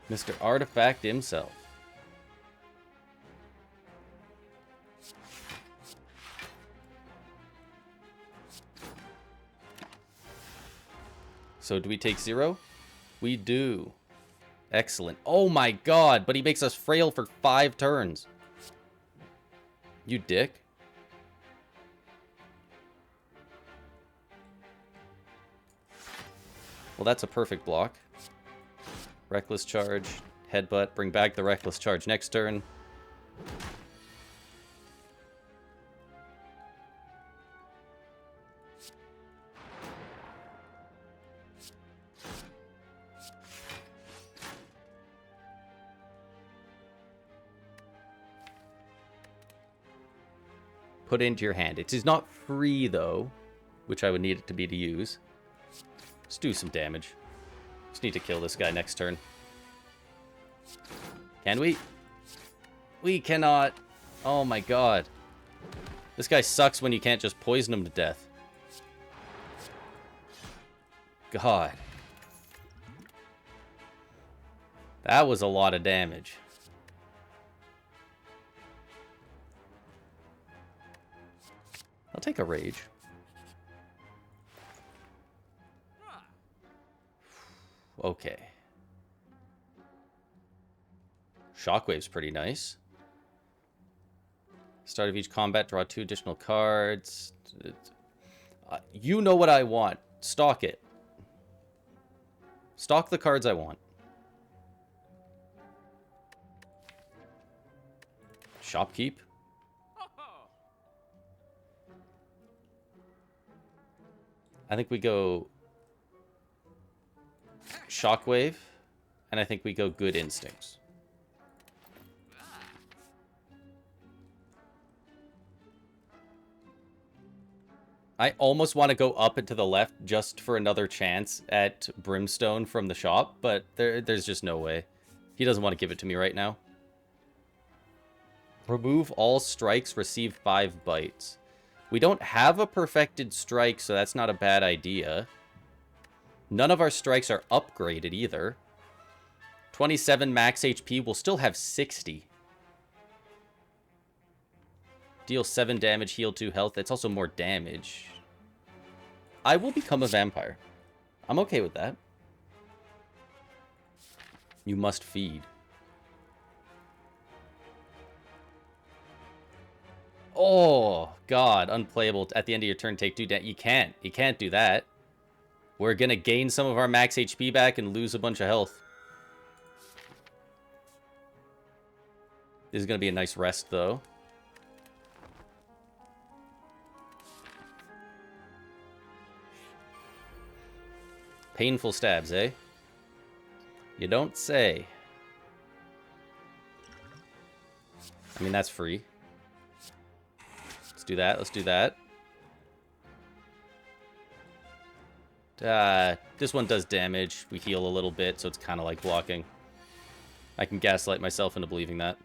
Mr. Artifact himself. So do we take 0? We do. Excellent. Oh my god, but he makes us frail for 5 turns. You dick. Well, that's a perfect block. Reckless Charge, headbutt, bring back the Reckless Charge next turn. Put into your hand. It is not free, though, which I would need it to be to use. Let's do some damage. Just need to kill this guy next turn. Can we? We cannot. Oh my god. This guy sucks when you can't just poison him to death. God. That was a lot of damage. I'll take a rage. Okay. Shockwave's pretty nice. Start of each combat, draw 2 additional cards. You know what I want. Stock it. Stock the cards I want. Shopkeep. I think we go Shockwave, and I think we go Good Instincts. I almost want to go up and to the left just for another chance at Brimstone from the shop, but there's just no way. He doesn't want to give it to me right now. Remove all strikes, receive 5 bites. We don't have a perfected strike, so that's not a bad idea. None of our strikes are upgraded either. 27 max HP, we'll still have 60. Deal 7 damage, heal 2 health. That's also more damage. I will become a vampire. I'm okay with that. You must feed. Oh, God. Unplayable. At the end of your turn, take 2 damage. You can't. You can't do that. We're going to gain some of our max HP back and lose a bunch of health. This is going to be a nice rest, though. Painful stabs, eh? You don't say. I mean, that's free. Let's do that. Let's do that. This one does damage. We heal a little bit, so it's kind of like blocking. I can gaslight myself into believing that.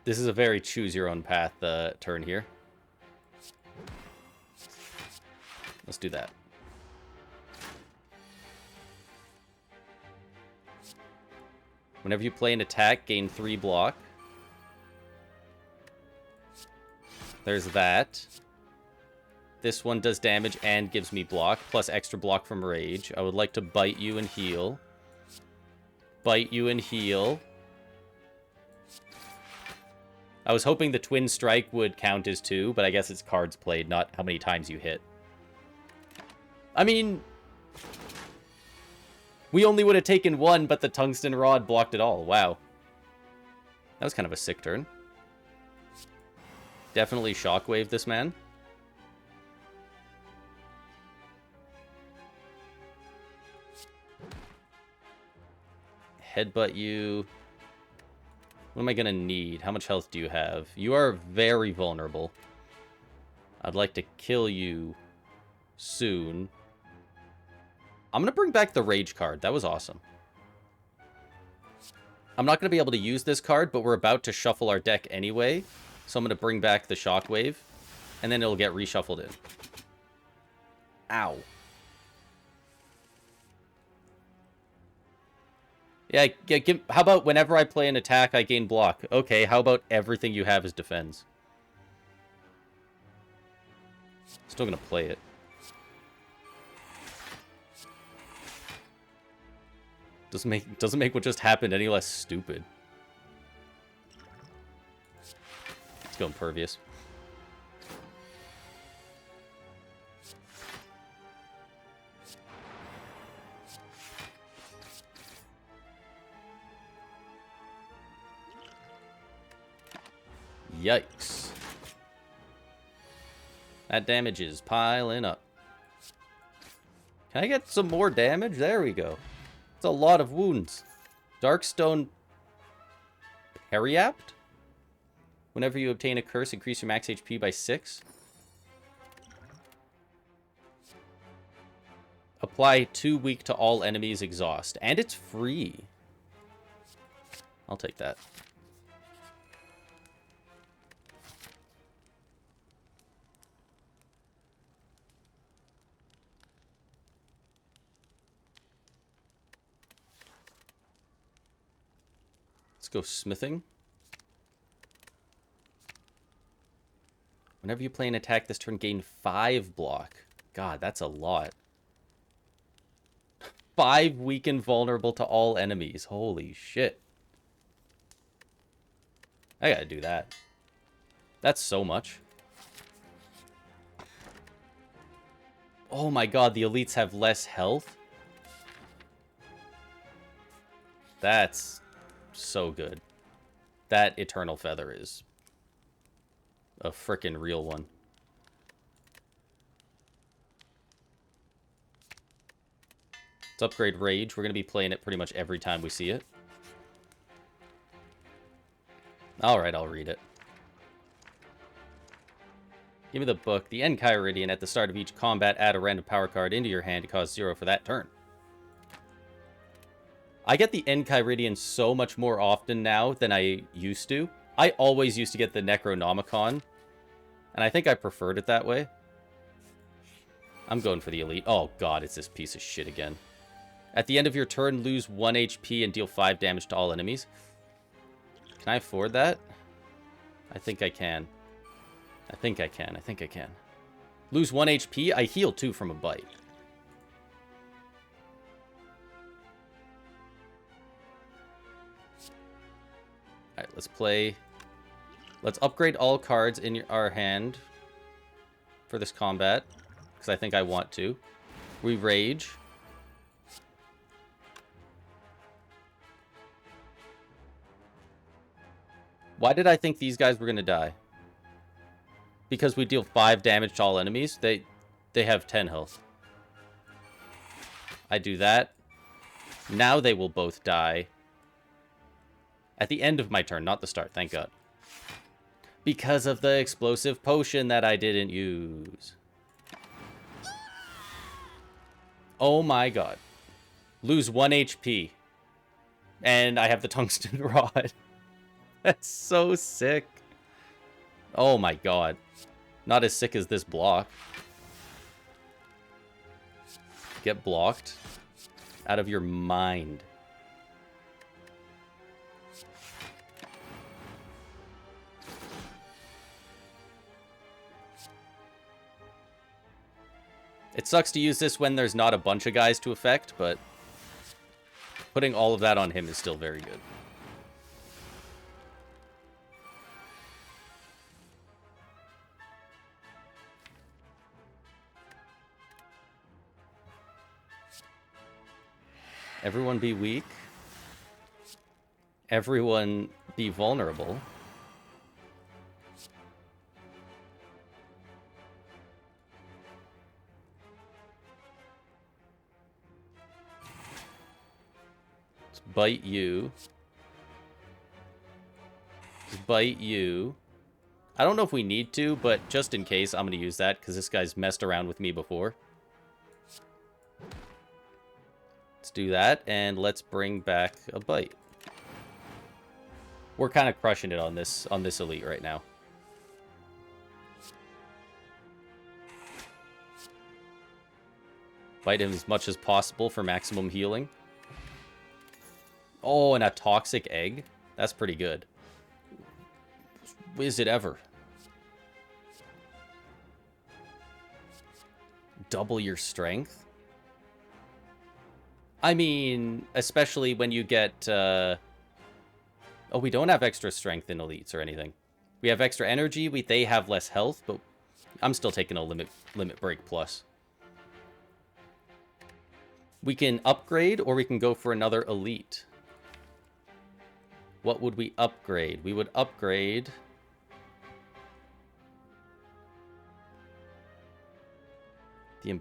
This is a very choose-your-own-path turn here. Let's do that. Whenever you play an attack, gain 3 block. There's that. This one does damage and gives me block, plus extra block from rage. I would like to bite you and heal. Bite you and heal. I was hoping the twin strike would count as 2, but I guess it's cards played, not how many times you hit. I mean, we only would have taken 1, but the tungsten rod blocked it all. Wow. That was kind of a sick turn. Definitely shockwave this man. Headbutt you. What am I going to need? How much health do you have? You are very vulnerable. I'd like to kill you soon. I'm going to bring back the rage card. That was awesome. I'm not going to be able to use this card, but we're about to shuffle our deck anyway. So I'm going to bring back the shockwave, and then it'll get reshuffled in. Ow. Yeah, how about whenever I play an attack, I gain block? Okay, how about everything you have is defense? Still gonna play it. Doesn't make what just happened any less stupid. Let's go impervious. Yikes. That damage is piling up. Can I get some more damage? There we go. It's a lot of wounds. Darkstone Periapt? Whenever you obtain a curse, increase your max HP by 6. Apply 2 weak to all enemies exhaust. And it's free. I'll take that. Let's go smithing. Whenever you play an attack this turn, gain 5 block. God, that's a lot. 5 weaken vulnerable to all enemies. Holy shit. I gotta do that. That's so much. Oh my god, the elites have less health? That's so good. That Eternal Feather is a frickin' real one. Let's upgrade Rage. We're going to be playing it pretty much every time we see it. Alright, I'll read it. Give me the book. The Enchiridion. At the start of each combat, add a random power card into your hand to cause 0 for that turn. I get the Enchiridion so much more often now than I used to. I always used to get the Necronomicon, and I think I preferred it that way. I'm going for the Elite. Oh god, it's this piece of shit again. At the end of your turn, lose 1 HP and deal 5 damage to all enemies. Can I afford that? I think I can. I think I can. I think I can. Lose 1 HP? I heal 2 from a bite. Alright, let's play. Let's upgrade all cards in our hand for this combat, because I think I want to. We Rage. Why did I think these guys were going to die? because we deal 5 damage to all enemies, they have 10 health. I do that. Now they will both die. At the end of my turn, not the start, thank God. Because of the explosive potion that I didn't use. Oh my God. Lose 1 HP. And I have the tungsten rod. That's so sick. Oh my God. Not as sick as this block. Get blocked. Out of your mind. It sucks to use this when there's not a bunch of guys to affect, but putting all of that on him is still very good. Everyone be weak. Everyone be vulnerable. Let's bite you. Let's bite you. I don't know if we need to, but just in case, I'm going to use that because this guy's messed around with me before. Let's do that, and let's bring back a bite. We're kind of crushing it on this elite right now. Bite him as much as possible for maximum healing. Oh, and a toxic egg. That's pretty good. Is it ever? Double your strength? I mean, especially when you get... Oh, we don't have extra strength in elites or anything. We have extra energy. They have less health, but I'm still taking a limit break plus. We can upgrade, or we can go for another elite. What would we upgrade? We would upgrade... the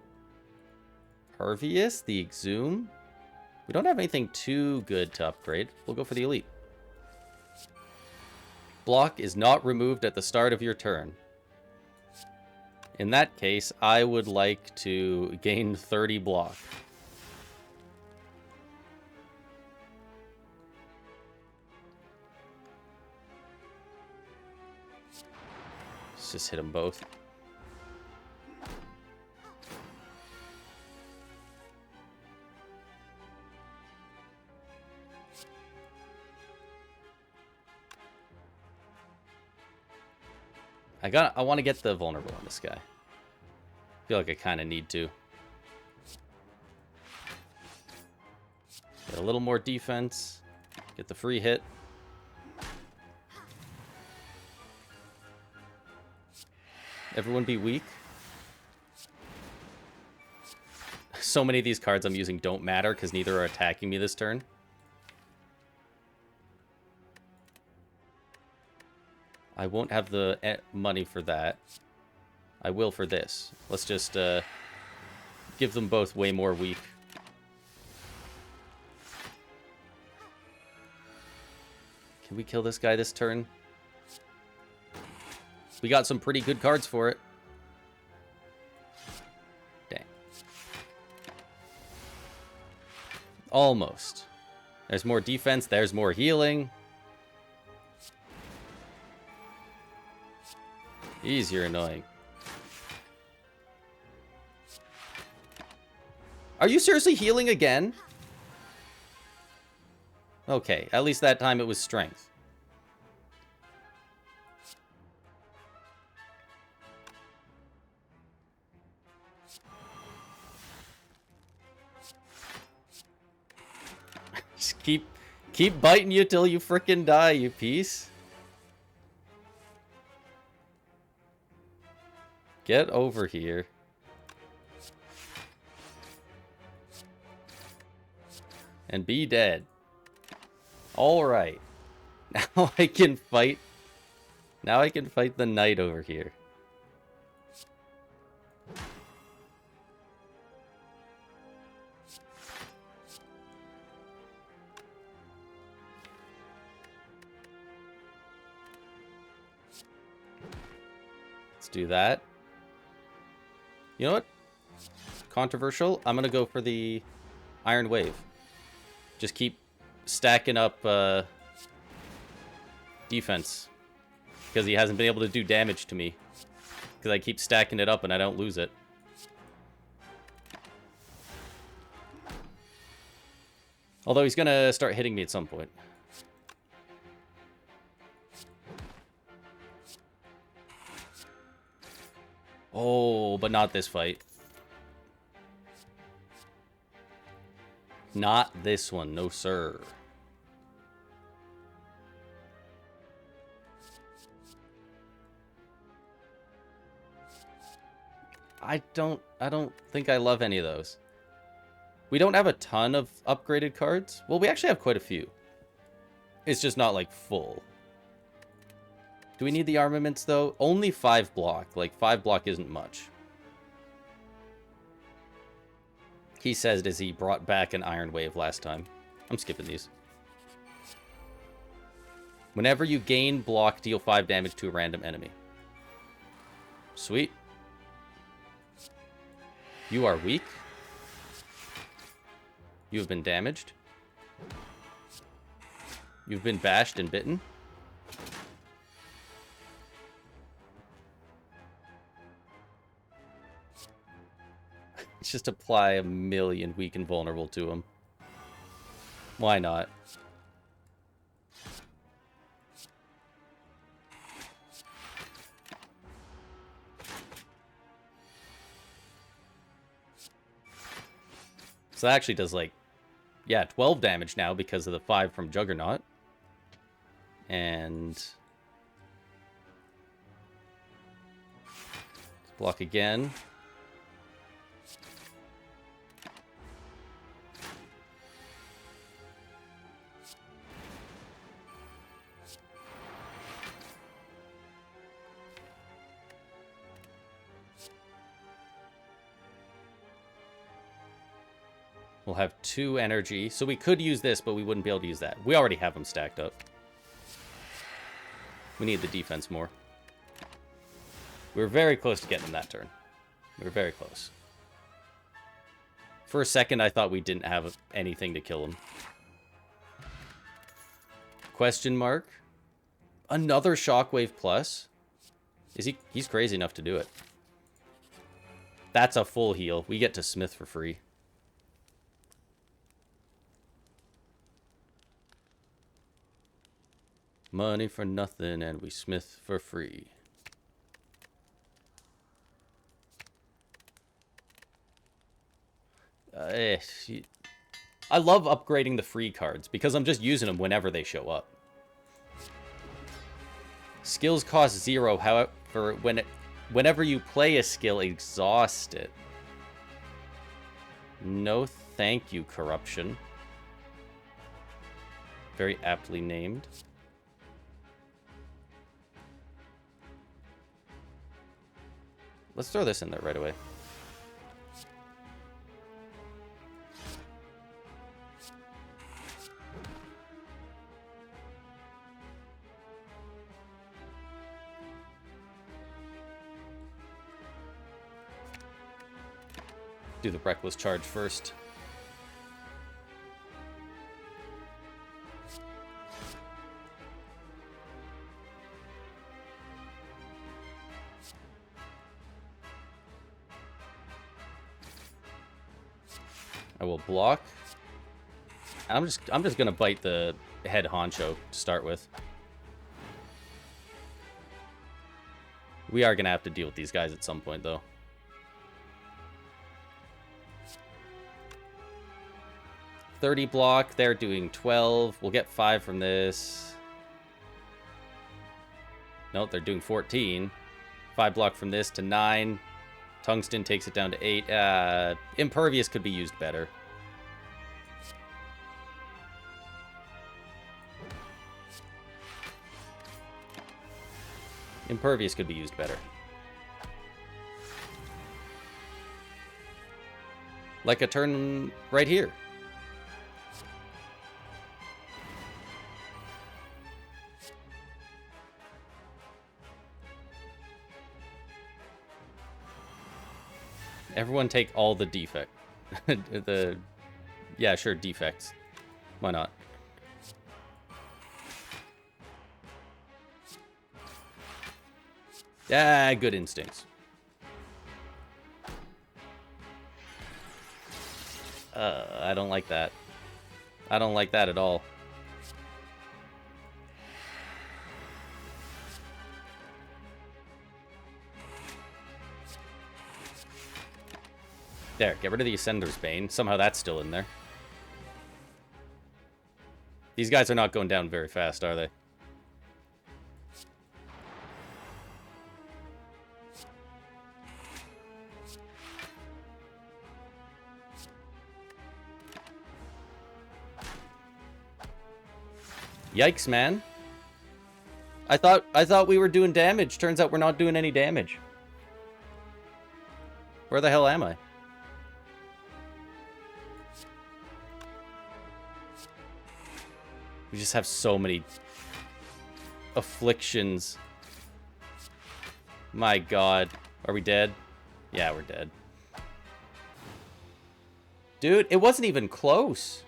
Impervious? The Exhume? We don't have anything too good to upgrade. We'll go for the elite. Block is not removed at the start of your turn. In that case, I would like to gain 30 block. Let's just hit them both. I want to get the vulnerable on this guy. I feel like I kind of need to. Get a little more defense. Get the free hit. Everyone be weak. So many of these cards I'm using don't matter because neither are attacking me this turn. I won't have the money for that. I will for this. Let's just give them both way more weak. Can we kill this guy this turn? We got some pretty good cards for it. Dang. Almost. There's more defense. There's more healing. Jeez, you're annoying. Are you seriously healing again? Okay, at least that time it was strength. Just keep biting you till you frickin' die, you piece. Get over here. And be dead. Alright. Now I can fight. Now I can fight the knight over here. Let's do that. You know what? Controversial. I'm going to go for the Iron Wave. Just keep stacking up defense. Because he hasn't been able to do damage to me. Because I keep stacking it up and I don't lose it. Although he's going to start hitting me at some point. Oh, but not this fight. Not this one, no sir. I don't think I love any of those. We don't have a ton of upgraded cards. Well, we actually have quite a few. It's just not, like, full. Do we need the armaments, though? Only 5 block. Like, 5 block isn't much. He says as he brought back an Iron Wave last time. I'm skipping these. Whenever you gain block, deal 5 damage to a random enemy. Sweet. You are weak. You have been damaged. You've been bashed and bitten. Just apply a million weak and vulnerable to him. Why not? So that actually does, like, yeah, 12 damage now because of the 5 from Juggernaut. And block again. We'll have 2 energy. So we could use this, but we wouldn't be able to use that. We already have them stacked up. We need the defense more. We were very close to getting that turn. We were very close. For a second, I thought we didn't have anything to kill him. Question mark? Another Shockwave plus? He's crazy enough to do it. That's a full heal. We get to Smith for free. Money for nothing, and we Smith for free. I love upgrading the free cards, because I'm just using them whenever they show up. Skills cost 0, however, whenever you play a skill, exhaust it. No thank you, Corruption. Very aptly named. Let's throw this in there right away. Do the Reckless Charge first. I will block. I'm just gonna bite the head honcho to start with. We are gonna have to deal with these guys at some point, though. $30 block. They're doing 12. We'll get 5 from this. Nope, they're doing 14. 5 block from this to 9. Tungsten takes it down to 8. Impervious could be used better. Impervious could be used better. Like a turn right here. Everyone take all the defect. Yeah, sure, defects. Why not? Yeah, good instincts. I don't like that. I don't like that at all. There, get rid of the Ascender's Bane. Somehow that's still in there. These guys are not going down very fast, are they? Yikes, man. I thought we were doing damage. Turns out we're not doing any damage. Where the hell am I? We just have so many afflictions. My god. Are we dead? Yeah, we're dead. Dude, it wasn't even close.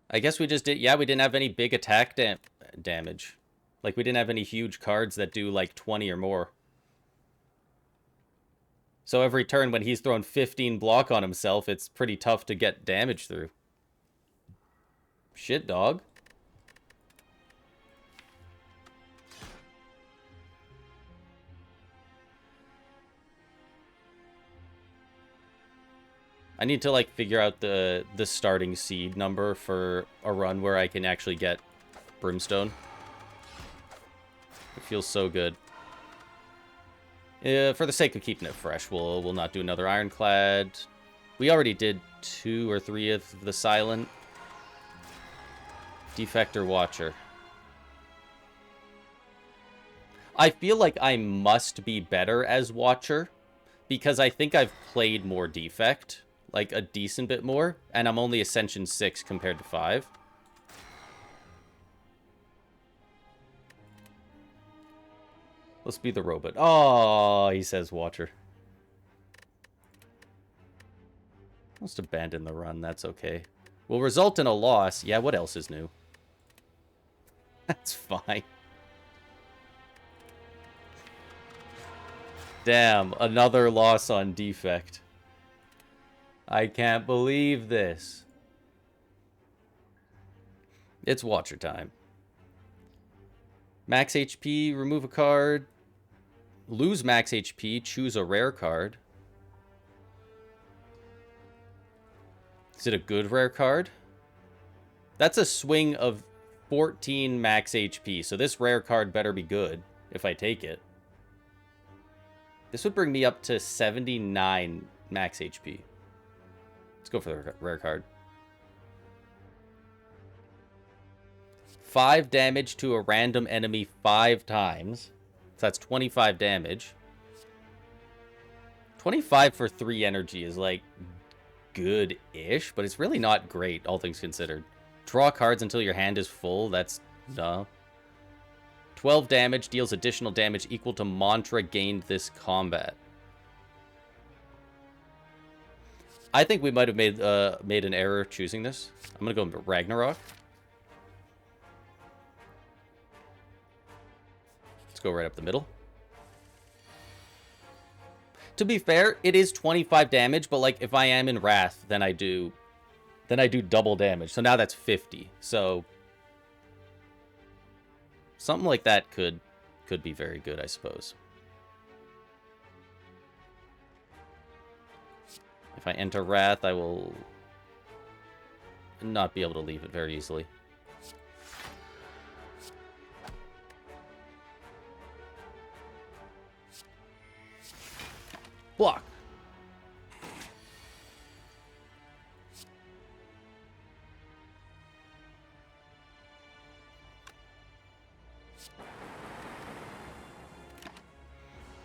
I guess we just did... Yeah, we didn't have any big attack damage. Like, we didn't have any huge cards that do, like, 20 or more. So every turn when he's thrown 15 block on himself, it's pretty tough to get damage through. Shit, dog. I need to, like, figure out the starting seed number for a run where I can actually get Brimstone. It feels so good. For the sake of keeping it fresh, we'll not do another Ironclad. We already did 2 or 3 of the Silent. Defector Watcher. I feel like I must be better as Watcher, because I think I've played more Defect. Like, a decent bit more, and I'm only Ascension 6 compared to 5. Let's be the robot. Oh, he says Watcher. Must abandon the run, that's okay. Will result in a loss. Yeah, what else is new? That's fine. Damn, another loss on Defect. I can't believe this. It's Watcher time. Max HP, remove a card. Lose max HP, choose a rare card. Is it a good rare card? That's a swing of 14 max HP, so this rare card better be good if I take it. This would bring me up to 79 max HP. Let's go for the rare card. 5 damage to a random enemy 5 times. So that's 25 damage. 25 for 3 energy is, like, good-ish, but it's really not great, all things considered. Draw cards until your hand is full. That's... no. 12 damage deals additional damage equal to mantra gained this combat. I think we might have made an error choosing this. I'm going to go with Ragnarok. Let's go right up the middle. To be fair, it is 25 damage, but like if I am in Wrath, then I do double damage. So now that's 50. So something like that could be very good, I suppose. If I enter Wrath, I will not be able to leave it very easily. Block.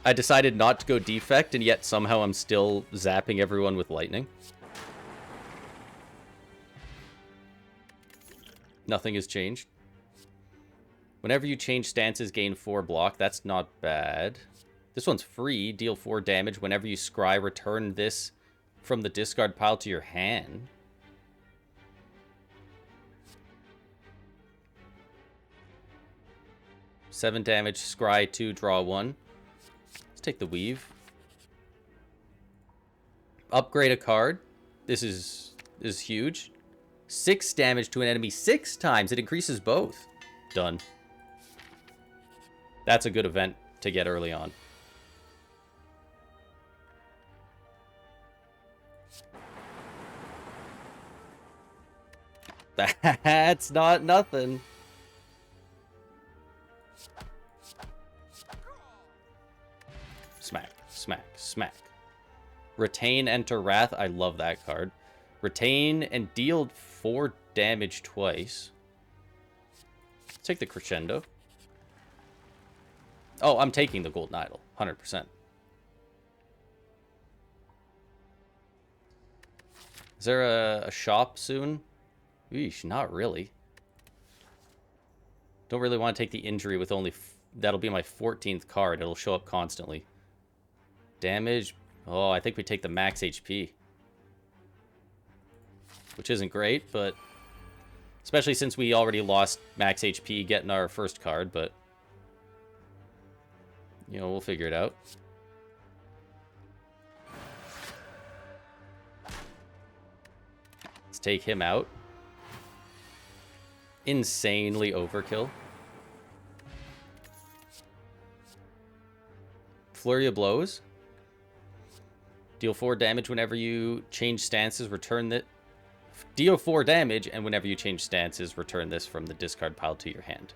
I decided not to go Defect, and yet somehow I'm still zapping everyone with lightning. Nothing has changed. Whenever you change stances, gain 4 block. That's not bad. This one's free. Deal 4 damage. Whenever you scry, return this from the discard pile to your hand. Seven damage, scry 2, draw 1. Let's take the weave. Upgrade a card. This is huge. 6 damage to an enemy 6 times. It increases both. Done. That's a good event to get early on. That's not nothing. Smack, smack, smack. Retain, enter Wrath. I love that card. Retain and deal 4 damage twice. Let's take the Crescendo. Oh, I'm taking the Golden Idol. 100%. Is there a shop soon? Eesh, not really. Don't really want to take the injury with only... That'll be my 14th card. It'll show up constantly. Damage. Oh, I think we take the max HP. Which isn't great, but... Especially since we already lost max HP getting our first card, but... You know, we'll figure it out. Let's take him out. Insanely overkill. Flurry of Blows. Deal 4 damage whenever you change stances, return that. Deal 4 damage, and whenever you change stances, return this from the discard pile to your hand.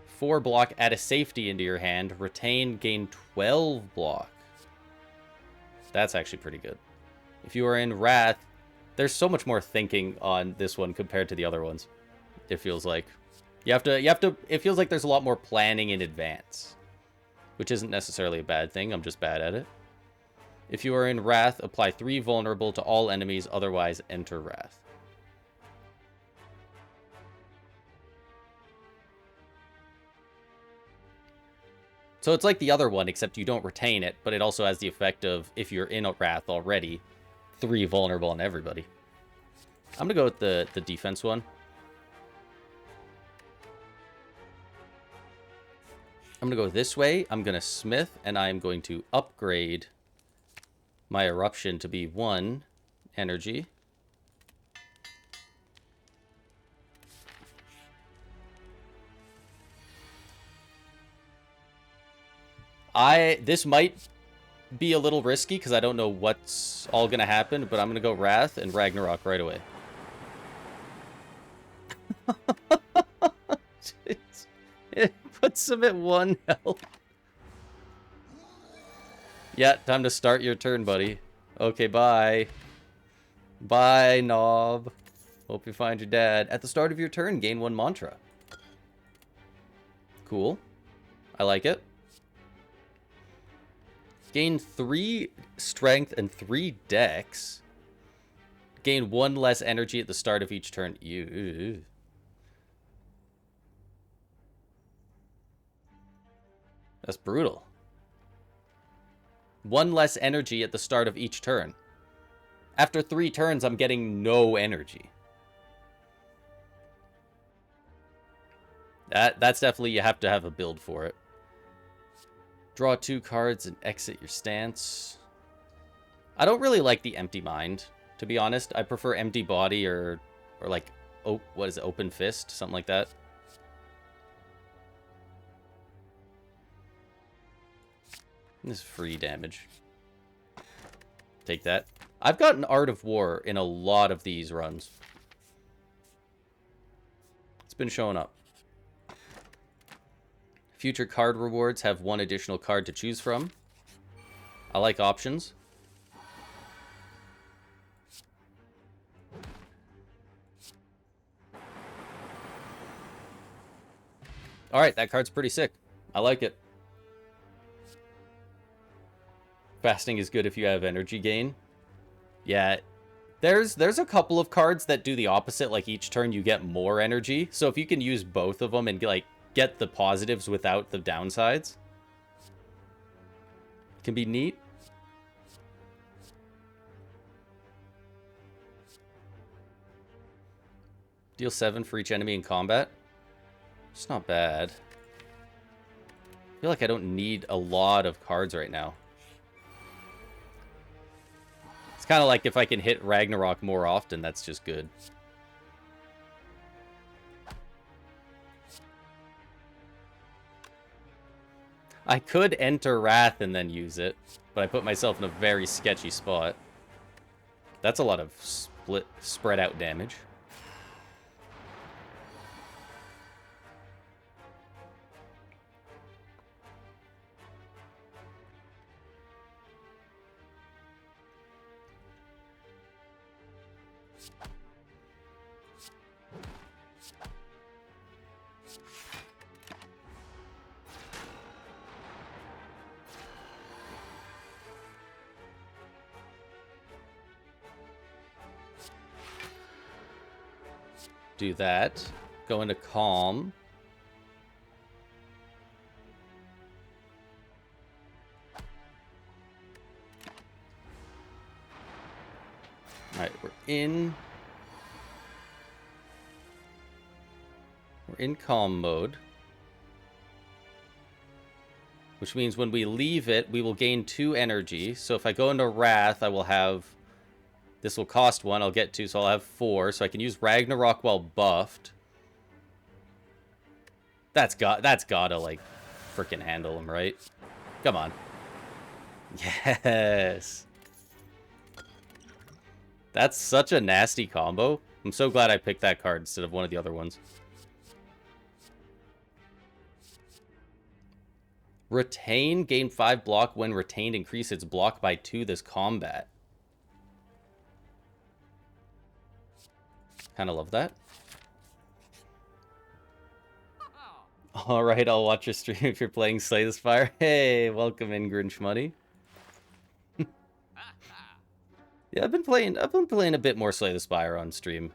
4 block, add a safety into your hand. Retain, gain 12 block. That's actually pretty good. If you are in Wrath, there's so much more thinking on this one compared to the other ones. It feels like. You have to, it feels like there's a lot more planning in advance. Which isn't necessarily a bad thing, I'm just bad at it. If you are in Wrath, apply 3 vulnerable to all enemies, otherwise enter Wrath. So it's like the other one, except you don't retain it, but it also has the effect of, if you're in a Wrath already, 3 vulnerable on everybody. I'm gonna go with the defense one. I'm going to go this way. I'm going to smith, and I'm going to upgrade my eruption to be 1 energy. This might be a little risky because I don't know what's all going to happen, but I'm going to go Wrath and Ragnarok right away. It puts him at 1 health. Yeah, time to start your turn, buddy. Okay, bye. Bye, Knob. Hope you find your dad. At the start of your turn, gain 1 mantra. Cool. I like it. Gain 3 strength and 3 dex. Gain 1 less energy at the start of each turn. Ew. That's brutal. 1 less energy at the start of each turn. After 3 turns, I'm getting no energy. That's definitely, you have to have a build for it. Draw 2 cards and exit your stance. I don't really like the Empty Mind, to be honest. I prefer Empty Body or like, oh, what is it, Open Fist? Something like that. This is free damage. Take that. I've gotten Art of War in a lot of these runs. It's been showing up. Future card rewards have 1 additional card to choose from. I like options. Alright, that card's pretty sick. I like it. Fasting is good if you have energy gain. Yeah, There's a couple of cards that do the opposite, like each turn you get more energy. So if you can use both of them and like get the positives without the downsides, it can be neat. Deal 7 for each enemy in combat. It's not bad. I feel like I don't need a lot of cards right now. It's kind of like if I can hit Ragnarok more often, that's just good. I could enter Wrath and then use it, but I put myself in a very sketchy spot. That's a lot of spread out damage. Do that. Go into Calm. Alright, we're in Calm mode. Which means when we leave it, we will gain 2 energy. So if I go into Wrath, I will have... This will cost 1, I'll get 2, so I'll have 4. So I can use Ragnarok while buffed. That's gotta, like, freaking handle him, right? Come on. Yes! That's such a nasty combo. I'm so glad I picked that card instead of one of the other ones. Retain, gain 5 block. When retained, increase its block by 2 this combat. Kind of love that. Alright, I'll watch your stream if you're playing Slay the Spire. Hey, welcome in, Grinch Money. Yeah, I've been playing a bit more Slay the Spire on stream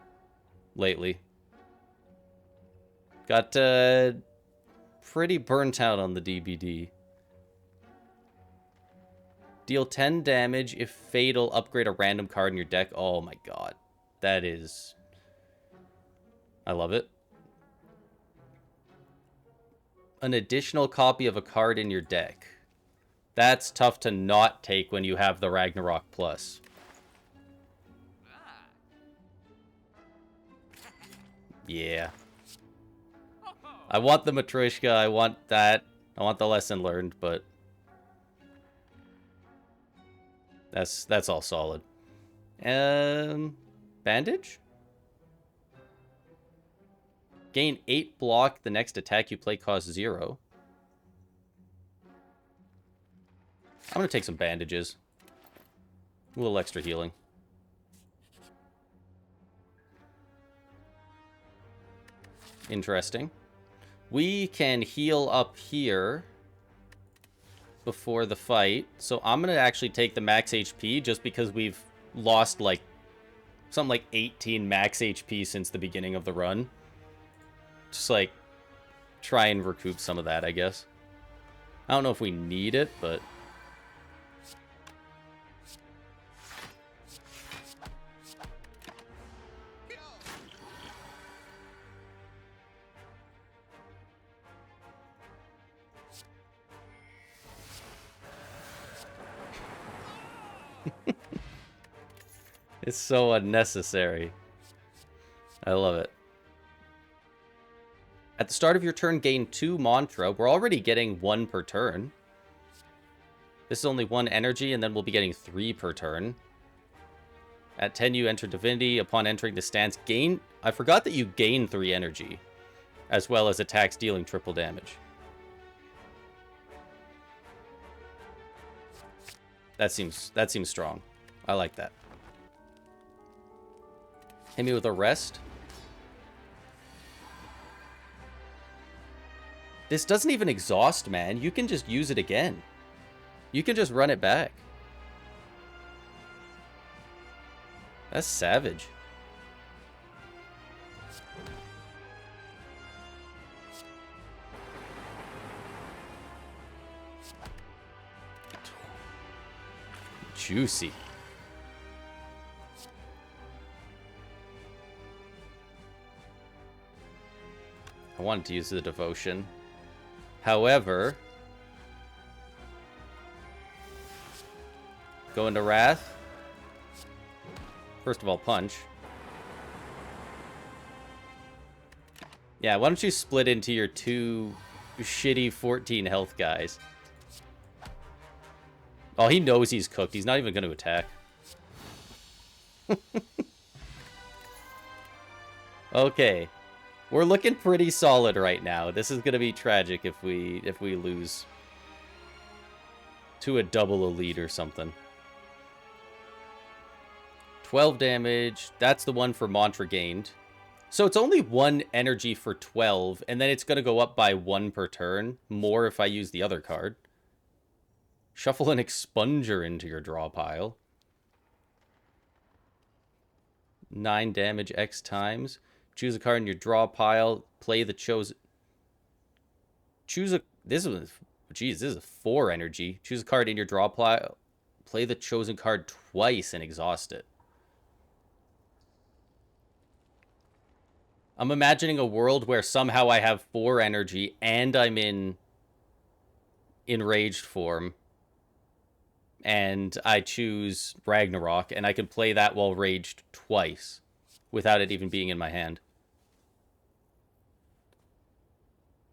lately. Got pretty burnt out on the DBD. Deal 10 damage if fatal, upgrade a random card in your deck. Oh my god. That is... I love it. An additional copy of a card in your deck. That's tough to not take when you have the Ragnarok Plus. Yeah. I want the Matryoshka, I want that. I want the lesson learned, but... That's all solid. Bandage? Gain 8 block, the next attack you play costs 0. I'm gonna take some bandages. A little extra healing. Interesting. We can heal up here before the fight. So I'm gonna actually take the max HP just because we've lost like something like 18 max HP since the beginning of the run. Just like try and recoup some of that, I guess. I don't know if we need it, but it's so unnecessary. I love it. At the start of your turn, gain 2 mantra. We're already getting 1 per turn. This is only 1 energy, and then we'll be getting 3 per turn. At 10, you enter Divinity. Upon entering the stance, gain... I forgot that you gain 3 energy, as well as attacks dealing triple damage. That seems strong. I like that. Hit me with a rest. This doesn't even exhaust, man. You can just use it again. You can just run it back. That's savage. Juicy. I wanted to use the devotion. However, go into Wrath. First of all, punch. Yeah, why don't you split into your two shitty 14 health guys? Oh, he knows he's cooked. He's not even going to attack. Okay. We're looking pretty solid right now. This is going to be tragic if we lose to a double elite or something. 12 damage. That's the one for mantra gained. So it's only 1 energy for 12, and then it's going to go up by 1 per turn. More if I use the other card. Shuffle an expunger into your draw pile. 9 damage X times. Choose a card in your draw pile. Play the chosen. Choose a. This was. Jeez, this is a 4 energy. Choose a card in your draw pile. Play the chosen card twice and exhaust it. I'm imagining a world where somehow I have 4 energy and I'm in enraged form. And I choose Ragnarok, and I can play that while raged twice without it even being in my hand.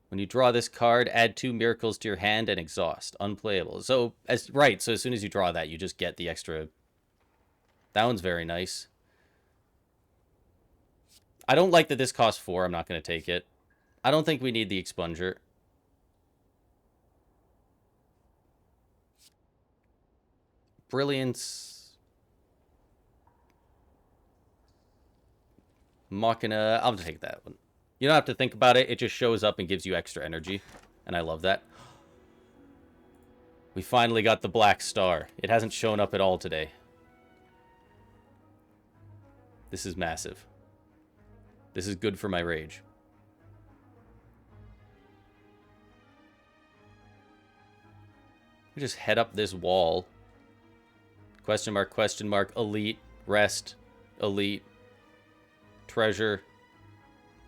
When you draw this card, add 2 miracles to your hand and exhaust. Unplayable. So, as soon as you draw that, you just get the extra. That one's very nice. I don't like that this costs 4. I'm not going to take it. I don't think we need the expunger. Brilliance. Machina. I'll take that one. You don't have to think about it. It just shows up and gives you extra energy. And I love that. We finally got the black star. It hasn't shown up at all today. This is massive. This is good for my rage. We just head up this wall. Question mark, elite, rest, elite, treasure,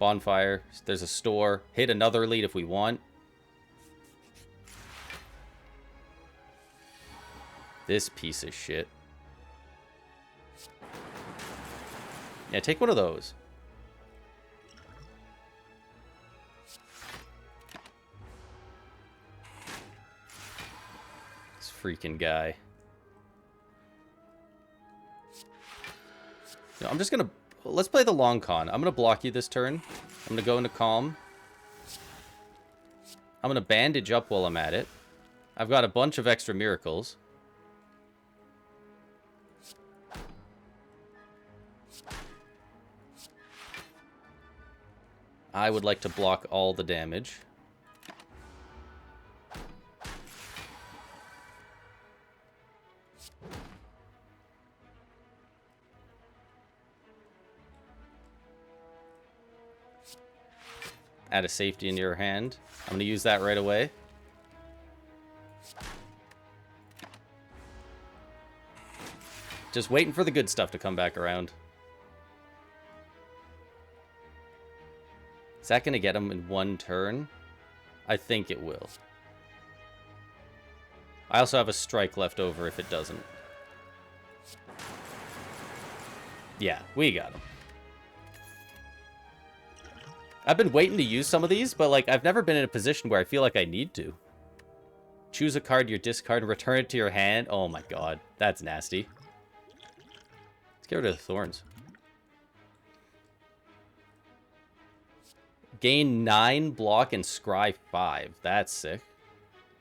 bonfire. There's a store. Hit another elite if we want. This piece of shit. Yeah, take one of those. This freaking guy. No, I'm just gonna... Let's play the long con. I'm gonna block you this turn. I'm gonna go into calm. I'm gonna bandage up while I'm at it. I've got a bunch of extra miracles. I would like to block all the damage. Add a safety in your hand. I'm going to use that right away. Just waiting for the good stuff to come back around. Is that going to get him in 1 turn? I think it will. I also have a strike left over if it doesn't. Yeah, we got him. I've been waiting to use some of these, but like I've never been in a position where I feel like I need to. Choose a card, your discard, and return it to your hand. Oh my god, that's nasty. Let's get rid of the thorns. Gain 9, block, and scry 5. That's sick.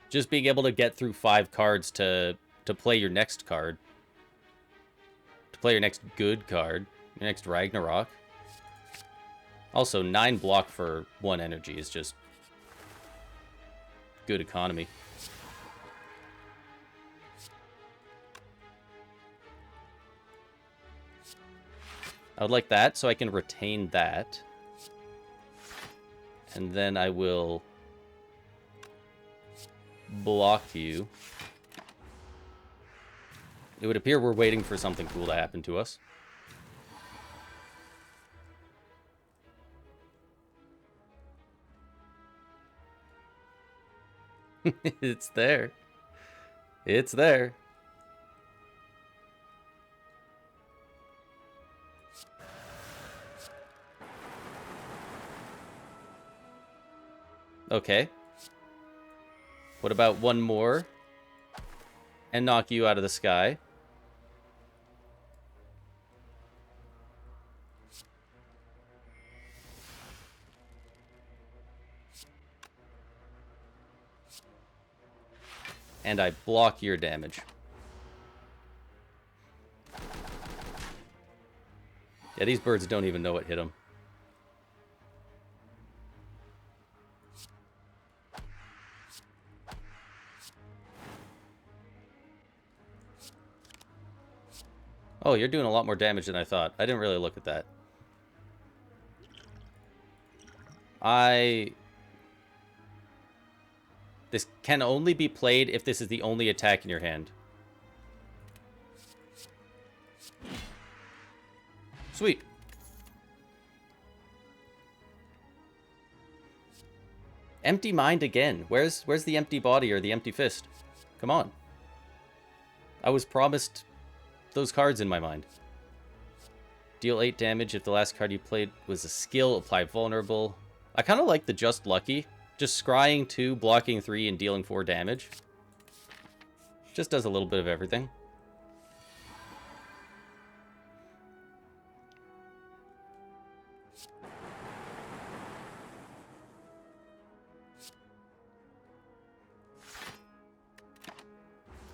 Just being able to get through 5 cards to play your next card. To play your next good card. Your next Ragnarok. Also, 9 block for 1 energy is just good economy. I would like that so I can retain that. And then I will block you. It would appear we're waiting for something cool to happen to us. It's there. It's there. Okay. What about one more? And knock you out of the sky. And I block your damage. Yeah, these birds don't even know what hit them. Oh, you're doing a lot more damage than I thought. I didn't really look at that. This can only be played if this is the only attack in your hand. Sweet. Empty mind again. Where's the empty body or the empty fist? Come on. I was promised those cards in my mind. Deal 8 damage if the last card you played was a skill. Apply vulnerable. I kind of like the just lucky. Just scrying 2, blocking 3, and dealing 4 damage. Just does a little bit of everything.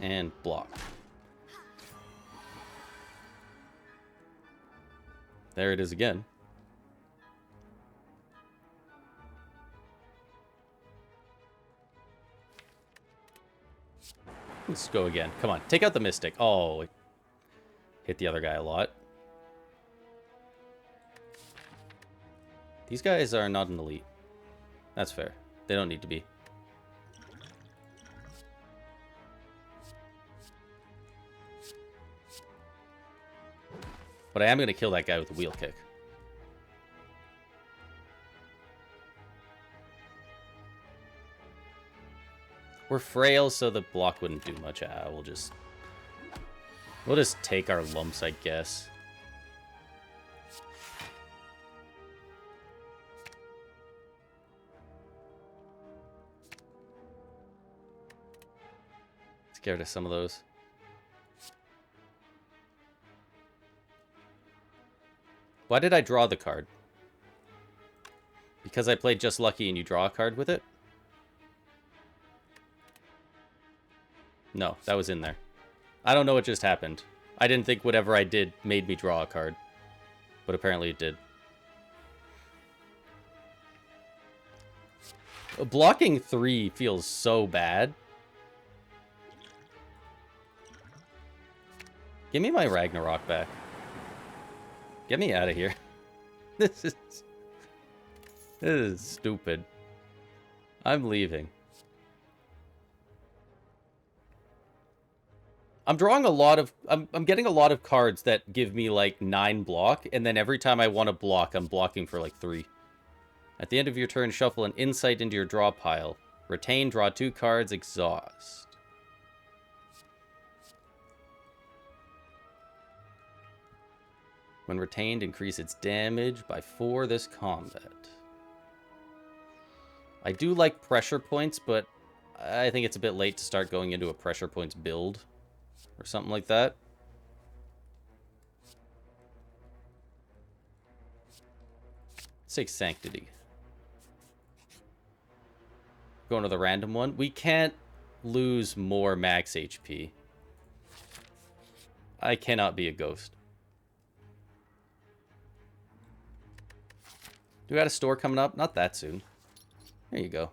And block. There it is again. Let's go again. Come on, take out the Mystic. Oh, hit the other guy a lot. These guys are not an elite. That's fair. They don't need to be. But I am going to kill that guy with a wheel kick. We're frail, so the block wouldn't do much. We'll just take our lumps, I guess. Let's get rid of some of those. Why did I draw the card? Because I played Just Lucky and you draw a card with it? No, that was in there. I don't know what just happened. I didn't think whatever I did made me draw a card. But apparently it did. Blocking 3 feels so bad. Give me my Ragnarok back. Get me out of here. This is stupid. I'm leaving. I'm drawing a lot of... I'm getting a lot of cards that give me, like, 9 block, and then every time I want to block, I'm blocking for, like, 3. At the end of your turn, shuffle an insight into your draw pile. Retain, draw 2 cards, exhaust. When retained, increase its damage by 4 this combat. I do like pressure points, but I think it's a bit late to start going into a pressure points build. Or something like that. Let's take Sanctity. Going to the random one. We can't lose more max HP. I cannot be a ghost. Do we got a store coming up? Not that soon. There you go.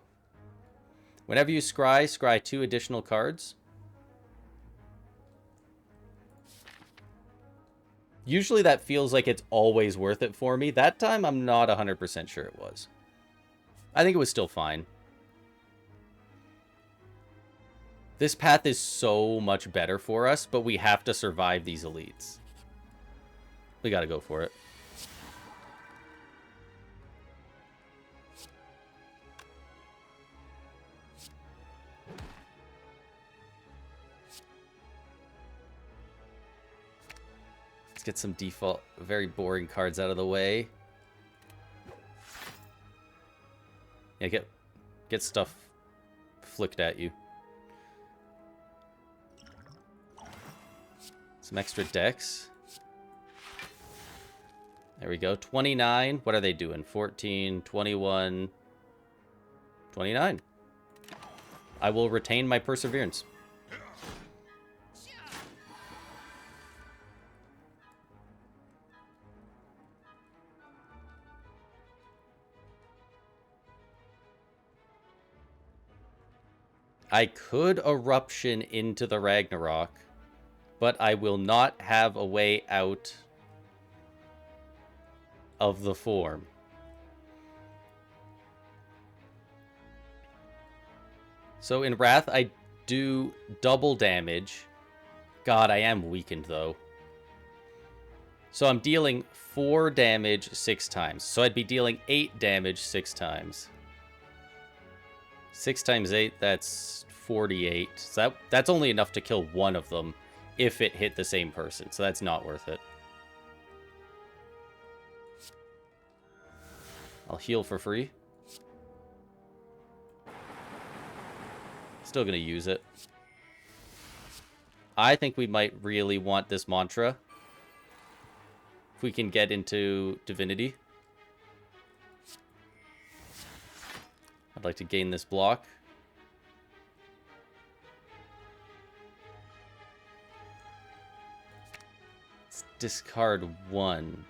Whenever you scry 2 additional cards. Usually that feels like it's always worth it for me. That time, I'm not 100% sure it was. I think it was still fine. This path is so much better for us, but we have to survive these elites. We gotta go for it. Let's get some default, very boring cards out of the way. Yeah, get stuff flicked at you. Some extra decks. There we go. 29. What are they doing? 14, 21, 29. I will retain my perseverance. I could eruption into the Ragnarok, but I will not have a way out of the form. So in Wrath, I do double damage. God, I am weakened, though. So I'm dealing 4 damage 6 times. So I'd be dealing 8 damage 6 times. 6 times 8, that's 48. So that's only enough to kill one of them if it hit the same person. So that's not worth it. I'll heal for free. Still gonna use it. I think we might really want this mantra. If we can get into divinity. I'd like to gain this block. Let's discard 1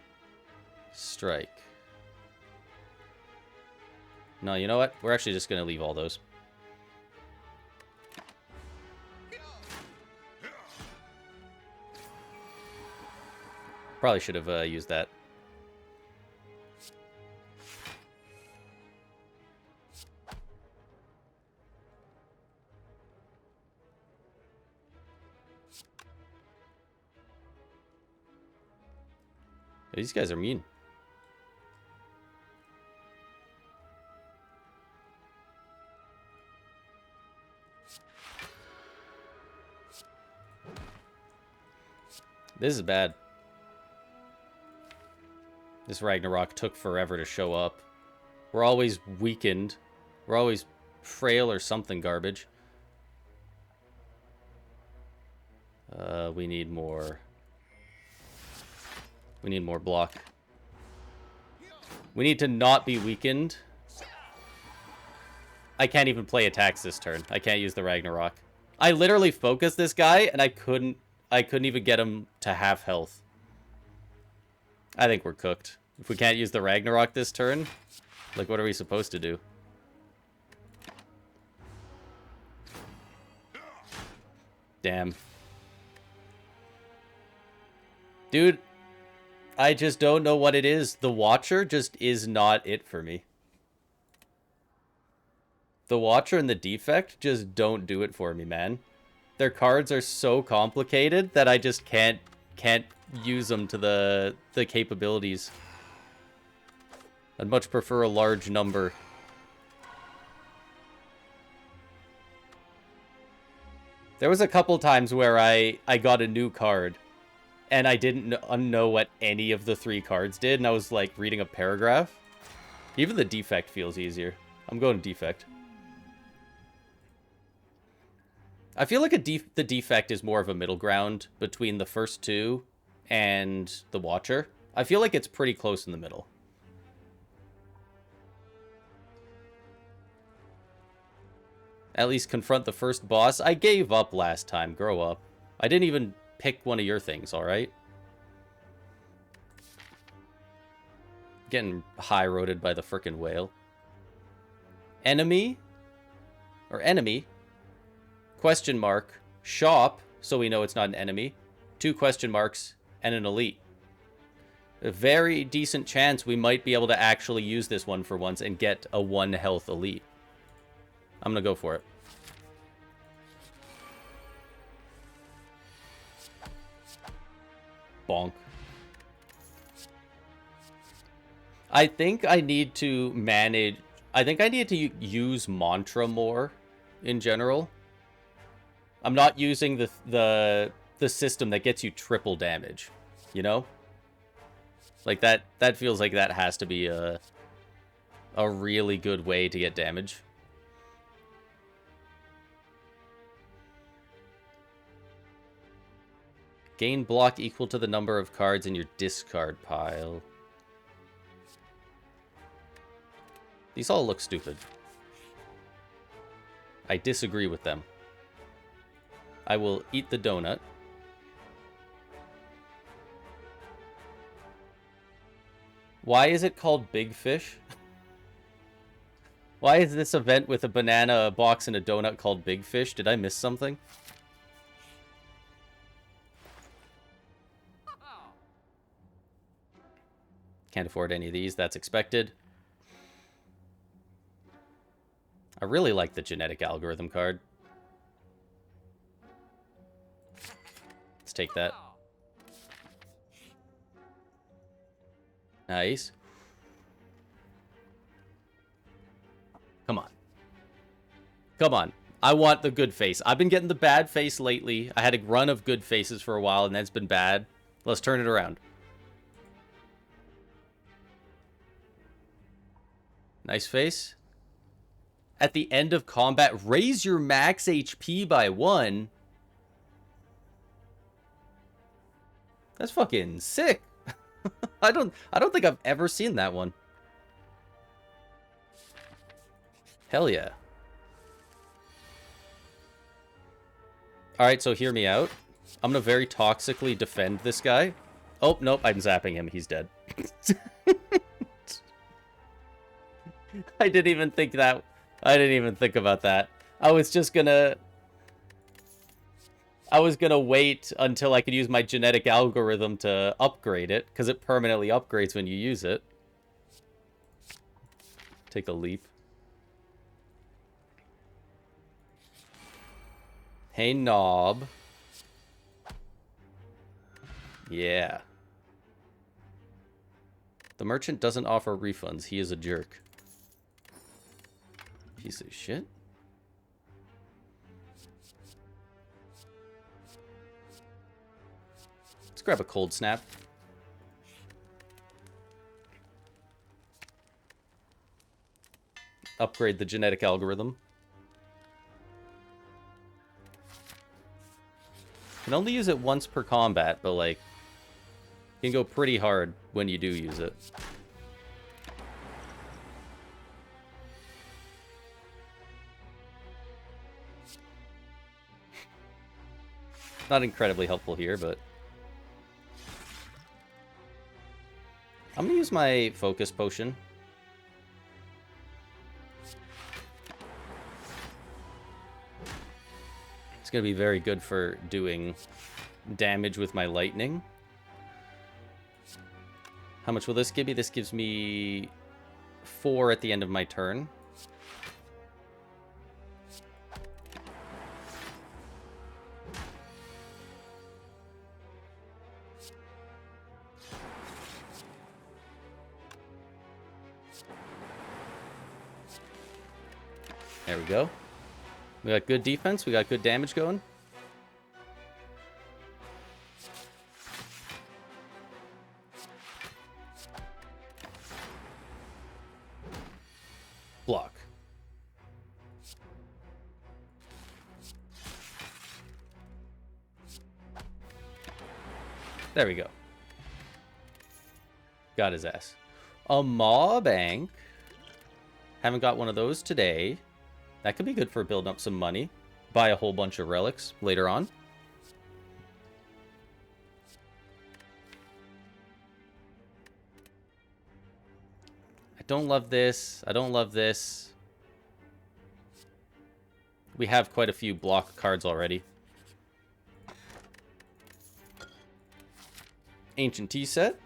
strike. No, you know what? We're actually just going to leave all those. Probably should have used that. These guys are mean. This is bad. This Ragnarok took forever to show up. We're always weakened. We're always frail or something garbage. We need more. We need more block. We need to not be weakened. I can't even play attacks this turn. I can't use the Ragnarok. I literally focused this guy and I couldn't even get him to half health. I think we're cooked. If we can't use the Ragnarok this turn, like, what are we supposed to do? Damn. Dude, I just don't know what it is. The Watcher just is not it for me. The Watcher and the Defect just don't do it for me, man. Their cards are so complicated that I just can't use them to the capabilities. I'd much prefer a large number. There was a couple times where I got a new card and I didn't know what any of the 3 cards did, and I was like reading a paragraph. Even the Defect feels easier. I'm going Defect. I feel like the Defect is more of a middle ground between the first 2 and the Watcher. I feel like it's pretty close in the middle. At least confront the first boss. I gave up last time. Grow up. I didn't even pick one of your things, alright? Getting high-roaded by the frickin' whale. Enemy? Or enemy? Question mark. Shop, so we know it's not an enemy. 2 question marks, and an elite. A very decent chance we might be able to actually use this one for once and get a 1 health elite. I'm gonna go for it. Bonk. I think I need to manage... I think I need to use mantra more in general. I'm not using the system that gets you triple damage, you know? Like that feels like that has to be a really good way to get damage. Gain block equal to the number of cards in your discard pile. These all look stupid. I disagree with them. I will eat the donut. Why is it called Big Fish? Why is this event with a banana, a box, and a donut called Big Fish? Did I miss something? Can't afford any of these. That's expected. I really like the genetic algorithm card. Let's take that. Nice. Come on. Come on. I want the good face. I've been getting the bad face lately. I had a run of good faces for a while, and that's been bad. Let's turn it around. Nice face. At the end of combat, raise your max HP by 1. That's fucking sick. I don't think I've ever seen that one. Hell yeah. Alright, so hear me out. I'm gonna very toxically defend this guy. Oh, nope, I'm zapping him. He's dead. I didn't even think that. I didn't even think about that. I was gonna wait until I could use my genetic algorithm to upgrade it, because it permanently upgrades when you use it. Take a leap. Hey, knob. Yeah. The merchant doesn't offer refunds. He is a jerk. Piece of shit. Let's grab a cold snap. Upgrade the genetic algorithm. You can only use it once per combat, but like, you can go pretty hard when you do use it. Not incredibly helpful here, but I'm gonna use my focus potion. It's gonna be very good for doing damage with my lightning. How much will this give me? This gives me 4 at the end of my turn. There we go. We got good defense. We got good damage going. Block. There we go. Got his ass. A maw bank. Haven't got one of those today. That could be good for building up some money. Buy a whole bunch of relics later on. I don't love this. I don't love this. We have quite a few block cards already. Ancient tea set.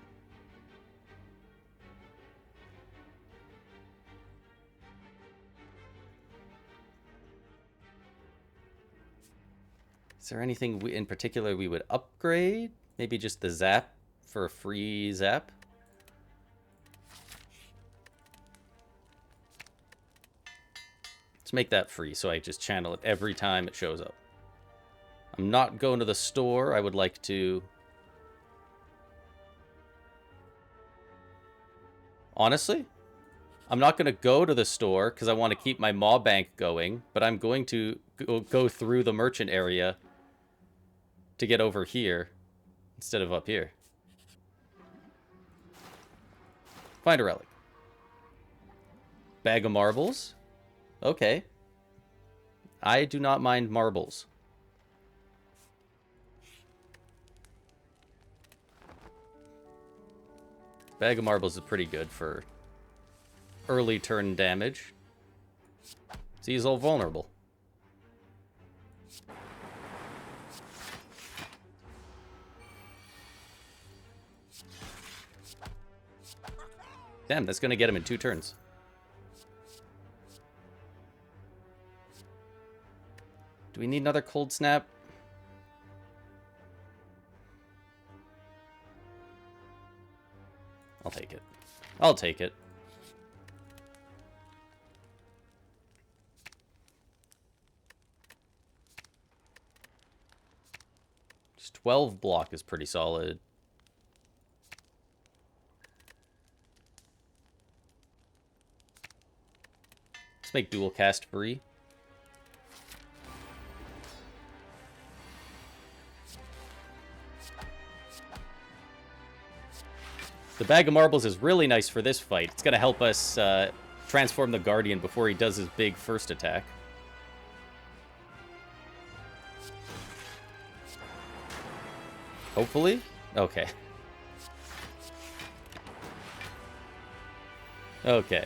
there anything in particular we would upgrade? Maybe just the zap for a free zap? Let's make that free so I just channel it every time it shows up. I'm not going to the store. I would like to... Honestly, I'm not going to go to the store because I want to keep my maw bank going, but I'm going to go through the merchant area to get over here instead of up here. Find a relic. Bag of marbles. Okay. I do not mind marbles. Bag of marbles is pretty good for early turn damage. See, he's all vulnerable. Damn, that's gonna get him in 2 turns. Do we need another cold snap? I'll take it. I'll take it. Just 12 block is pretty solid. Let's make dual cast free. The bag of marbles is really nice for this fight. It's going to help us transform the Guardian before he does his big first attack. Hopefully? Okay. Okay.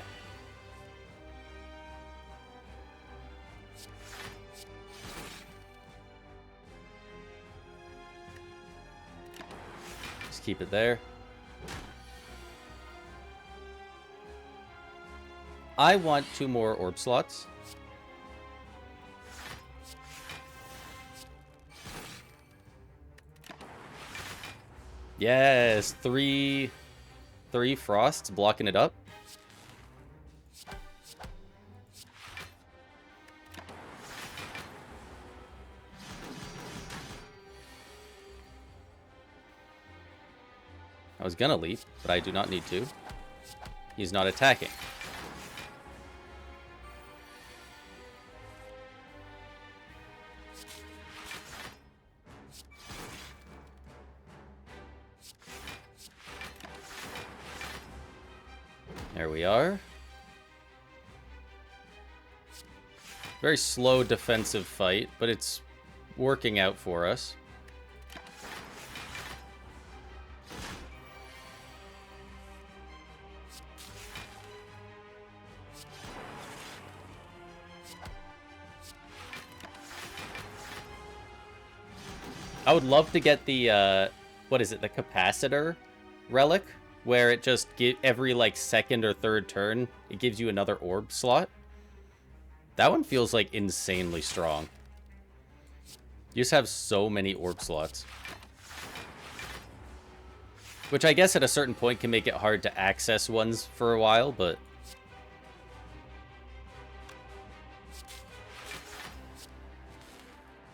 Just keep it there. I want 2 more orb slots. Yes, 3 frosts blocking it up. I was gonna leap, but I do not need to. He's not attacking. There we are. Very slow defensive fight, but it's working out for us. I would love to get the, what is it, the capacitor relic, where it just every, like, second or third turn, it gives you another orb slot. That one feels, like, insanely strong. You just have so many orb slots. Which I guess at a certain point can make it hard to access ones for a while, but...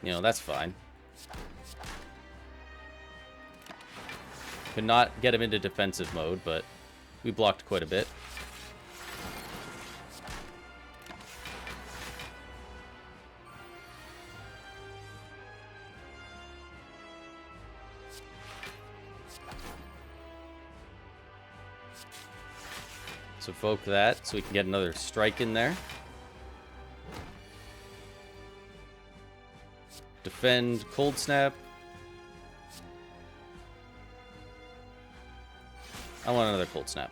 you know, that's fine. Could not get him into defensive mode, but we blocked quite a bit. So evoke that so we can get another strike in there. Defend cold snap. I want another cold snap.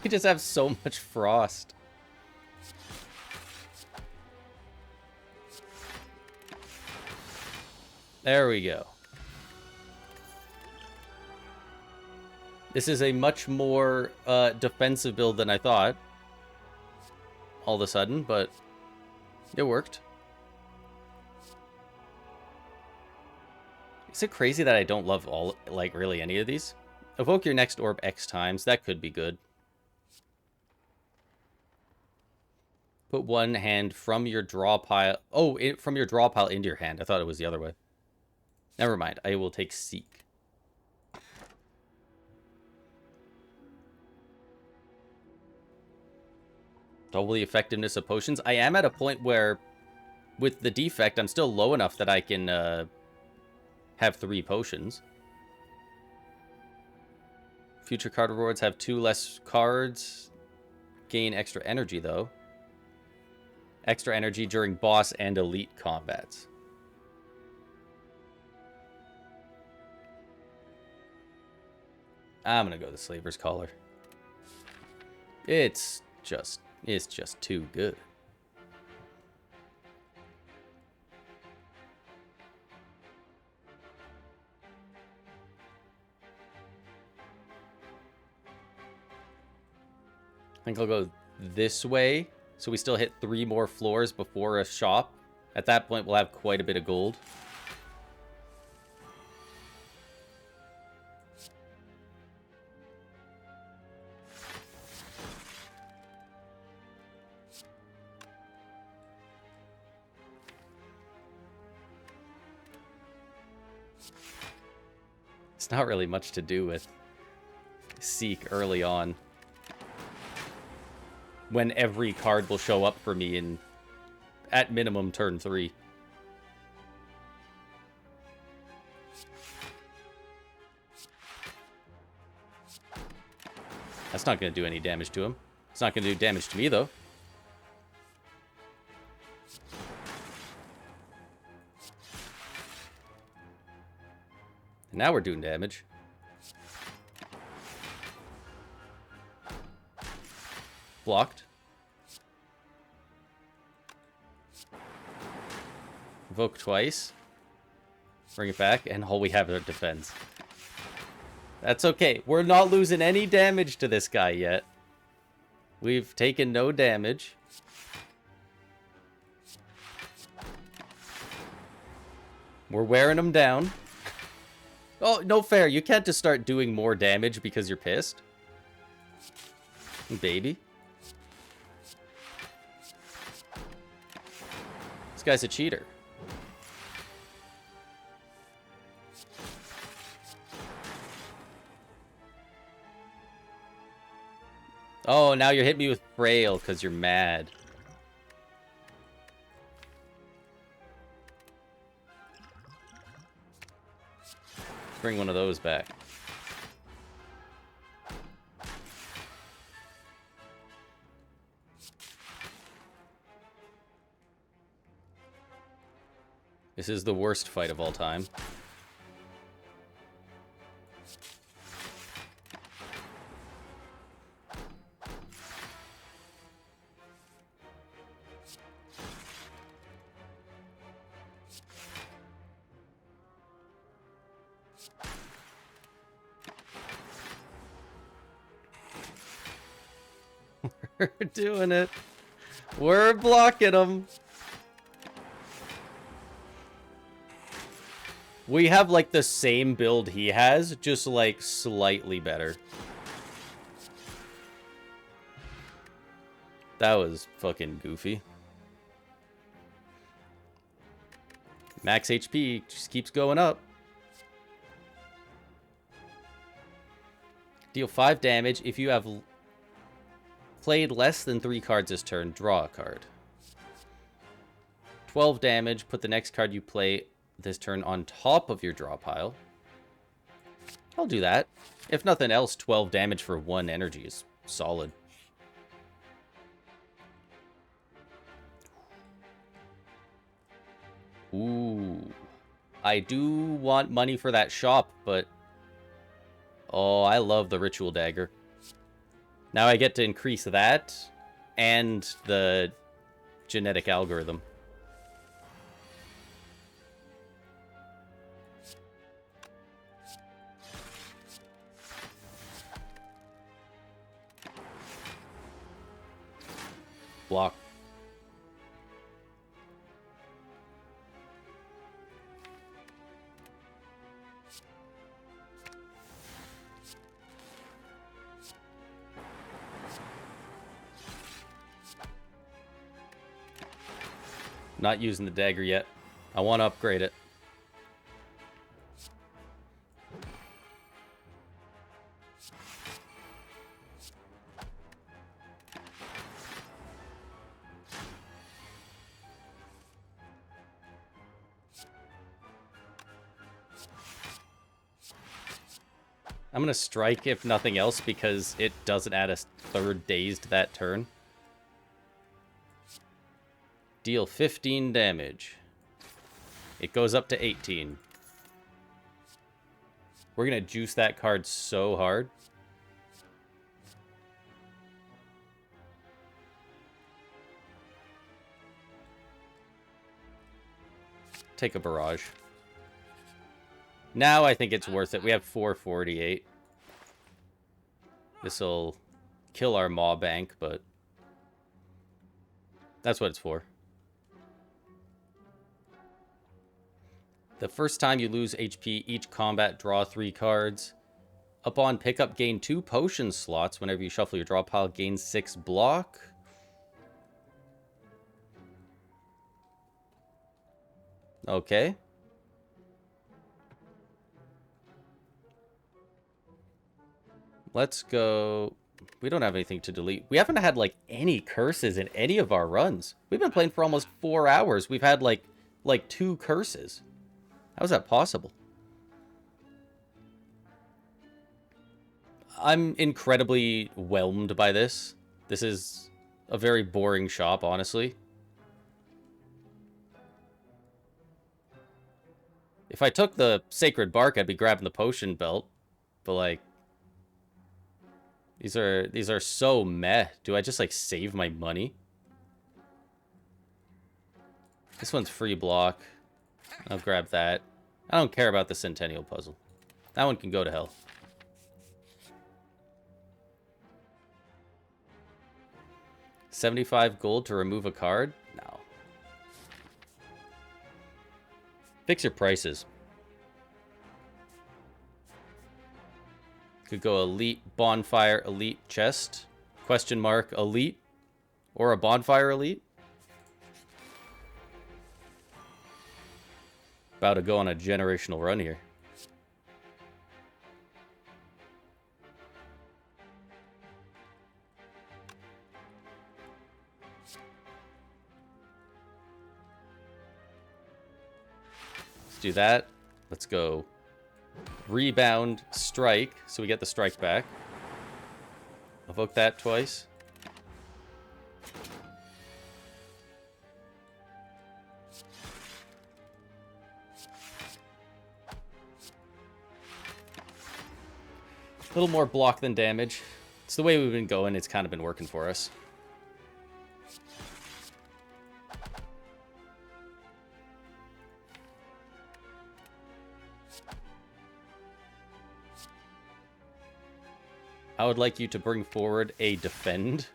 We just have so much frost. There we go. This is a much more defensive build than I thought. All of a sudden, but it worked. Is it crazy that I don't love all, like, really any of these? Evoke your next orb X times. That could be good. Put one hand from your draw pile. Oh, from your draw pile into your hand. I thought it was the other way. Never mind. I will take Seek. Double the effectiveness of potions. I am at a point where, with the defect, I'm still low enough that I can have 3 potions. Future card rewards have 2 less cards. Gain extra energy, though. Extra energy during boss and elite combats. I'm gonna go the Slaver's Collar. It's just too good. I think I'll go this way, so we still hit 3 more floors before a shop. At that point, we'll have quite a bit of gold. It's not really much to do with Seek early on, when every card will show up for me in, at minimum, turn 3. That's not going to do any damage to him. It's not going to do damage to me, though. And now we're doing damage. Blocked. Evoke twice. Bring it back, and all we have are defense. That's okay. We're not losing any damage to this guy yet. We've taken no damage. We're wearing him down. Oh, no fair. You can't just start doing more damage because you're pissed. Baby. This guy's a cheater. Oh, now you're hitting me with Frail because you're mad. Bring one of those back. This is the worst fight of all time. We're doing it. We're blocking them. We have, like, the same build he has, just, like, slightly better. That was fucking goofy. Max HP just keeps going up. Deal 5 damage. If you have played less than 3 cards this turn, draw a card. 12 damage. Put the next card you play this turn on top of your draw pile. I'll do that. If nothing else, 12 damage for 1 energy is solid. Ooh. I do want money for that shop, but... oh, I love the Ritual Dagger. Now I get to increase that and the genetic algorithm. Block. Not using the dagger yet. I want to upgrade it. I'm going to strike if nothing else because it doesn't add a third dazed that turn. Deal 15 damage. It goes up to 18. We're going to juice that card so hard. Take a barrage. Now I think it's worth it. We have 448. This'll kill our Maw Bank, but that's what it's for. The first time you lose HP, each combat, draw 3 cards. Upon pickup, gain 2 potion slots. Whenever you shuffle your draw pile, gain 6 block. Okay. Let's go. We don't have anything to delete. We haven't had, like, any curses in any of our runs. We've been playing for almost 4 hours. We've had, like 2 curses. How is that possible? I'm incredibly whelmed by this. This is a very boring shop, honestly. If I took the Sacred Bark, I'd be grabbing the potion belt. But, like, these are so meh. Do I just, like, save my money? This one's free block. I'll grab that. I don't care about the Centennial Puzzle. That one can go to hell. $75 gold to remove a card? No. Fix your prices. Could go Elite, Bonfire, Elite, Chest, question mark, Elite, or a Bonfire Elite. About to go on a generational run here. Let's do that. Let's go Rebound, Strike, so we get the strike back. Evoke that twice. A little more block than damage. It's the way we've been going. It's kind of been working for us. I would like you to bring forward a defend.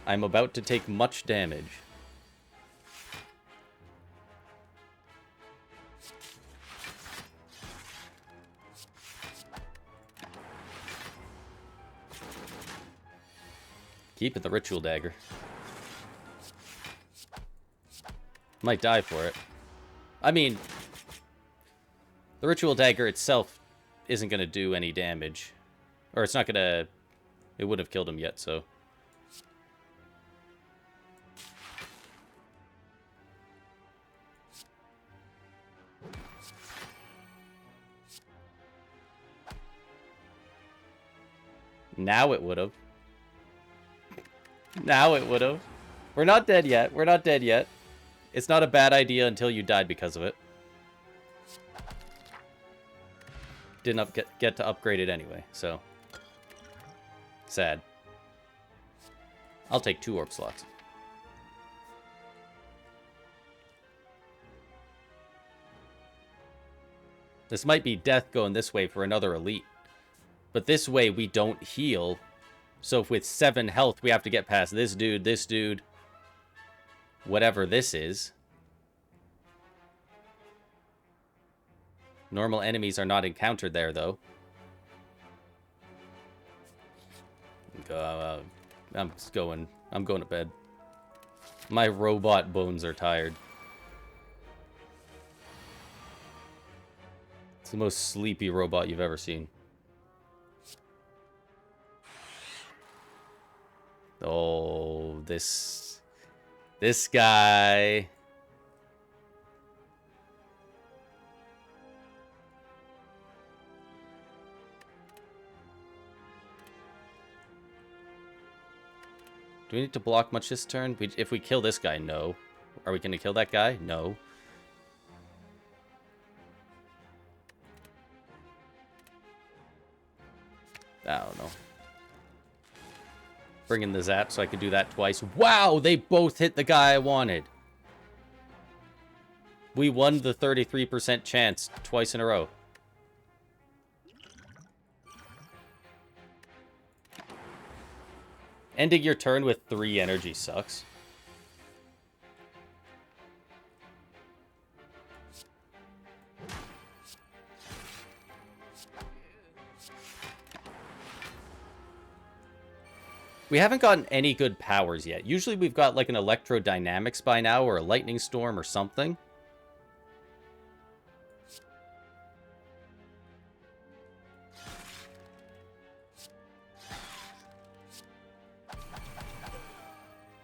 I'm about to take much damage. Keep it the ritual dagger. Might die for it. I mean, the ritual dagger itself isn't going to do any damage. Or it's not going to... It would have killed him yet, so... Now it would have. Now it would have. We're not dead yet. We're not dead yet. It's not a bad idea until you died because of it. Didn't get to upgrade it anyway, so... Sad. I'll take 2 orb slots. This might be death going this way for another elite. But this way we don't heal So if with 7 health, we have to get past this dude, whatever this is. Normal enemies are not encountered there, though. I'm going to bed. My robot bones are tired. It's the most sleepy robot you've ever seen. Oh, this guy. Do we need to block much this turn? If we kill this guy, no. Are we going to kill that guy? No. I don't know. Bring in the zap so I could do that twice. Wow, they both hit the guy I wanted. We won the 33% chance twice in a row. Ending your turn with 3 energy sucks. We haven't gotten any good powers yet. Usually we've got like an electrodynamics by now, or a lightning storm or something.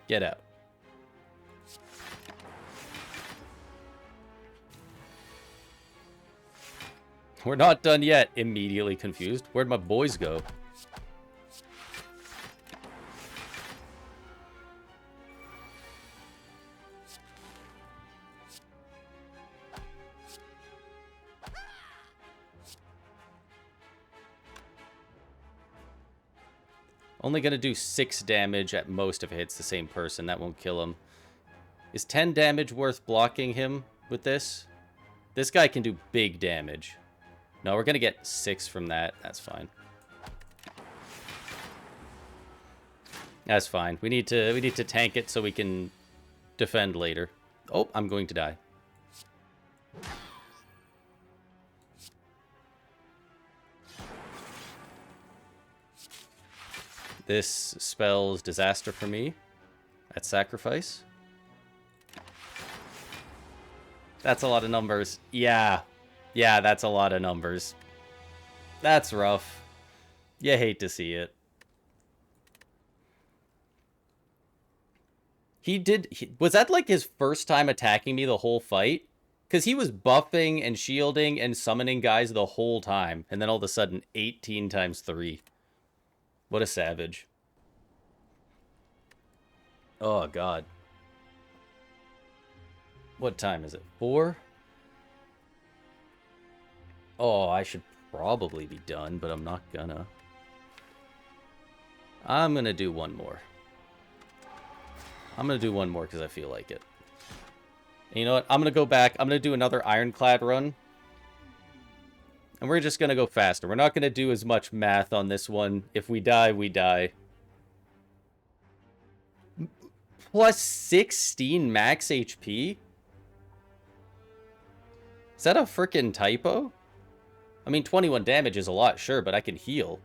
Get out. We're not done yet. Immediately confused. Where'd my boys go? Only gonna do 6 damage at most if it hits the same person. That won't kill him. Is 10 damage worth blocking him with this? This guy can do big damage. No, we're gonna get 6 from that. That's fine. That's fine. We need to tank it so we can defend later. Oh, I'm going to die. This spells disaster for me at sacrifice. That's a lot of numbers. Yeah, that's a lot of numbers. That's rough. You hate to see it. Was that like his first time attacking me the whole fight? Because he was buffing and shielding and summoning guys the whole time. And then all of a sudden, 18 times 3. What a savage. Oh, God. What time is it? 4? Oh, I should probably be done, but I'm not gonna. I'm gonna do one more. I'm gonna do one more because I feel like it. And you know what? I'm gonna go back. I'm gonna do another Ironclad run. And we're just gonna go faster. We're not gonna do as much math on this one. If we die, we die. Plus 16 max HP? Is that a freaking typo? I mean, 21 damage is a lot, sure, but I can heal.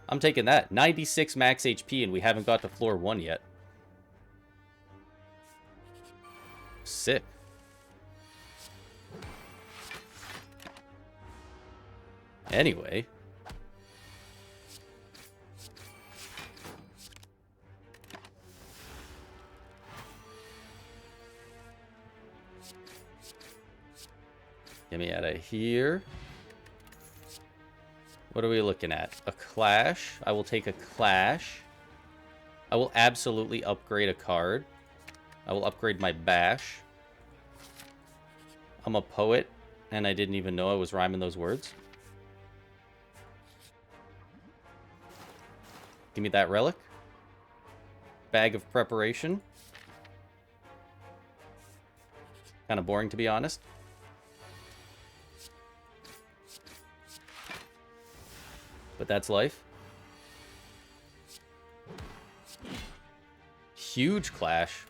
I'm taking that. 96 max HP, and we haven't got to floor 1 yet. Sick. Anyway. Get me out of here. What are we looking at? A clash. I will take a clash. I will absolutely upgrade a card. I will upgrade my bash. I'm a poet, and I didn't even know I was rhyming those words. Give me that relic. Bag of preparation. Kind of boring, to be honest. But that's life. huge clash.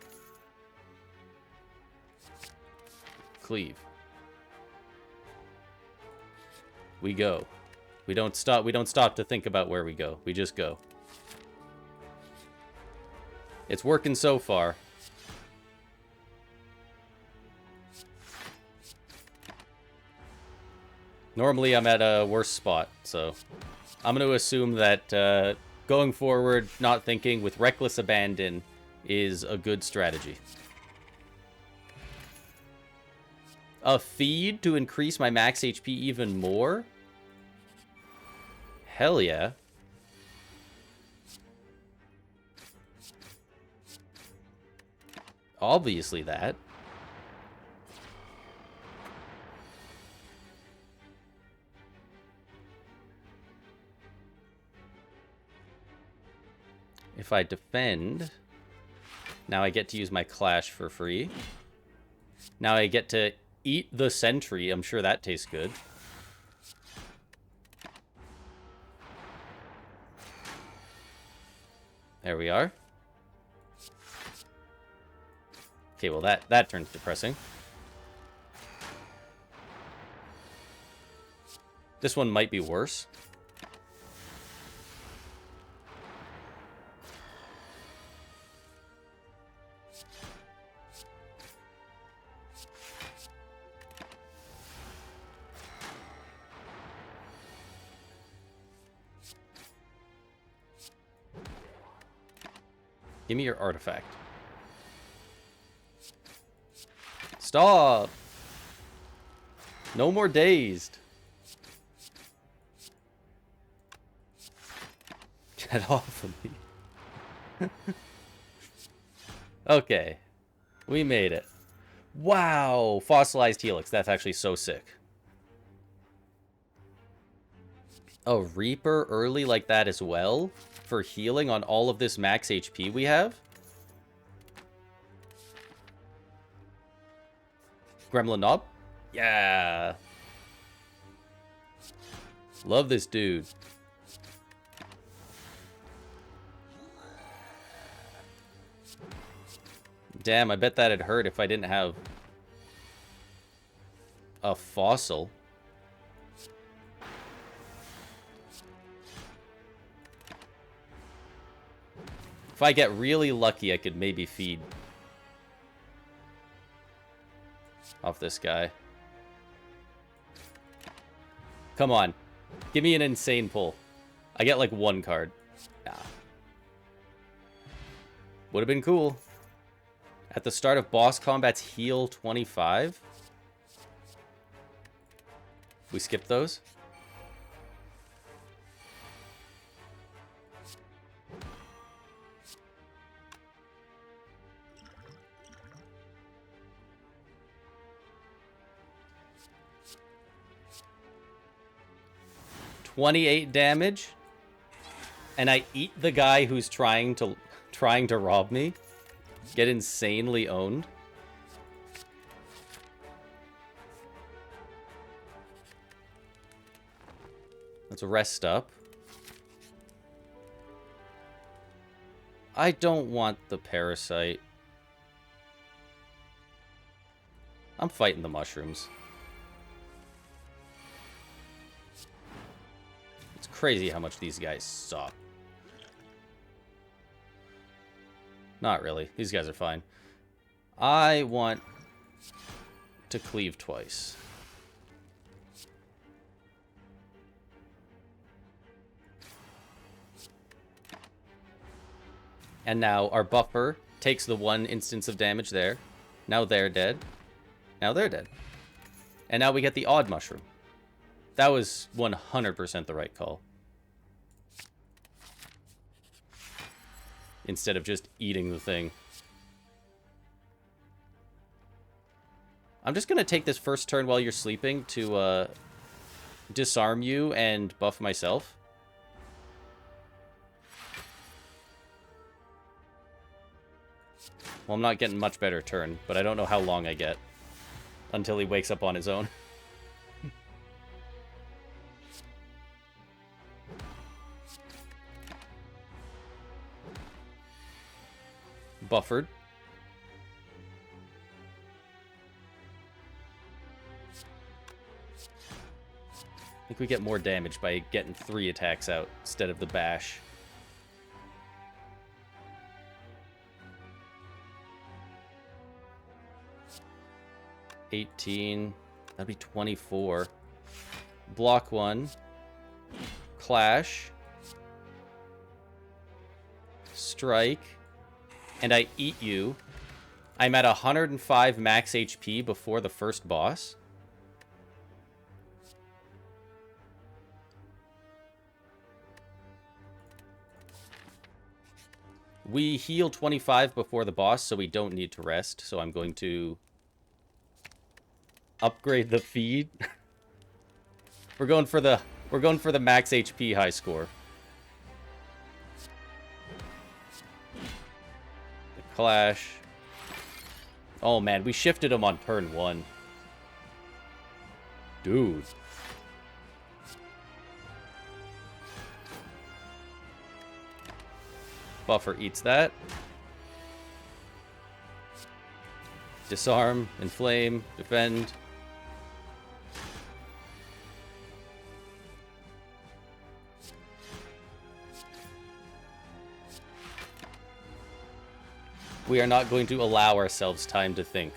Cleave. We go. We don't stop to think about where we go. We just go. It's working so far. Normally I'm at a worse spot, so I'm going to assume that going forward, not thinking with reckless abandon is a good strategy. A feed to increase my max HP even more? Hell yeah. Obviously that. If I defend, now I get to use my clash for free. Now I get to eat the sentry. I'm sure that tastes good. There we are. Okay, well that turns depressing. This one might be worse. Give me your artifact. Stop! No more dazed. Get off of me. Okay. We made it. Wow! Fossilized helix. That's actually so sick. A Reaper early like that as well? For healing on all of this max HP we have? Gremlin Knob? Yeah. Love this dude. Damn, I bet that'd hurt if I didn't have a fossil. If I get really lucky, I could maybe feed off this guy. Come on. Give me an insane pull. I get like one card. Nah. Would have been cool. At the start of boss combats, heal 25. We skip those. $28 damage, and I eat the guy who's trying to rob me. Get insanely owned. Let's rest up. I don't want the parasite. I'm fighting the mushrooms. Crazy how much these guys suck. Not really. These guys are fine. I want to cleave twice. And now our buffer takes the one instance of damage there. Now they're dead. Now they're dead. And now we get the odd mushroom. That was 100% the right call. Instead of just eating the thing. I'm just going to take this first turn while you're sleeping to disarm you and buff myself. Well, I'm not getting much better turn, but I don't know how long I get until he wakes up on his own. buffered. I think we get more damage by getting 3 attacks out instead of the bash. $18. That'd be 24. Block 1. Clash. Strike. And I eat you. I'm at 105 max HP before the first boss. We heal 25 before the boss, so we don't need to rest. So I'm going to upgrade the feed. We're going for the max HP high score. The clash. Oh man, we shifted him on turn 1. Dude. Buffer eats that. Disarm, inflame, defend. We are not going to allow ourselves time to think.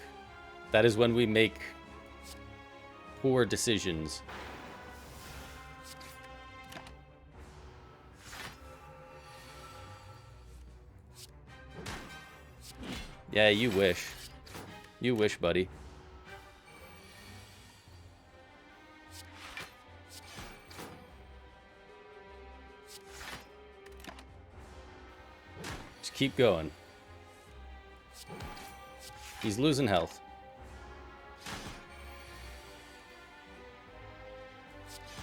That is when we make poor decisions. Yeah, you wish. You wish, buddy. Just keep going. He's losing health.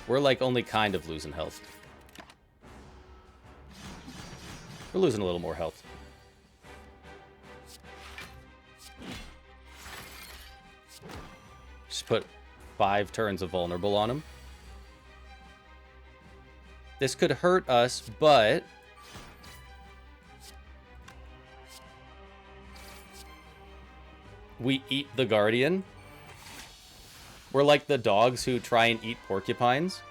We're like only kind of losing health. We're losing a little more health. Just put 5 turns of vulnerable on him. This could hurt us, but we eat the Guardian. We're like the dogs who try and eat porcupines.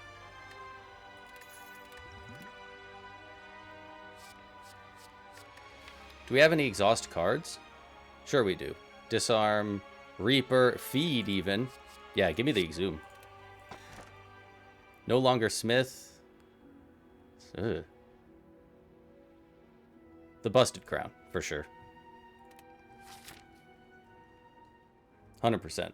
Do we have any exhaust cards? Sure we do. Disarm, Reaper, Feed even. Yeah, give me the Exhume. No longer Smith. Ugh. The Busted Crown, for sure. 100%.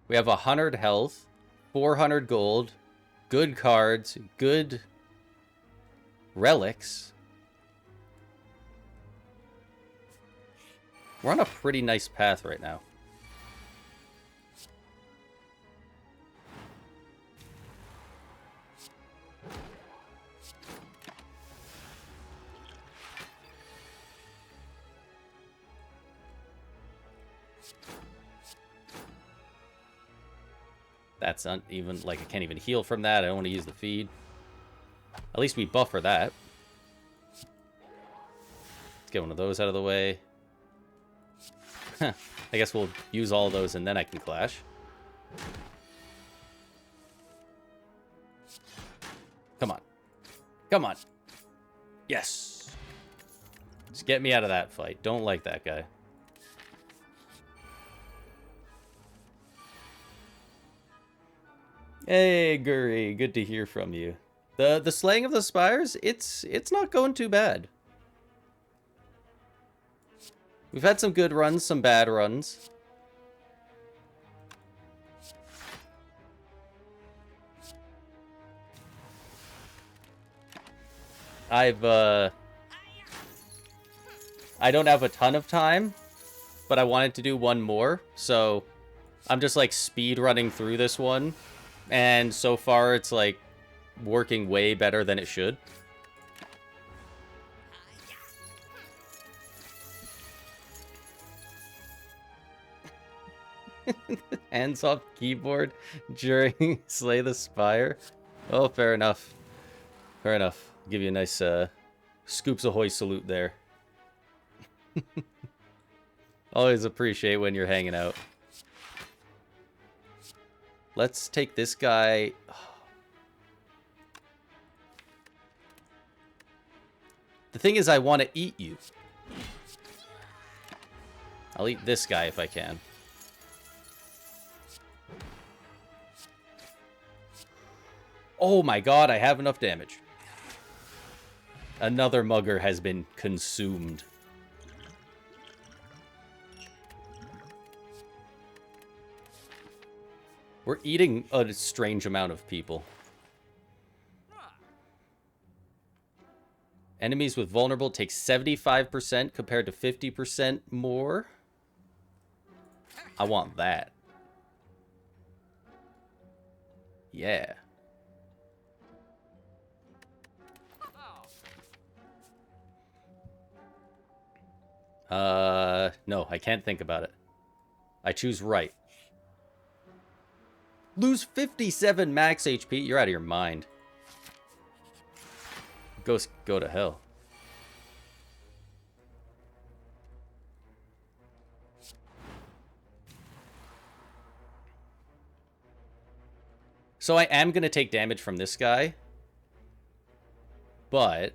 We have 100 health, 400 gold, good cards, good relics. We're on a pretty nice path right now. That's not even, like, I can't even heal from that. I don't want to use the feed. At least we buffer that. Let's get one of those out of the way. I guess we'll use all those and then I can clash. Come on. Come on. Yes. Just get me out of that fight. Don't like that guy. Hey, Guri, good to hear from you. The slaying of the spires, it's not going too bad. We've had some good runs, some bad runs. I don't have a ton of time, but I wanted to do one more, so I'm just like speed running through this one. And so far, it's, like, working way better than it should. Hands off keyboard during Slay the Spire. Oh, fair enough. Fair enough. Give you a nice Scoops Ahoy salute there. Always appreciate when you're hanging out. Let's take this guy. The thing is, I want to eat you. I'll eat this guy if I can. Oh my god, I have enough damage. Another mugger has been consumed. We're eating a strange amount of people. Enemies with vulnerable take 75% compared to 50% more. I want that. Yeah. No, I can't think about it. I choose right. Lose 57 max HP? You're out of your mind. Go to hell. So I am going to take damage from this guy. But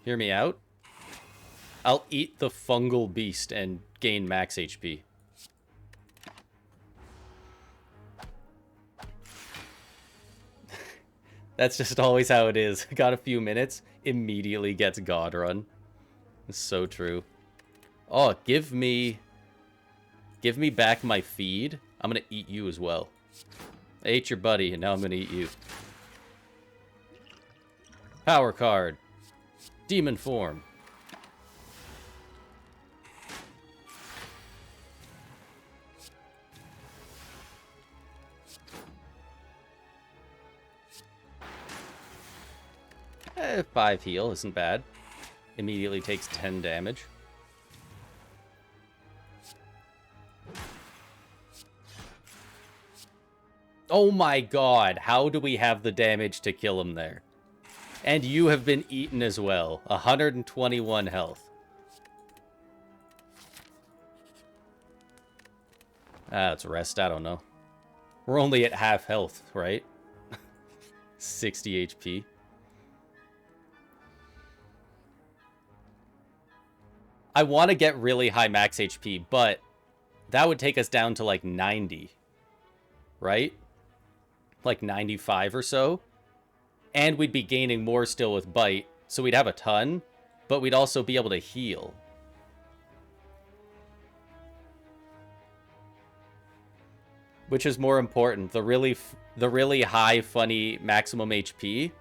hear me out. I'll eat the fungal beast and gain max HP. That's just always how it is. Got a few minutes, immediately gets God Run. It's so true. Oh, give me back my feed. I'm gonna eat you as well. I ate your buddy, and now I'm gonna eat you. Power card. Demon form. 5 heal isn't bad. Immediately takes 10 damage. Oh my god, how do we have the damage to kill him there? And you have been eaten as well. 121 health. Let's rest, I don't know. We're only at half health, right? 60 HP. I want to get really high max HP, but that would take us down to like 90. Right? Like 95 or so. And we'd be gaining more still with bite. So we'd have a ton, but we'd also be able to heal. Which is more important? The really high, funny maximum HP,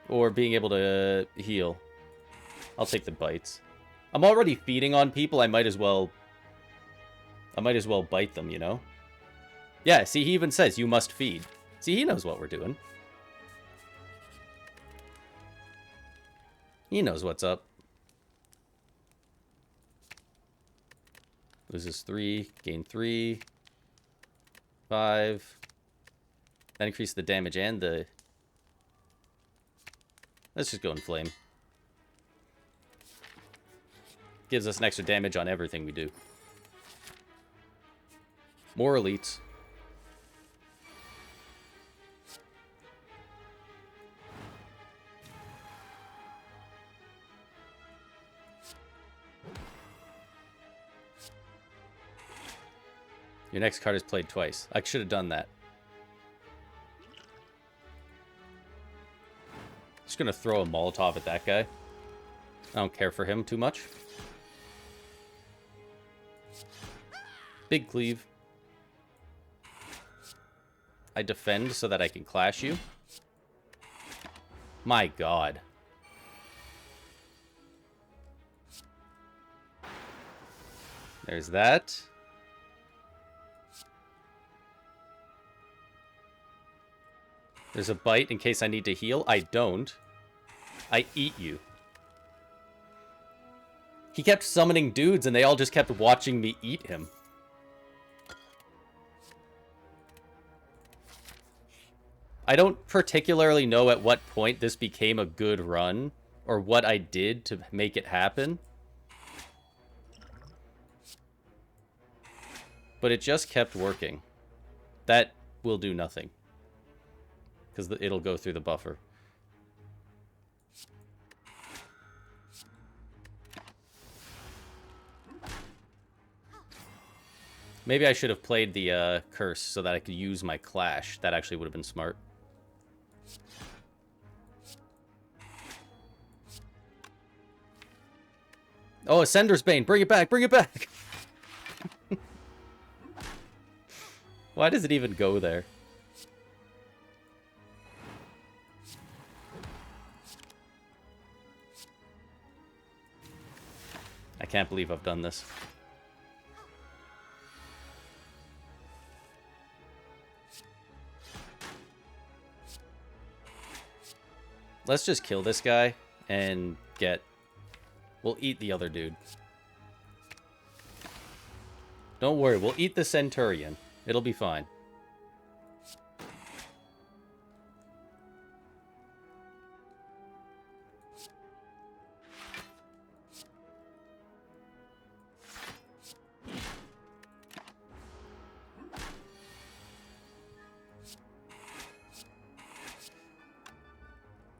or being able to heal? I'll take the bites. I'm already feeding on people. I might as well bite them, you know? Yeah, see, he even says, you must feed. See, he knows what we're doing. He knows what's up. Loses 3, gain 3, 5. That increases the damage and the... Let's just go in flame. Gives us an extra damage on everything we do. More elites. Your next card is played twice. I should have done that. Just gonna throw a Molotov at that guy. I don't care for him too much. Big cleave. I defend so that I can clash you. My god. There's that. There's a bite in case I need to heal. I don't. I eat you. He kept summoning dudes and they all just kept watching me eat him. I don't particularly know at what point this became a good run, or what I did to make it happen. But it just kept working. That will do nothing. Because it'll go through the buffer. Maybe I should have played the curse so that I could use my clash. That actually would have been smart. Oh, Ascender's Bane. Bring it back. Bring it back. Why does it even go there? I can't believe I've done this. Let's just kill this guy and get... We'll eat the other dude. Don't worry, we'll eat the Centurion. It'll be fine.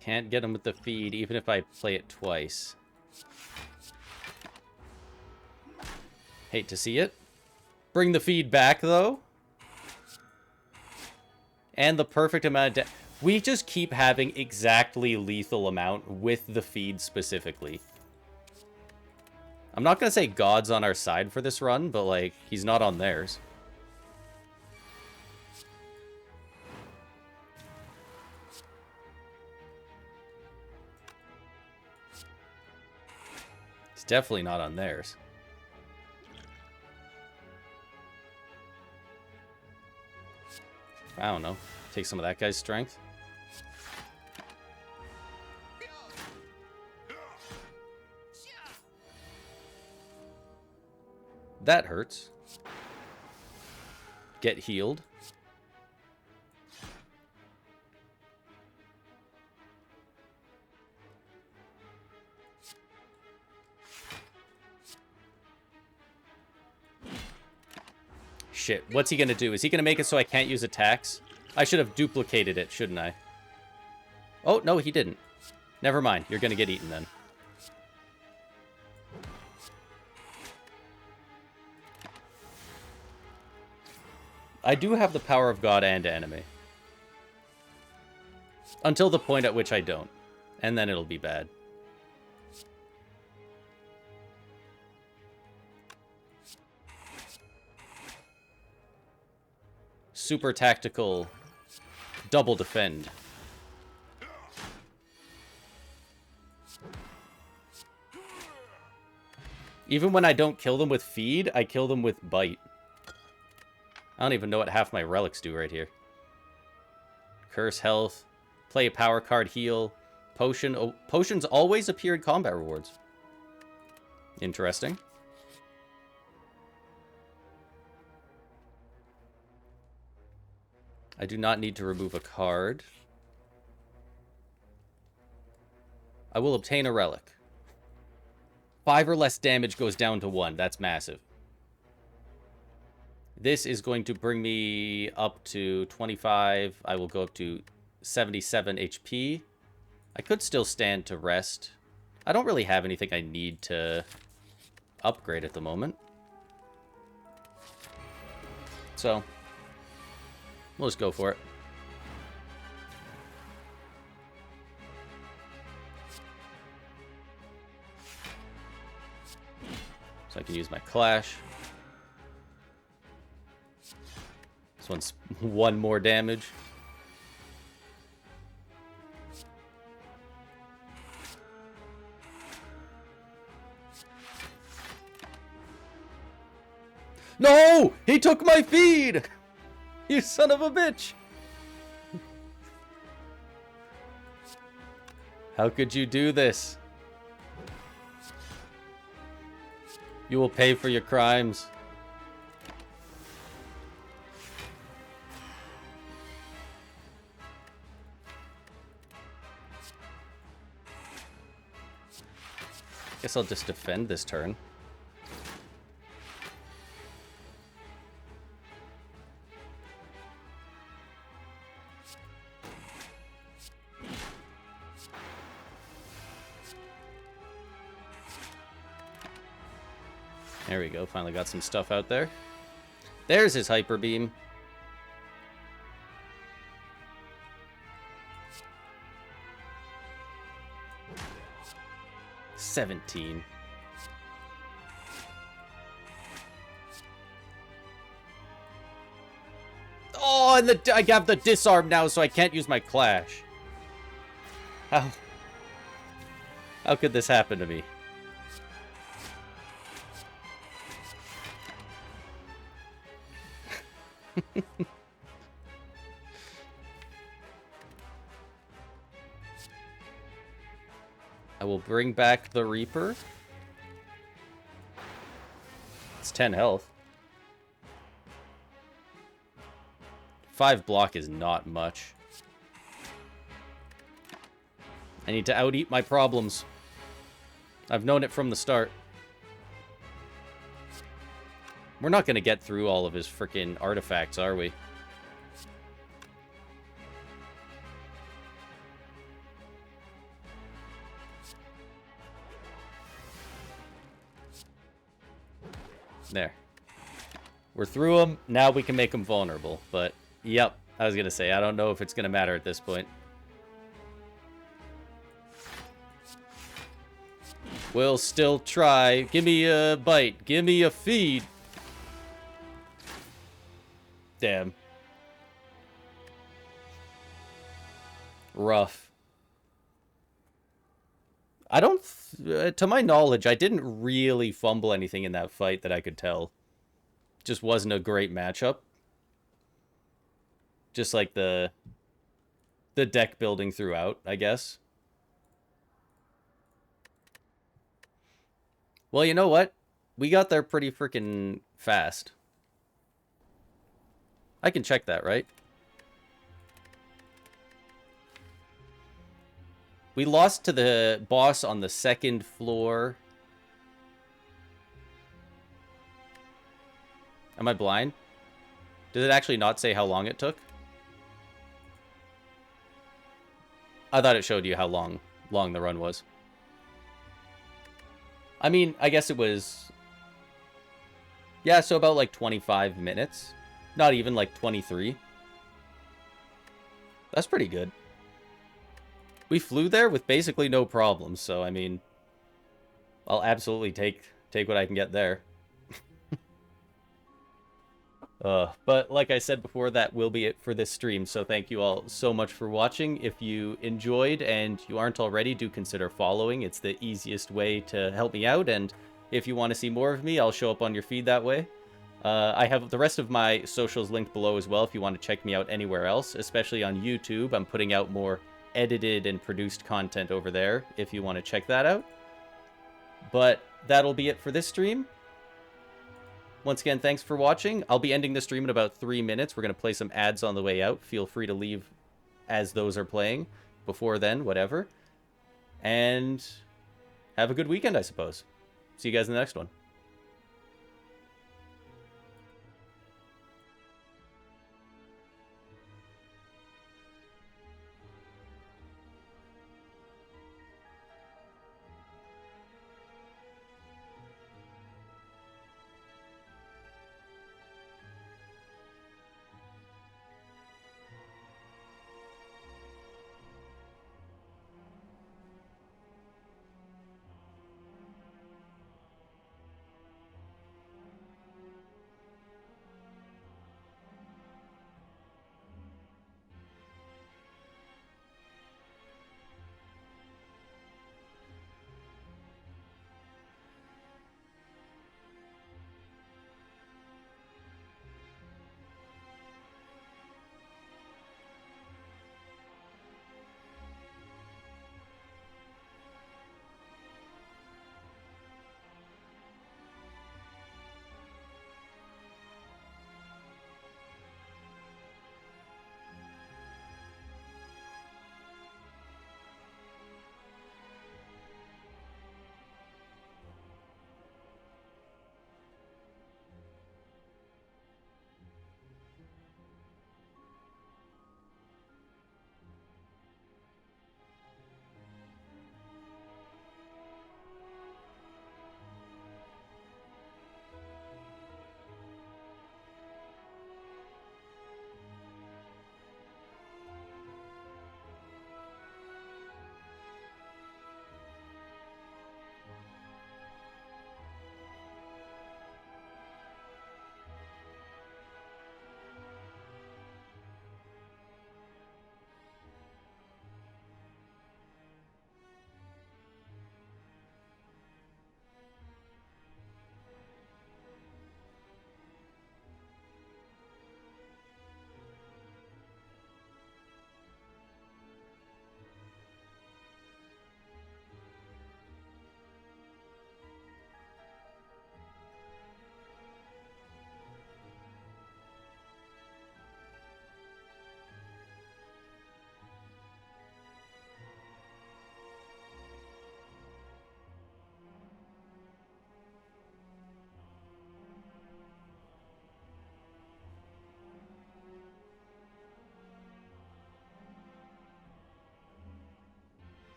Can't get him with the feed, even if I play it twice. Hate to see it. Bring the feed back, though. And the perfect amount of... We just keep having exactly lethal amount with the feed specifically. I'm not going to say God's on our side for this run, but, like, he's not on theirs. He's definitely not on theirs. I don't know. Take some of that guy's strength. That hurts. Get healed. Shit, what's he gonna do? Is he gonna make it so I can't use attacks? I should have duplicated it, shouldn't I? Oh, no, he didn't. Never mind, you're gonna get eaten then. I do have the power of God and enemy. Until the point at which I don't. And then it'll be bad. Super tactical. Double defend. Even when I don't kill them with feed, I kill them with bite. I don't even know what half my relics do right here. Curse health. Play a power card heal. Potion. Oh, potions always appear in combat rewards. Interesting. I do not need to remove a card. I will obtain a relic. 5 or less damage goes down to 1. That's massive. This is going to bring me up to 25. I will go up to 77 HP. I could still stand to rest. I don't really have anything I need to upgrade at the moment. So... we'll just go for it. So I can use my clash. This one's 1 more damage. No! He took my feed! You son of a bitch! How could you do this? You will pay for your crimes. Guess I'll just defend this turn. There we go. Finally got some stuff out there. There's his Hyper Beam. $17. Oh, and I have the disarm now, so I can't use my Clash. How could this happen to me? I will bring back the Reaper. It's 10 health. 5 block is not much. I need to out-eat my problems. I've known it from the start. We're not going to get through all of his freaking artifacts, are we? There. We're through them. Now we can make them vulnerable. But, yep. I was going to say, I don't know if it's going to matter at this point. We'll still try. Give me a bite. Give me a feed. Damn. Rough. I don't... to my knowledge, I didn't really fumble anything in that fight that I could tell. Just wasn't a great matchup. Just like the deck building throughout, I guess. Well, you know what? We got there pretty freaking fast. I can check that, right? We lost to the boss on the 2nd floor. Am I blind? Did it actually not say how long it took? I thought it showed you how long the run was. I mean, I guess it was... yeah, so about like 25 minutes. Not even like 23. That's pretty good. We flew there with basically no problems, so I mean... I'll absolutely take what I can get there. But like I said before, that will be it for this stream, so thank you all so much for watching. If you enjoyed and you aren't already, do consider following. It's the easiest way to help me out, and if you want to see more of me, I'll show up on your feed that way. I have the rest of my socials linked below as well if you want to check me out anywhere else, especially on YouTube. I'm putting out more edited and produced content over there if you want to check that out. But that'll be it for this stream. Once again, thanks for watching. I'll be ending the stream in about 3 minutes. We're going to play some ads on the way out. Feel free to leave as those are playing. Before then, whatever. And have a good weekend, I suppose. See you guys in the next one.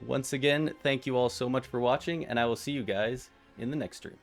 Once again, thank you all so much for watching, and I will see you guys in the next stream.